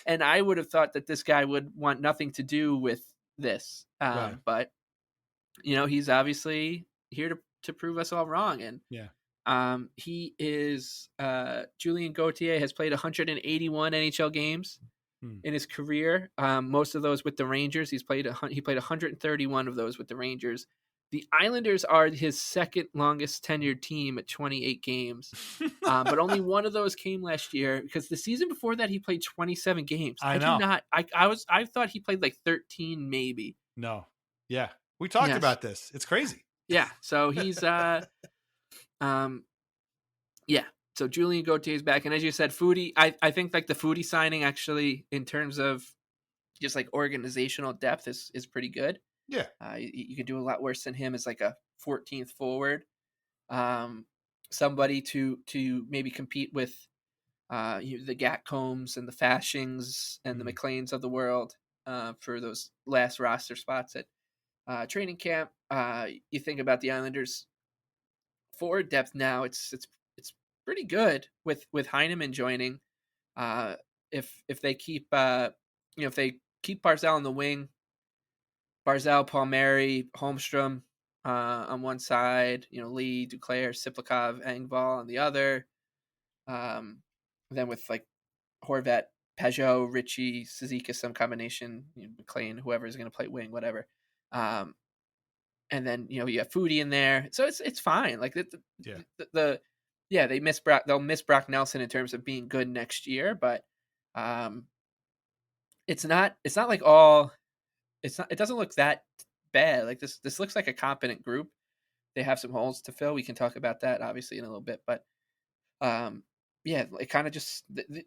and I would have thought that this guy would want nothing to do with this. But he's obviously here to prove us all wrong. And he is Julien Gauthier has played 181 NHL games in his career. Most of those with the Rangers. He played 131 of those with the Rangers. The Islanders are his second longest tenured team at 28 games. But only one of those came last year because the season before that he played 27 games. I thought he played like 13 maybe. No. Yeah. We talked Yes. about this. It's crazy. Yeah. So he's yeah. So Julien Gauthier is back, and as you said, Foudy. I think like the Foudy signing actually, in terms of just like organizational depth, is pretty good. Yeah. You can do a lot worse than him as like a 14th forward. Somebody to maybe compete with the Gatcombs and the Fashings and the McLeans of the world for those last roster spots at training camp. You think about the Islanders forward depth now; it's pretty good with Heineman joining. If they keep if they keep Barzal on the wing, Barzal, Palmieri, Holmstrom on one side, Lee, Duclair, Siplikov, Engvall on the other. Then with like Horvat, Pajot, Ritchie, Suzuki, some combination, McLean, whoever is going to play wing, whatever. And then you have Foudy in there, so it's fine. Like they'll miss Brock Nelson in terms of being good next year, but it's not like all. It doesn't look that bad. Like this looks like a competent group. They have some holes to fill. We can talk about that obviously in a little bit, but it kind of just the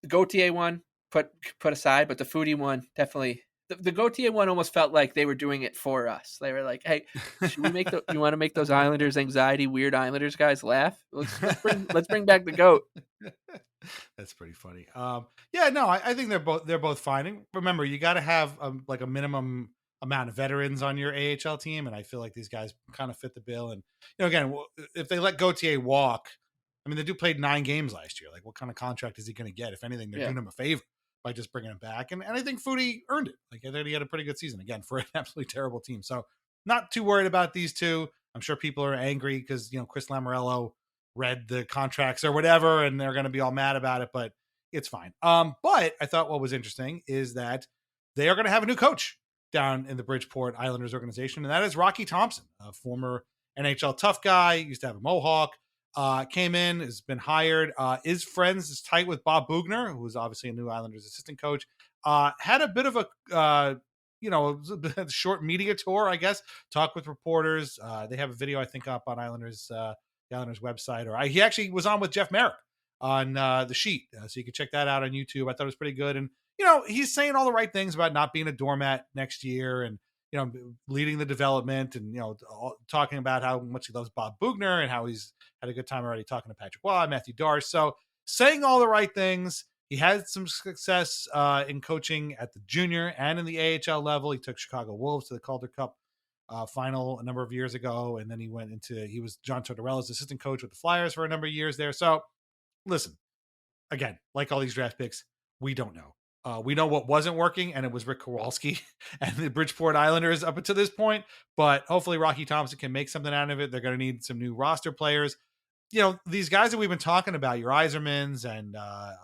Gauthier one put aside, but the Foudy one definitely. The Gauthier one almost felt like they were doing it for us. They were like, "Hey, should we make you want to make those Islanders anxiety weird Islanders guys laugh? Let's bring back the goat." That's pretty funny. I think they're both fine. And remember, you got to have like a minimum amount of veterans on your AHL team, and I feel like these guys kind of fit the bill. And again, if they let Gauthier walk, I mean, the dude played 9 games last year. Like, what kind of contract is he going to get? If anything, they're doing him a favor by just bringing him back. And I think Foudy earned it. Like, I thought he had a pretty good season again for an absolutely terrible team. So not too worried about these two. I'm sure people are angry because, Chris Lamoriello read the contracts or whatever, and they're going to be all mad about it, but it's fine. But I thought what was interesting is that they are going to have a new coach down in the Bridgeport Islanders organization, and that is Rocky Thompson, a former NHL tough guy, used to have a mohawk, came in, has been hired, is tight with Bob Bugner, who is obviously a new Islanders assistant coach, had a bit of a short media tour, I guess, talk with reporters. They have a video, I think, up on the Islanders website, or he actually was on with Jeff Merrick on the sheet. So you can check that out on YouTube. I thought it was pretty good. And, he's saying all the right things about not being a doormat next year and, leading the development and, talking about how much he loves Bob Bugner and how he's had a good time already talking to Patrick Waugh, Matthew Darche. So saying all the right things. He had some success in coaching at the junior and in the AHL level. He took Chicago Wolves to the Calder Cup final a number of years ago. And then he was John Tortorella's assistant coach with the Flyers for a number of years there. So listen, again, like all these draft picks, we don't know. We know what wasn't working, and it was Rick Kowalski and the Bridgeport Islanders up until this point. But hopefully Rocky Thompson can make something out of it. They're going to need some new roster players. These guys that we've been talking about, your Yzermans and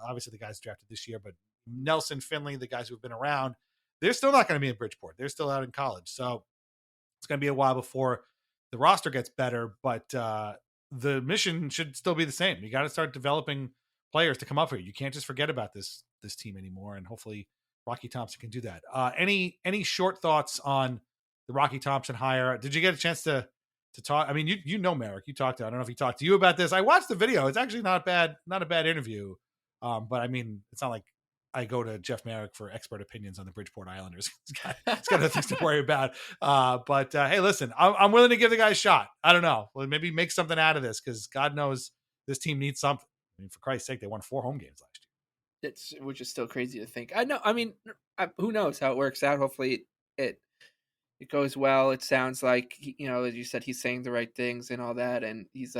obviously the guys drafted this year, but Nelson, Finley, the guys who've been around, they're still not going to be in Bridgeport. They're still out in college. So it's going to be a while before the roster gets better, but the mission should still be the same. You got to start developing players to come up here. You can't just forget about this team anymore, and hopefully Rocky Thompson can do that. Any short thoughts on the Rocky Thompson hire? Did you get a chance to talk? I mean, Merrick, you talked to, I don't know if he talked to you about this. I watched the video. It's actually not a bad interview. But I mean, it's not like I go to Jeff Merrick for expert opinions on the Bridgeport Islanders. It's got other things to worry about. But hey, listen, I'm willing to give the guy a shot. I don't know. Well, maybe make something out of this, because God knows this team needs something. I mean, for Christ's sake, they won 4 home games last year. Which is still crazy to think. I know. I mean, who knows how it works out? Hopefully it goes well. It sounds like, as you said, he's saying the right things and all that. And he's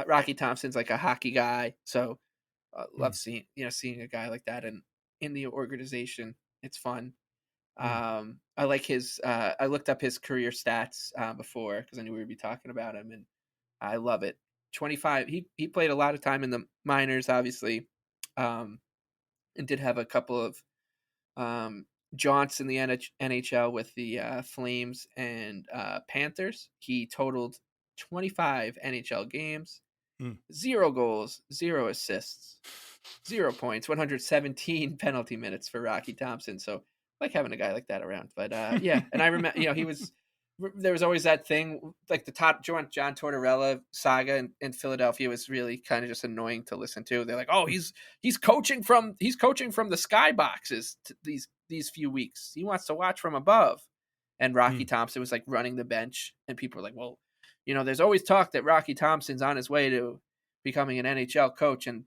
Rocky Thompson's like a hockey guy. So love seeing a guy like that in the organization. It's fun. I like his, I looked up his career stats before, because I knew we would be talking about him, and I love it. 25. He played a lot of time in the minors, obviously. And did have a couple of jaunts in the NHL with the Flames and Panthers. He totaled 25 NHL games, 0 goals, 0 assists, 0 points, 117 penalty minutes for Rocky Thompson. So like having a guy like that around. But yeah, and I remember, there was always that thing, like the John Tortorella saga in Philadelphia was really kind of just annoying to listen to. They're like, oh, he's coaching from the skyboxes these few weeks. He wants to watch from above. And Rocky Thompson was like running the bench, and people were like, well, there's always talk that Rocky Thompson's on his way to becoming an NHL coach, and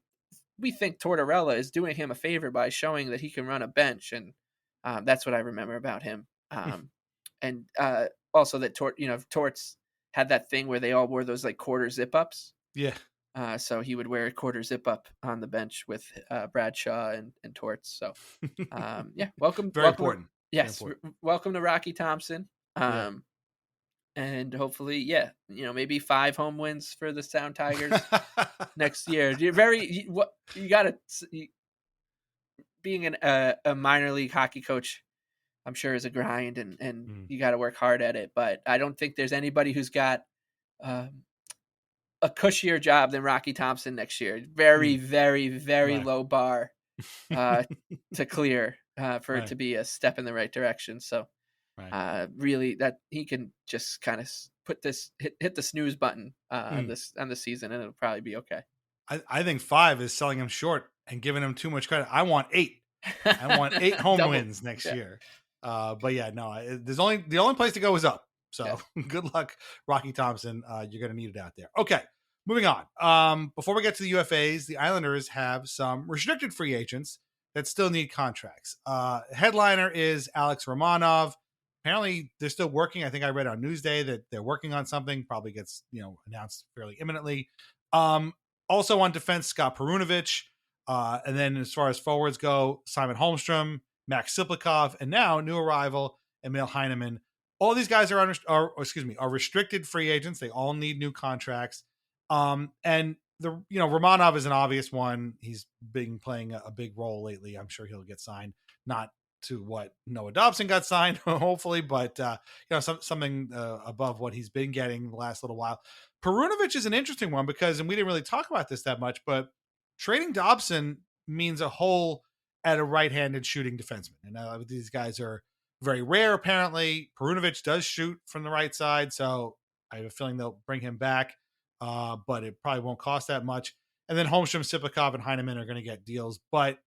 we think Tortorella is doing him a favor by showing that he can run a bench, and that's what I remember about him. And also that Torts had that thing where they all wore those like quarter zip ups. Yeah. So he would wear a quarter zip up on the bench with Bradshaw and Torts. So yeah, welcome. Very important. Yes, Very important. welcome to Rocky Thompson. And hopefully, maybe 5 home wins for the Sound Tigers next year. Being a minor league hockey coach, I'm sure is a grind, and you got to work hard at it. But I don't think there's anybody who's got a cushier job than Rocky Thompson next year. Very, very, very low bar to clear for it to be a step in the right direction. So really, that he can just kind of hit the snooze button on the season, and it'll probably be okay. I think 5 is selling him short and giving him too much credit. I want 8. I want 8 home wins next year. But yeah, no, the only place to go is up. So good luck, Rocky Thompson. You're going to need it out there. Okay, moving on. Before we get to the UFAs, the Islanders have some restricted free agents that still need contracts. Headliner is Alex Romanov. Apparently, they're still working. I think I read on Newsday that they're working on something. Probably gets announced fairly imminently. Also on defense, Scott Perunovich. And then as far as forwards go, Simon Holmstrom, Max Siplikov, and now new arrival Emil Heineman. All these guys are restricted free agents. They all need new contracts. And Romanov is an obvious one. He's been playing a big role lately. I'm sure he'll get signed. Not to what Noah Dobson got signed, hopefully, but something above what he's been getting the last little while. Perunovich is an interesting one because, and we didn't really talk about this that much, but trading Dobson means a hole at a right-handed shooting defenseman. And these guys are very rare, apparently. Perunovich does shoot from the right side, so I have a feeling they'll bring him back, but it probably won't cost that much. And then Holmstrom, Siplikov, and Heineman are going to get deals, but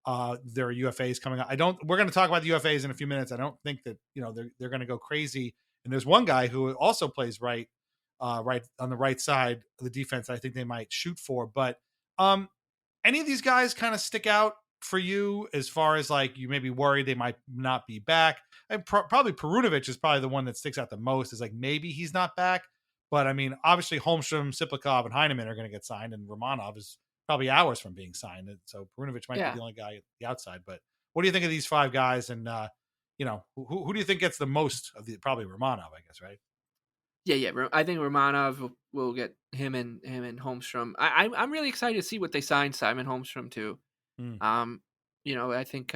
there are UFAs coming up. We're going to talk about the UFAs in a few minutes. I don't think that they're going to go crazy. And there's one guy who also plays right on the right side of the defense. I think they might shoot for. But any of these guys kind of stick out for you as far as like you may be worried they might not be back? And probably Perunovich is probably the one that sticks out the most. Is like maybe he's not back. But I mean, obviously Holmstrom, Siplikov, and Heineman are going to get signed, and Romanov is probably hours from being signed. So Perunovich might be the only guy at the outside. But what do you think of these 5 guys? And who do you think gets the most of the? Probably Romanov, I guess, right? Yeah. I think Romanov will get him and Holmstrom. I'm really excited to see what they signed Simon Holmstrom to. I think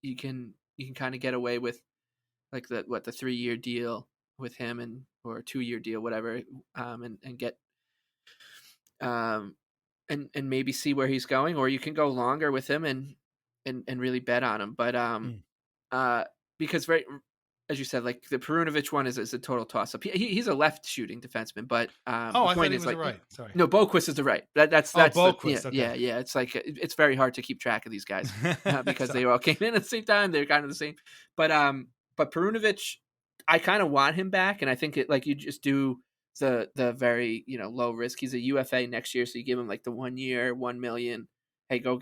you can kind of get away with like the 3-year deal with him or a 2-year deal, whatever, and get and maybe see where he's going, or you can go longer with him and really bet on him. But because as you said, like the Perunovich one is a total toss up. He's a left shooting defenseman, but I thought he was right. Sorry. No, Boquist is the right. That's Boquist. Okay. Yeah. It's like it's very hard to keep track of these guys because they all came in at the same time. They're kind of the same. But Perunovich, I kind of want him back, and I think you just do the very low risk. He's a UFA next year, so you give him like the 1 year, $1 million. Hey, go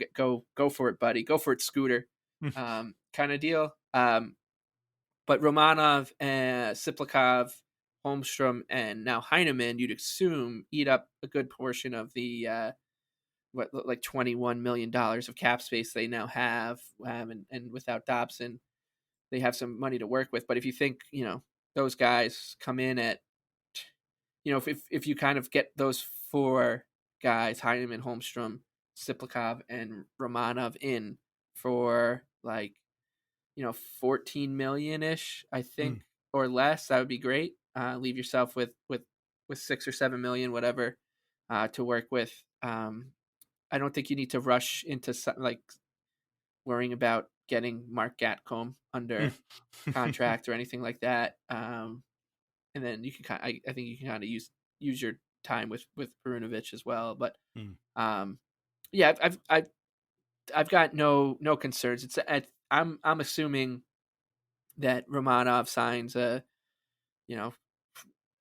for it, buddy. Go for it, Scooter. Kind of deal. But Romanov, Siplikov, Holmstrom, and now Heineman, you'd assume eat up a good portion of the like $21 million of cap space they now have, and without Dobson, they have some money to work with. But if you think those guys come in at if you kind of get those 4 guys, Heineman, Holmstrom, Siplikov, and Romanov in for like 14 million-ish, I think, or less, that would be great. Leave yourself with 6 or 7 million, whatever, to work with. I don't think you need to rush into like worrying about getting Mark Gatcomb under contract or anything like that. And then you can I think you can kind of use your time with Perunovic as well. But yeah, I've got no concerns. I'm assuming that Romanov signs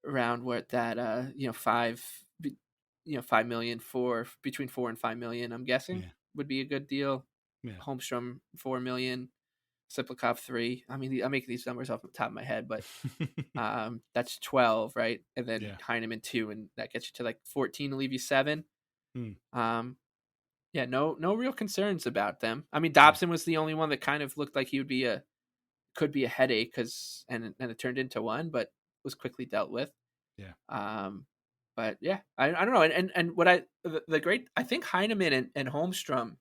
around what that $5 million for between $4 and $5 million. I'm guessing would be a good deal. Yeah. Holmstrom $4 million, Siplikov $3 million. I mean, I'm making these numbers off the top of my head, but that's 12, right? And then Heineman $2 million, and that gets you to like 14 to leave you 7. Yeah, no real concerns about them. I mean, Dobson was the only one that kind of looked like he would could be a headache and it turned into one, but was quickly dealt with. Yeah. But yeah, I don't know. And what I think Heineman and Holmstrom,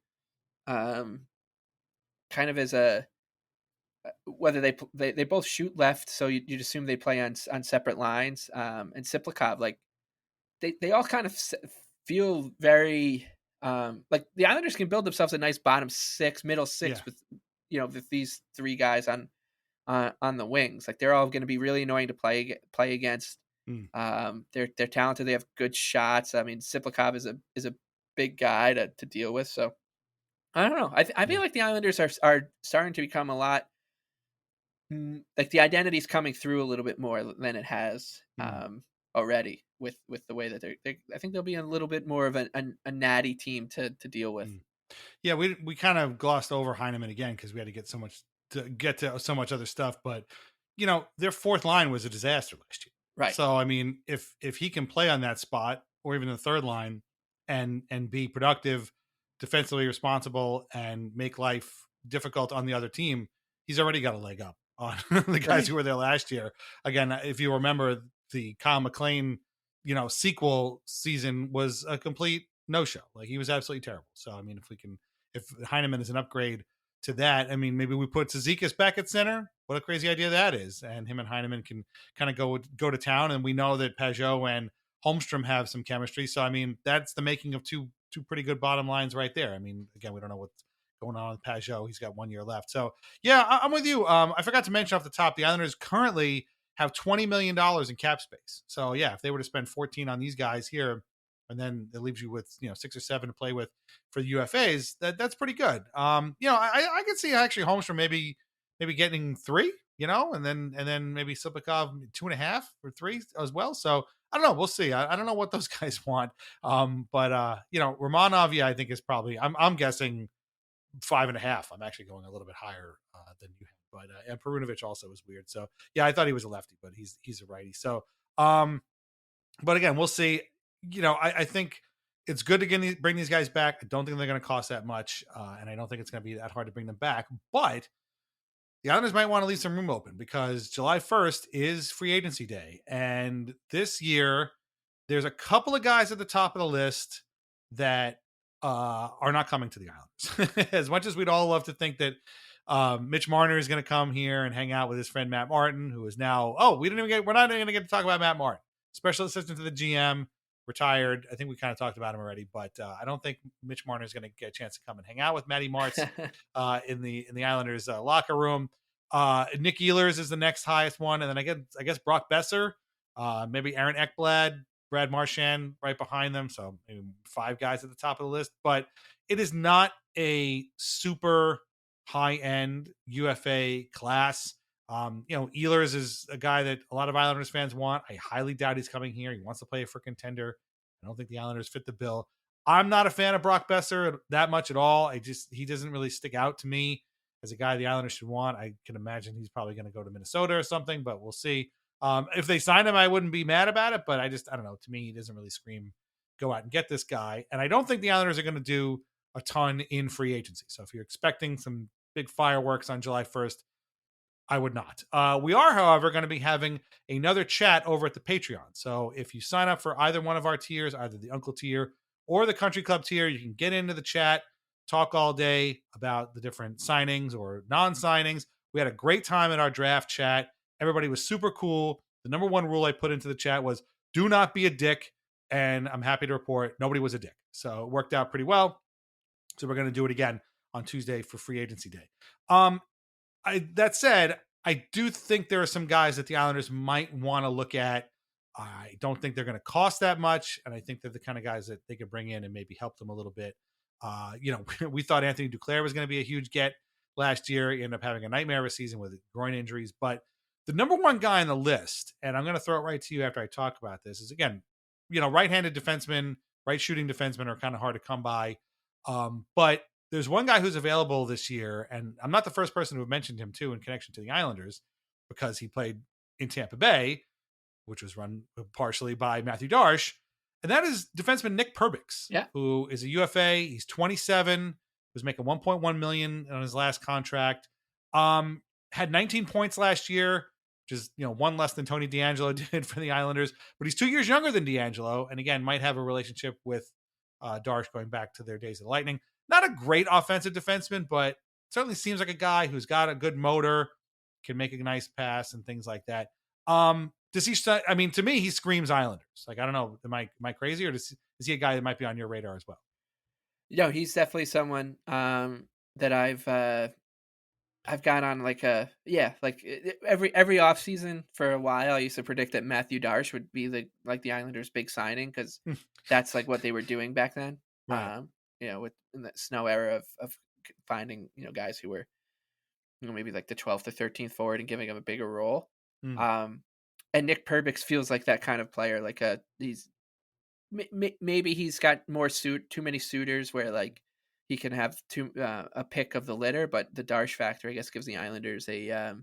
kind of as whether they both shoot left, so you'd assume they play on separate lines. And Siplikov, like they all kind of feel very like the Islanders can build themselves a nice bottom six, middle six with with these 3 guys on the wings. Like they're all going to be really annoying to play against. They're talented. They have good shots. I mean, Siplikov is a big guy to deal with. So I don't know. I feel like the Islanders are starting to become a lot like the identity's coming through a little bit more than it has already with the way that they're I think they'll be a little bit more of a natty team to deal with. Yeah, we kind of glossed over Heineman again because we had to get to so much other stuff, but their fourth line was a disaster last year. Right. So I mean, if he can play on that spot or even the third line and be productive, defensively responsible, and make life difficult on the other team, he's already got a leg up on the guys who were there last year. Again, if you remember, the Kyle McLean, sequel season was a complete no-show. Like he was absolutely terrible. So I mean, if Heineman is an upgrade to that, I mean, maybe we put Zizekas back at center. What a crazy idea that is. And him and Heineman can kind of go to town. And we know that Pajot and Holmstrom have some chemistry. So, I mean, that's the making of two pretty good bottom lines right there. I mean, again, we don't know what's going on with Pajot. He's got 1 year left. So, yeah, I'm with you. I forgot to mention off the top, the Islanders currently have $20 million in cap space. So, yeah, if they were to spend 14 on these guys here, and then it leaves you with 6 or 7 to play with for the UFAs, that's pretty good. I could see actually Holmstrom maybe getting 3, and then maybe Siplikov 2.5 or 3 as well. So I don't know. We'll see. I don't know what those guys want. But Romanov, I think is probably I'm guessing 5.5. I'm actually going a little bit higher than you have. But and Perunovic also is weird. So yeah, I thought he was a lefty, but he's a righty. So but again, we'll see. I think it's good to bring these guys back. I don't think they're going to cost that much, and I don't think it's going to be that hard to bring them back. But the Islanders might want to leave some room open because July 1st is free agency day. And this year, there's a couple of guys at the top of the list that are not coming to the Islanders. As much as we'd all love to think that Mitch Marner is going to come here and hang out with his friend Matt Martin, who is now, we're not even going to get to talk about Matt Martin, special assistant to the GM, retired. I think we kind of talked about him already, but I don't think Mitch Marner is going to get a chance to come and hang out with Matty Martz in the Islanders locker room. Nick Ehlers is the next highest one, and then I guess Brock Besser, maybe Aaron Ekblad, Brad Marchand right behind them. So maybe 5 guys at the top of the list, but it is not a super high end UFA class. Ehlers is a guy that a lot of Islanders fans want. I highly doubt he's coming here. He wants to play for contender. I don't think the Islanders fit the bill. I'm not a fan of Brock Besser that much at all. He doesn't really stick out to me as a guy the Islanders should want. I can imagine he's probably going to go to Minnesota or something, but we'll see. If they sign him, I wouldn't be mad about it, but I don't know. To me, he doesn't really scream, go out and get this guy. And I don't think the Islanders are going to do a ton in free agency. So if you're expecting some big fireworks on July 1st, I would not. We are, however, going to be having another chat over at the Patreon. So if you sign up for either one of our tiers, either the Uncle tier or the Country Club tier, you can get into the chat, talk all day about the different signings or non-signings. We had a great time at our draft chat. Everybody was super cool. The number one rule I put into the chat was do not be a dick. And I'm happy to report nobody was a dick. So it worked out pretty well. So we're going to do it again on Tuesday for free agency day. That said, I do think there are some guys that the Islanders might want to look at. I don't think they're going to cost that much, and I think they're the kind of guys that they could bring in and maybe help them a little bit. We thought Anthony Duclair was going to be a huge get last year. He ended up having a nightmare of a season with groin injuries. But the number one guy on the list, and I'm going to throw it right to you after I talk about this, is, again, right-handed defensemen, right-shooting defensemen are kind of hard to come by. But there's one guy who's available this year, and I'm not the first person to have mentioned him, too, in connection to the Islanders, because he played in Tampa Bay, which was run partially by Mathieu Darche, and that is defenseman Nick Perbix, who is a UFA. He's 27, was making $1.1 million on his last contract. Had 19 points last year, which is one less than Tony DeAngelo did for the Islanders, but he's 2 years younger than DeAngelo, and again might have a relationship with Darche going back to their days of the Lightning. Not a great offensive defenseman, but certainly seems like a guy who's got a good motor, can make a nice pass and things like that. Does he? I mean, to me, he screams Islanders. Like, I don't know, am I crazy, or is he a guy that might be on your radar as well? No, he's definitely someone that I've got on every offseason for a while. I used to predict that Mathieu Darche would be the Islanders' big signing, because that's like what they were doing back then. Right. In that snow era of finding guys who were maybe like the 12th or 13th forward and giving them a bigger role. And Nick Perbix feels like that kind of player. Like he's maybe he's got too many suitors where like he can have a pick of the litter, but the Darche factor, I guess, gives the Islanders a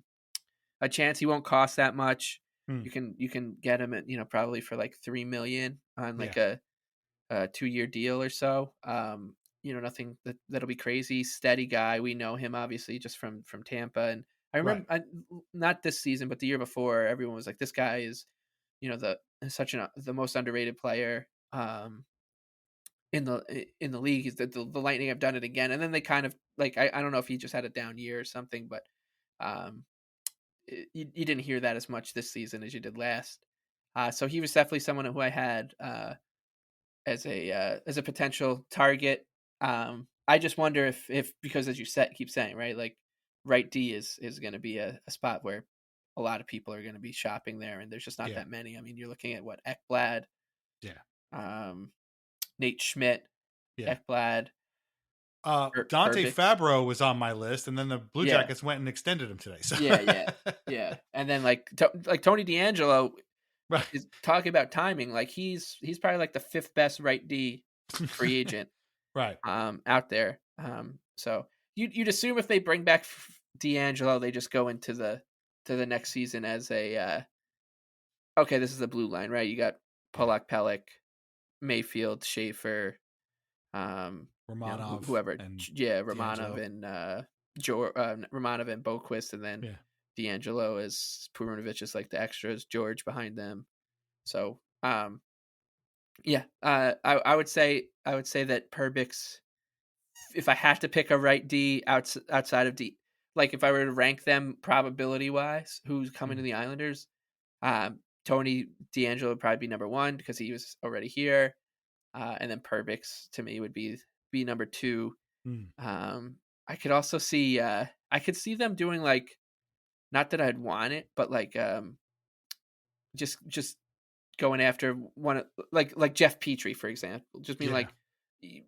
chance. He won't cost that much. You can get him at probably for like $3 million on like a 2-year deal or so. Nothing that'll be crazy. Steady guy. We know him obviously just from Tampa, and I remember not this season, but the year before, everyone was like, "This guy is, the most underrated player in the league." Is that the Lightning have done it again? And then they kind of like I don't know if he just had a down year or something, but you didn't hear that as much this season as you did last. So he was definitely someone who I had as a potential target. I just wonder if because, as you keep saying, right, like right D is going to be a spot where a lot of people are going to be shopping there, and there's just not that many. I mean, you're looking at Ekblad, Nate Schmidt, Ekblad, Dante Fabro was on my list, and then the Blue Jackets went and extended him today. So yeah, and then like Tony DeAngelo is talking about timing. Like he's probably like the 5th best right D free agent, right? Out there. So you'd assume if they bring back DeAngelo, they just go into the next season as a okay, this is the blue line, right? You got Polak, Pelech, Mayfield, Schaefer, Romanov, whoever, and Romanov and Romanov and Boquist, and then DeAngelo is Perunovich is like the extras, George behind them. So I would say that Perbix, if I had to pick a right D outside of D, like if I were to rank them probability wise, who's coming to the Islanders, Tony DeAngelo would probably be number 1 because he was already here, and then Perbix to me would be number 2. I could also see I could see them doing like, not that I'd want it, but like just going after one like Jeff Petrie, for example, just being like,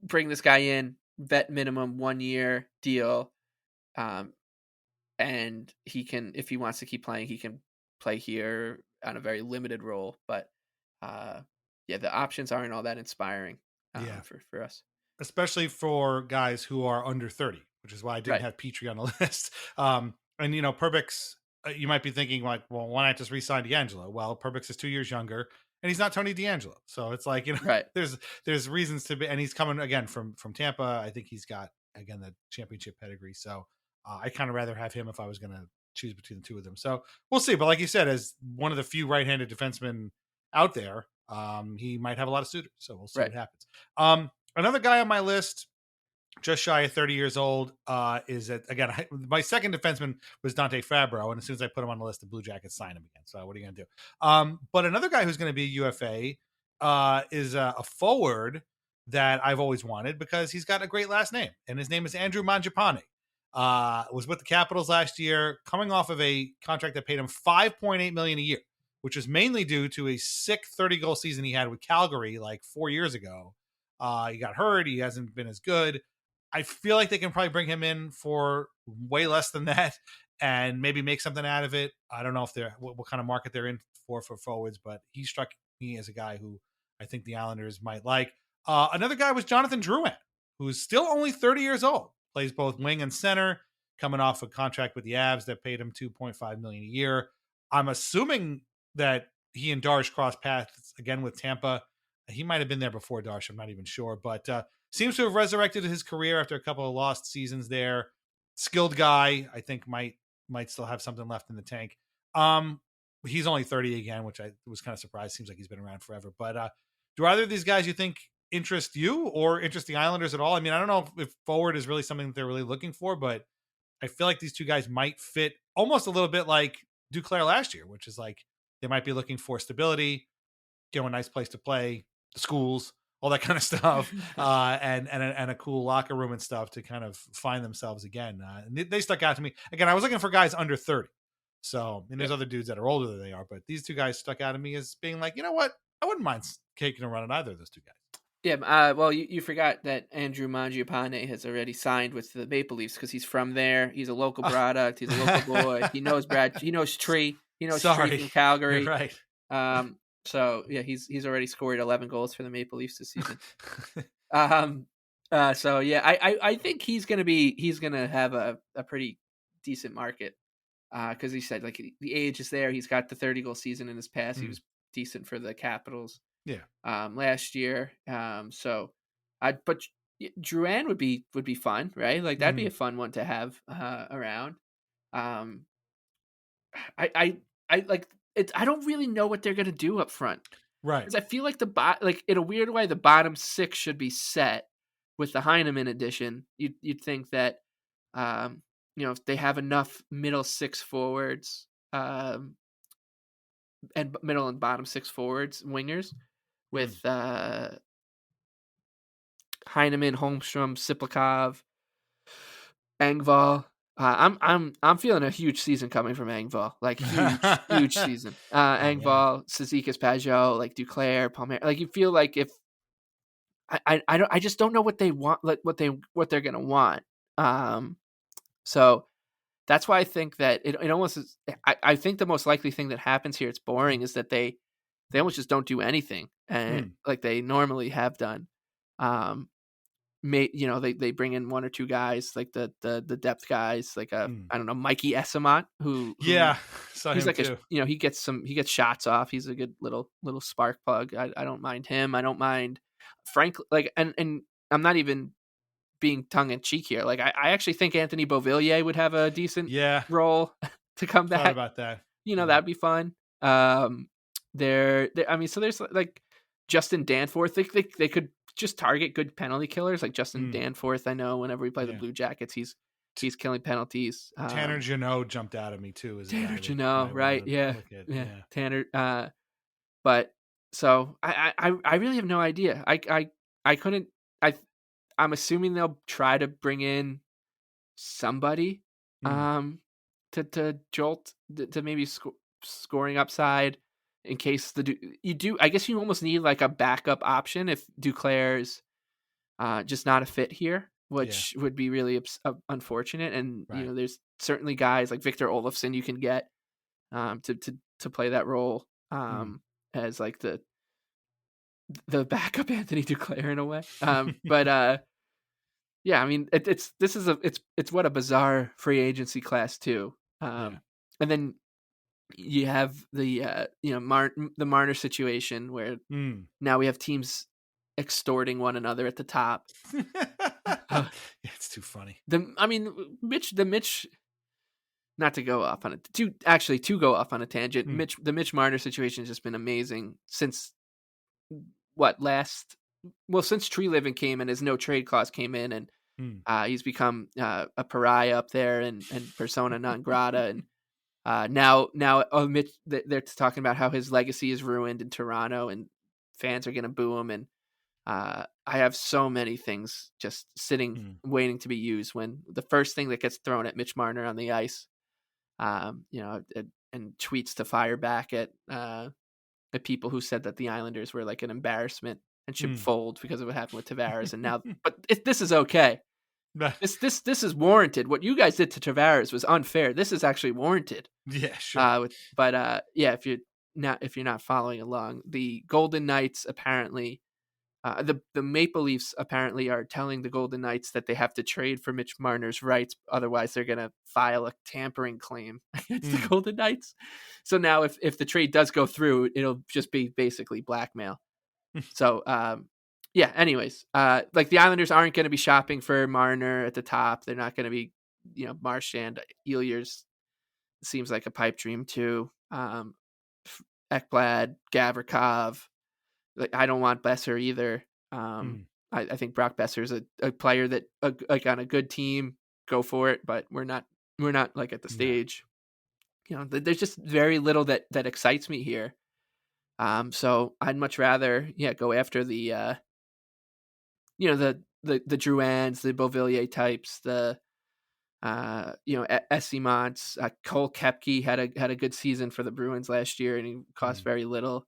bring this guy in, vet minimum 1-year deal, and he can, if he wants to keep playing, he can play here on a very limited role. But the options aren't all that inspiring for us, especially for guys who are under 30, which is why I didn't have Petrie on the list. And Perbix, you might be thinking like, well, why not just re-sign DeAngelo? Well, Perbix is 2 years younger, and he's not Tony DeAngelo, so it's like there's reasons to be, and he's coming again from Tampa. I think he's got again the championship pedigree, so I kind of rather have him if I was going to choose between the two of them. So we'll see. But like you said, as one of the few right-handed defensemen out there, he might have a lot of suitors. So we'll see what happens. Another guy on my list, just shy of 30 years old, is again, my second defenseman was Dante Fabro, and as soon as I put him on the list, the Blue Jackets signed him again. So what are you going to do? But another guy who's going to be a UFA is a forward that I've always wanted because he's got a great last name, and his name is Andrew Mangiapane. Was with the Capitals last year, coming off of a contract that paid him $5.8 million a year, which is mainly due to a sick 30-goal season he had with Calgary like 4 years ago. He got hurt. He hasn't been as good. I feel like they can probably bring him in for way less than that and maybe make something out of it. I don't know if they're what kind of market they're in for forwards, but he struck me as a guy who I think the Islanders might like. Another guy was Jonathan Drouin, who's still only 30 years old, plays both wing and center, coming off a contract with the Avs that paid him $2.5 million a year. I'm assuming that he and Darche crossed paths again with Tampa. He might have been there before Darche. I'm not even sure, but seems to have resurrected his career after a couple of lost seasons there. Skilled guy, I think might still have something left in the tank. He's only 30 again, which I was kind of surprised. Seems like he's been around forever. But do either of these guys you think interest you or interest the Islanders at all? I mean, I don't know if forward is really something that they're really looking for, but I feel like these two guys might fit almost a little bit like Duclair last year, which is like they might be looking for stability, a nice place to play, the schools, all that kind of stuff, and a cool locker room and stuff to kind of find themselves again. And they stuck out to me. Again, I was looking for guys under 30. So, and there's other dudes that are older than they are, but these two guys stuck out to me as being like, you know what? I wouldn't mind taking a run at either of those two guys. Yeah, well, you forgot that Andrew Mangiapane has already signed with the Maple Leafs because he's from there. He's a local product. He's a local boy. He knows Brad. He knows Tree. He knows Tree from Calgary. You're right. So yeah, he's already scored 11 goals for the Maple Leafs this season. So yeah, I think he's gonna have a pretty decent market because he said like the age is there. He's got the 30-goal season in his past. He was decent for the Capitals. Yeah. Last year. But Drouin would be fun, right? Like that'd be a fun one to have around. I like it. I don't really know what they're gonna do up front, right? Because I feel like like in a weird way, the bottom six should be set with the Heineman addition. You'd think that if they have enough middle six forwards, and middle and bottom six forwards, wingers. With Heineman, Holmstrom, Siplikov, Engvall. I'm feeling a huge season coming from Engvall. Like huge season. Engvall, Cizikas, Pajot, like Duclair, Palmieri. Like you feel like if I just don't know what they want, like what they're gonna want. So that's why I think that it almost is. I think the most likely thing that happens here, it's boring, is that they almost just don't do anything, and like they normally have done. They bring in one or two guys, like the depth guys, like I don't know, Mikey Esamont, who he's like too. He gets shots off. He's a good little spark plug. I don't mind him. I don't mind Frank. Like and I'm not even being tongue in cheek here. Like I actually think Anthony Beauvillier would have a decent role to come back. Thought about that. That'd be fun. So there's like Justin Danforth. They could just target good penalty killers like Justin Danforth. I know whenever we play the Blue Jackets, he's killing penalties. Tanner Jeannot jumped out at me too. Tanner Jeannot, right? Yeah. Tanner. But so I really have no idea. I couldn't. I'm assuming they'll try to bring in somebody to jolt to maybe scoring upside. In case I guess you almost need like a backup option if Duclair's just not a fit here, which would be really unfortunate. And there's certainly guys like Victor Olofsson you can get to play that role as like the backup Anthony Duclair in a way. Yeah, I mean it's what a bizarre free agency class too. And then you have the the Marner situation where now we have teams extorting one another at the top. It's too funny. Mitch, not to go off on it, to go off on a tangent. The Mitch Marner situation has just been amazing since since Tree Living came and his no trade clause came in, and he's become a pariah up there and persona non grata. And now Mitch, they're talking about how his legacy is ruined in Toronto and fans are going to boo him. And I have so many things just sitting, waiting to be used when the first thing that gets thrown at Mitch Marner on the ice, and tweets to fire back at people who said that the Islanders were like an embarrassment and should fold because of what happened with Tavares. And now, but this is okay. This is warranted. What you guys did to Tavares was unfair. This is actually warranted. Yeah, sure. If you're not following along, the Golden Knights apparently, the Maple Leafs apparently are telling the Golden Knights that they have to trade for Mitch Marner's rights, otherwise they're going to file a tampering claim against the Golden Knights. So now, if the trade does go through, it'll just be basically blackmail. So, anyways, like the Islanders aren't going to be shopping for Marner at the top. They're not going to be, Marchand, Elias seems like a pipe dream too. Ekblad, Gavrikov. Like, I don't want Besser either. I think Brock Besser is a player that, like, on a good team, go for it. But we're not like at the stage. There's just very little that excites me here. So I'd much rather, go after the, the Drouins, the Beauvillier types, the, Essimont, Cole Koepke had a good season for the Bruins last year, and he cost very little.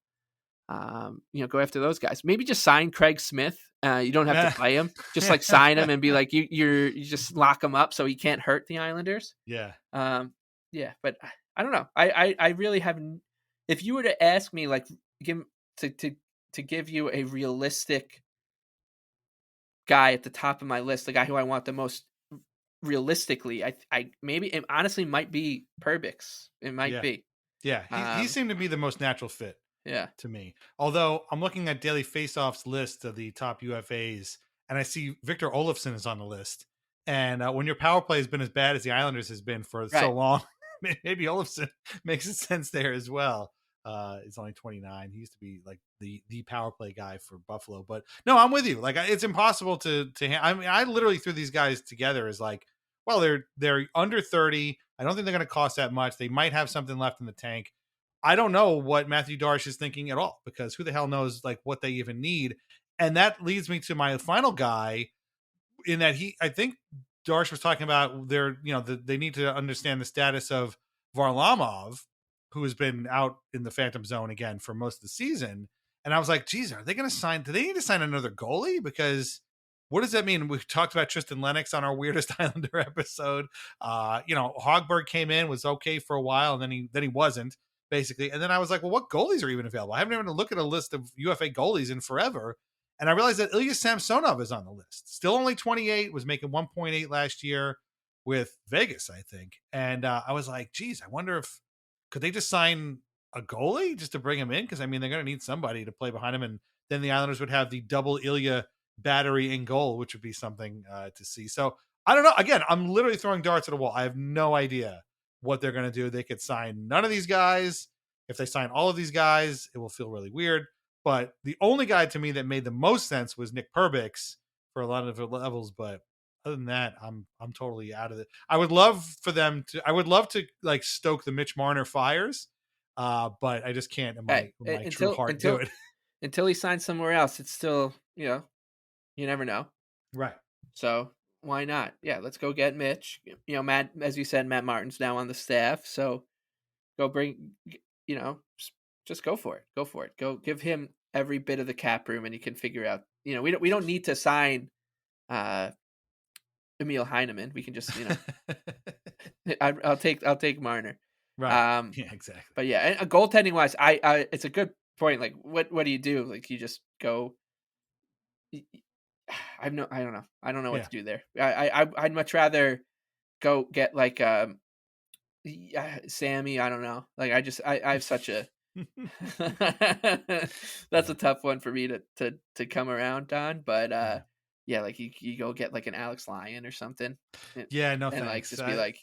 Go after those guys. Maybe just sign Craig Smith. You don't have to play him. Just like sign him and be like, you just lock him up so he can't hurt the Islanders. Yeah. But I don't know. I really haven't. If you were to ask me, like, to give you a realistic guy at the top of my list, the guy who I want the most realistically, I maybe it honestly might be Perbix. It might be. Yeah, he seemed to be the most natural fit. Yeah, to me. Although I'm looking at Daily Faceoff's list of the top UFAs, and I see Victor Olofsson is on the list. And when your power play has been as bad as the Islanders has been for so long, maybe Olofsson makes sense there as well. He's only 29. He used to be like the power play guy for Buffalo. But no, I'm with you. Like, it's impossible to. I mean, I literally threw these guys together as like, well, they're under 30. I don't think they're going to cost that much. They might have something left in the tank. I don't know what Mathieu Darche is thinking at all, because who the hell knows like what they even need. And that leads me to my final guy, in that I think Darche was talking about they need to understand the status of Varlamov, who has been out in the phantom zone again for most of the season. And I was like, geez, are they going to sign? Do they need to sign another goalie? Because what does that mean? We talked about Tristan Lennox on our Weirdest Islander episode. Hogberg came in, was okay for a while, and then he wasn't. Basically. And then I was like, well, what goalies are even available? I haven't even looked at a list of UFA goalies in forever. And I realized that Ilya Samsonov is on the list. Still only 28, was making 1.8 last year with Vegas, I think. And I was like, geez, I wonder if could they just sign a goalie just to bring him in? Because, I mean, they're going to need somebody to play behind him. And then the Islanders would have the double Ilya battery in goal, which would be something to see. So I don't know. Again, I'm literally throwing darts at a wall. I have no idea what they're going to do. They could sign none of these guys. If they sign all of these guys, it will feel really weird. But the only guy to me that made the most sense was Nick Perbix for a lot of the levels. But other than that, I'm totally out of it. I would love to like stoke the Mitch Marner fires. But I just can't in my true heart do it. Until he signs somewhere else, it's still, you never know. Right. So why not? Yeah, let's go get Mitch. Matt, as you said, Matt Martin's now on the staff, so go bring. Just go for it. Go for it. Go give him every bit of the cap room, and he can figure out. We don't need to sign Emil Heineman. We can just, I'll take Marner. Right. Yeah, exactly. But yeah, and goaltending wise, I it's a good point. Like, what do you do? Like, you just go. I don't know. I don't know what to do there. I'd much rather go get like Sammy. I don't know. Like, I have such a that's a tough one for me to come around on. But like you go get like an Alex Lyon or something. Yeah, no, and thanks. Like just be like,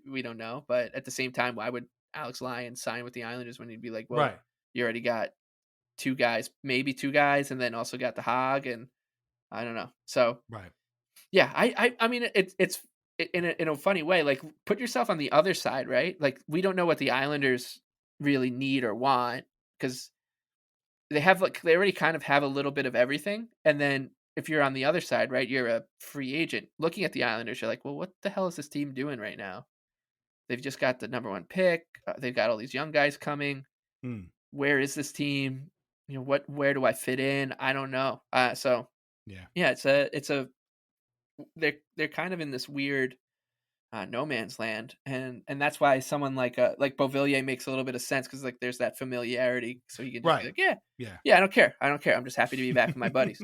we don't know. But at the same time, why would Alex Lyon sign with the Islanders when he'd be like, well, right. You already got maybe two guys, and then also got the Hog, and I don't know. So right. Yeah, I mean it's in a funny way. Like, put yourself on the other side, right? Like, we don't know what the Islanders really need or want, because they already kind of have a little bit of everything. And then if you're on the other side, right, you're a free agent looking at the Islanders, you're like, well, what the hell is this team doing right now? They've just got the number 1 pick. They've got all these young guys coming. Where is this team? Where do I fit in? I don't know. So yeah, they're kind of in this weird no man's land, and that's why someone like Beauvillier makes a little bit of sense, because like there's that familiarity, so you can just be like, yeah, I don't care. I'm just happy to be back with my buddies.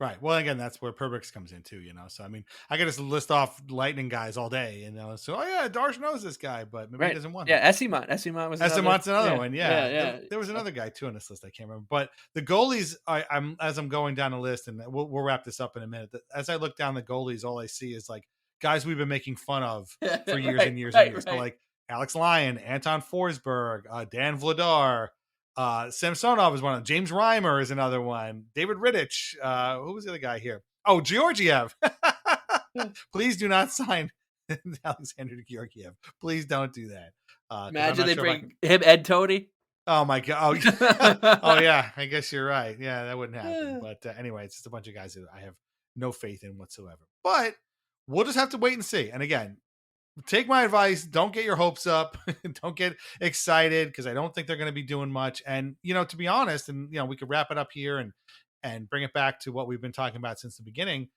Right. Well, again, that's where Perbix comes in too, So, I mean, I could just list off Lightning guys all day, So, Darche knows this guy, but maybe he doesn't want him. Yeah, Essimont was another one. Yeah. There was another guy too on this list. I can't remember. But the goalies, as I'm going down the list, and we'll wrap this up in a minute. As I look down the goalies, all I see is like guys we've been making fun of for years and years and years. So, like Alex Lyon, Anton Forsberg, Dan Vladar. Samsonov is one of them. James Reimer is another one. David Rittich. Who was the other guy here? Oh, Georgiev. Please do not sign Alexander Georgiev. Please don't do that. Imagine they bring him Ed Tony. Oh my God. Oh yeah. I guess you're right. Yeah, that wouldn't happen. But anyway, it's just a bunch of guys that I have no faith in whatsoever. But we'll just have to wait and see. And again, take my advice. Don't get your hopes up. Don't get excited, because I don't think they're going to be doing much. And, to be honest, and, we could wrap it up here and bring it back to what we've been talking about since the beginning.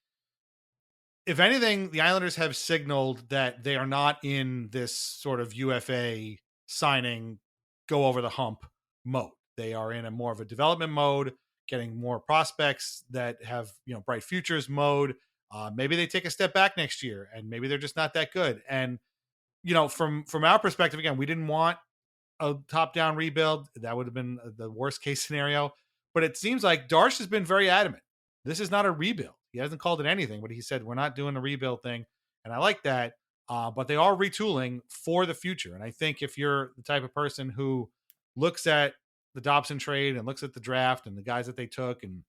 If anything, the Islanders have signaled that they are not in this sort of UFA signing, go over the hump mode. They are in a more of a development mode, getting more prospects that have, bright futures mode. Maybe they take a step back next year, and maybe they're just not that good. And, from our perspective, again, we didn't want a top-down rebuild. That would have been the worst case scenario. But it seems like Darche has been very adamant. This is not a rebuild. He hasn't called it anything, but he said, we're not doing a rebuild thing. And I like that. But they are retooling for the future. And I think if you're the type of person who looks at the Dobson trade and looks at the draft and the guys that they took and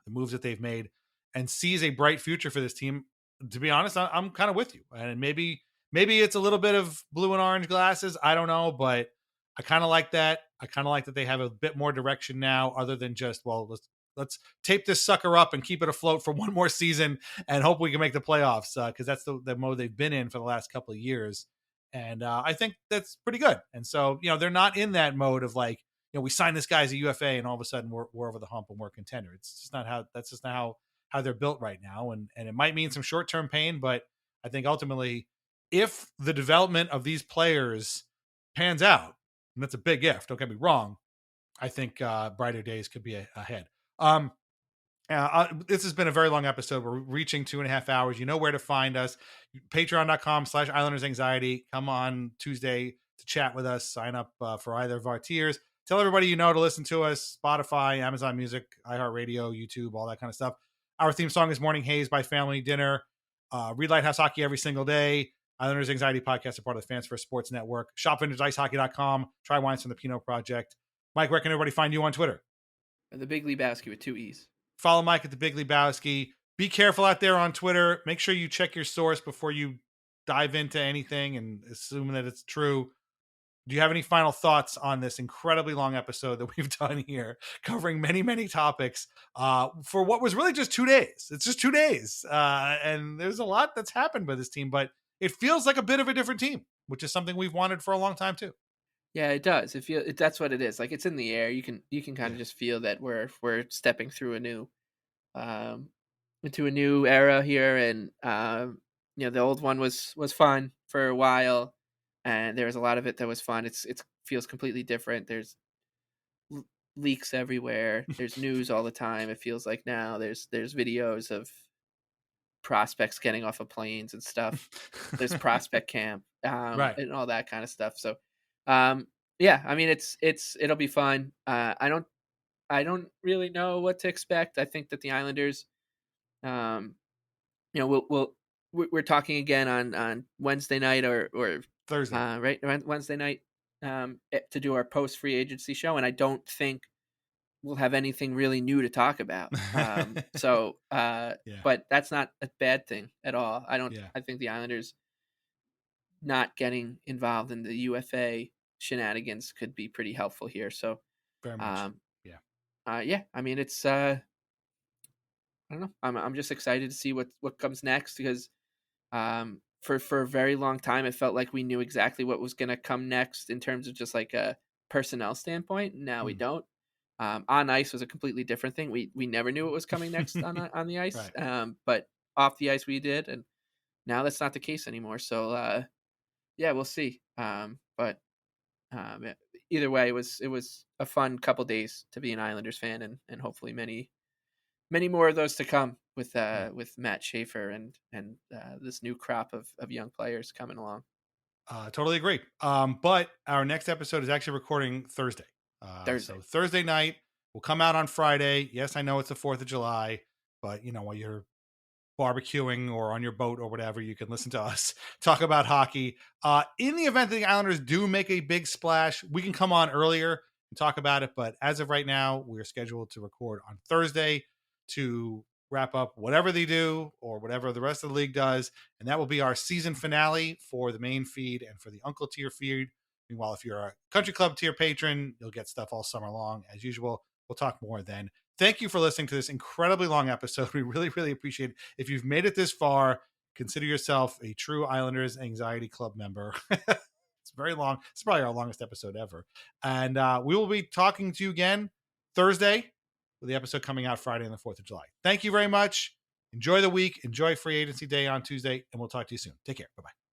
the moves that they've made, and sees a bright future for this team, to be honest, I'm kind of with you. And maybe it's a little bit of blue and orange glasses. I don't know, but I kind of like that. I kind of like that they have a bit more direction now, other than just, well, let's tape this sucker up and keep it afloat for one more season and hope we can make the playoffs, because that's the mode they've been in for the last couple of years. And I think that's pretty good. And so, they're not in that mode of like, we signed this guy as a UFA and all of a sudden we're over the hump and we're a contender. It's just not how they're built right now. And it might mean some short-term pain, but I think ultimately, if the development of these players pans out, and that's a big if, don't get me wrong, I think brighter days could be ahead. This has been a very long episode. We're reaching 2.5 hours. You know where to find us. Patreon.com/IslandersAnxiety. Come on Tuesday to chat with us. Sign up for either of our tiers. Tell everybody to listen to us. Spotify, Amazon Music, iHeartRadio, YouTube, all that kind of stuff. Our theme song is Morning Haze by Family Dinner. Read Lighthouse Hockey every single day. Islanders Anxiety Podcast are part of the Fans First Sports Network. Shop VintageIceHockey.com. Try wines from the Pinot Project. Mike, where can everybody find you on Twitter? The Big Lebowski with 2 E's. Follow Mike at the Big Lebowski. Be careful out there on Twitter. Make sure you check your source before you dive into anything and assume that it's true. Do you have any final thoughts on this incredibly long episode that we've done here, covering many, many topics for what was really just 2 days? It's just 2 days. And there's a lot that's happened by this team, but it feels like a bit of a different team, which is something we've wanted for a long time too. Yeah, it does. That's what it is. Like, it's in the air. You can kind of just feel that we're stepping through into a new era here. And the old one was fun for a while. And there was a lot of it that was fun. It feels completely different. There's leaks everywhere. There's news all the time. It feels like now there's videos of prospects getting off of planes and stuff. There's prospect camp, right, and all that kind of stuff. So, yeah, I mean, it'll be fun. I don't really know what to expect. I think that the Islanders, we're talking again on Wednesday night or Thursday, right? Wednesday night, to do our post free agency show. And I don't think we'll have anything really new to talk about. But that's not a bad thing at all. I think the Islanders not getting involved in the UFA shenanigans could be pretty helpful here. So, very much. yeah, I mean, it's I don't know. I'm just excited to see what comes next because for a very long time it felt like we knew exactly what was going to come next in terms of just like a personnel standpoint. Now we Hmm. don't. On ice was a completely different thing. We never knew what was coming next on the ice. Right. But off the ice we did, and now that's not the case anymore. So yeah, we'll see. But um, either way, it was a fun couple days to be an Islanders fan, and hopefully many more of those to come Right. with Matt Schaefer and this new crop of young players coming along. Totally agree. But our next episode is actually recording Thursday. Thursday. So Thursday night will come out on Friday. Yes, I know it's the 4th of July, but while you're barbecuing or on your boat or whatever, you can listen to us talk about hockey. In the event that the Islanders do make a big splash, we can come on earlier and talk about it. But as of right now, we're scheduled to record on Thursday to wrap up whatever they do or whatever the rest of the league does. And that will be our season finale for the main feed and for the Uncle tier feed. Meanwhile, if you're a Country Club tier patron, you'll get stuff all summer long as usual. We'll talk more then. Thank you for listening to this incredibly long episode. We really, really appreciate it. If you've made it this far, consider yourself a true Islanders Anxiety Club member. It's very long. It's probably our longest episode ever. And we will be talking to you again Thursday with the episode coming out Friday on the 4th of July. Thank you very much. Enjoy the week. Enjoy free agency day on Tuesday, and we'll talk to you soon. Take care. Bye-bye.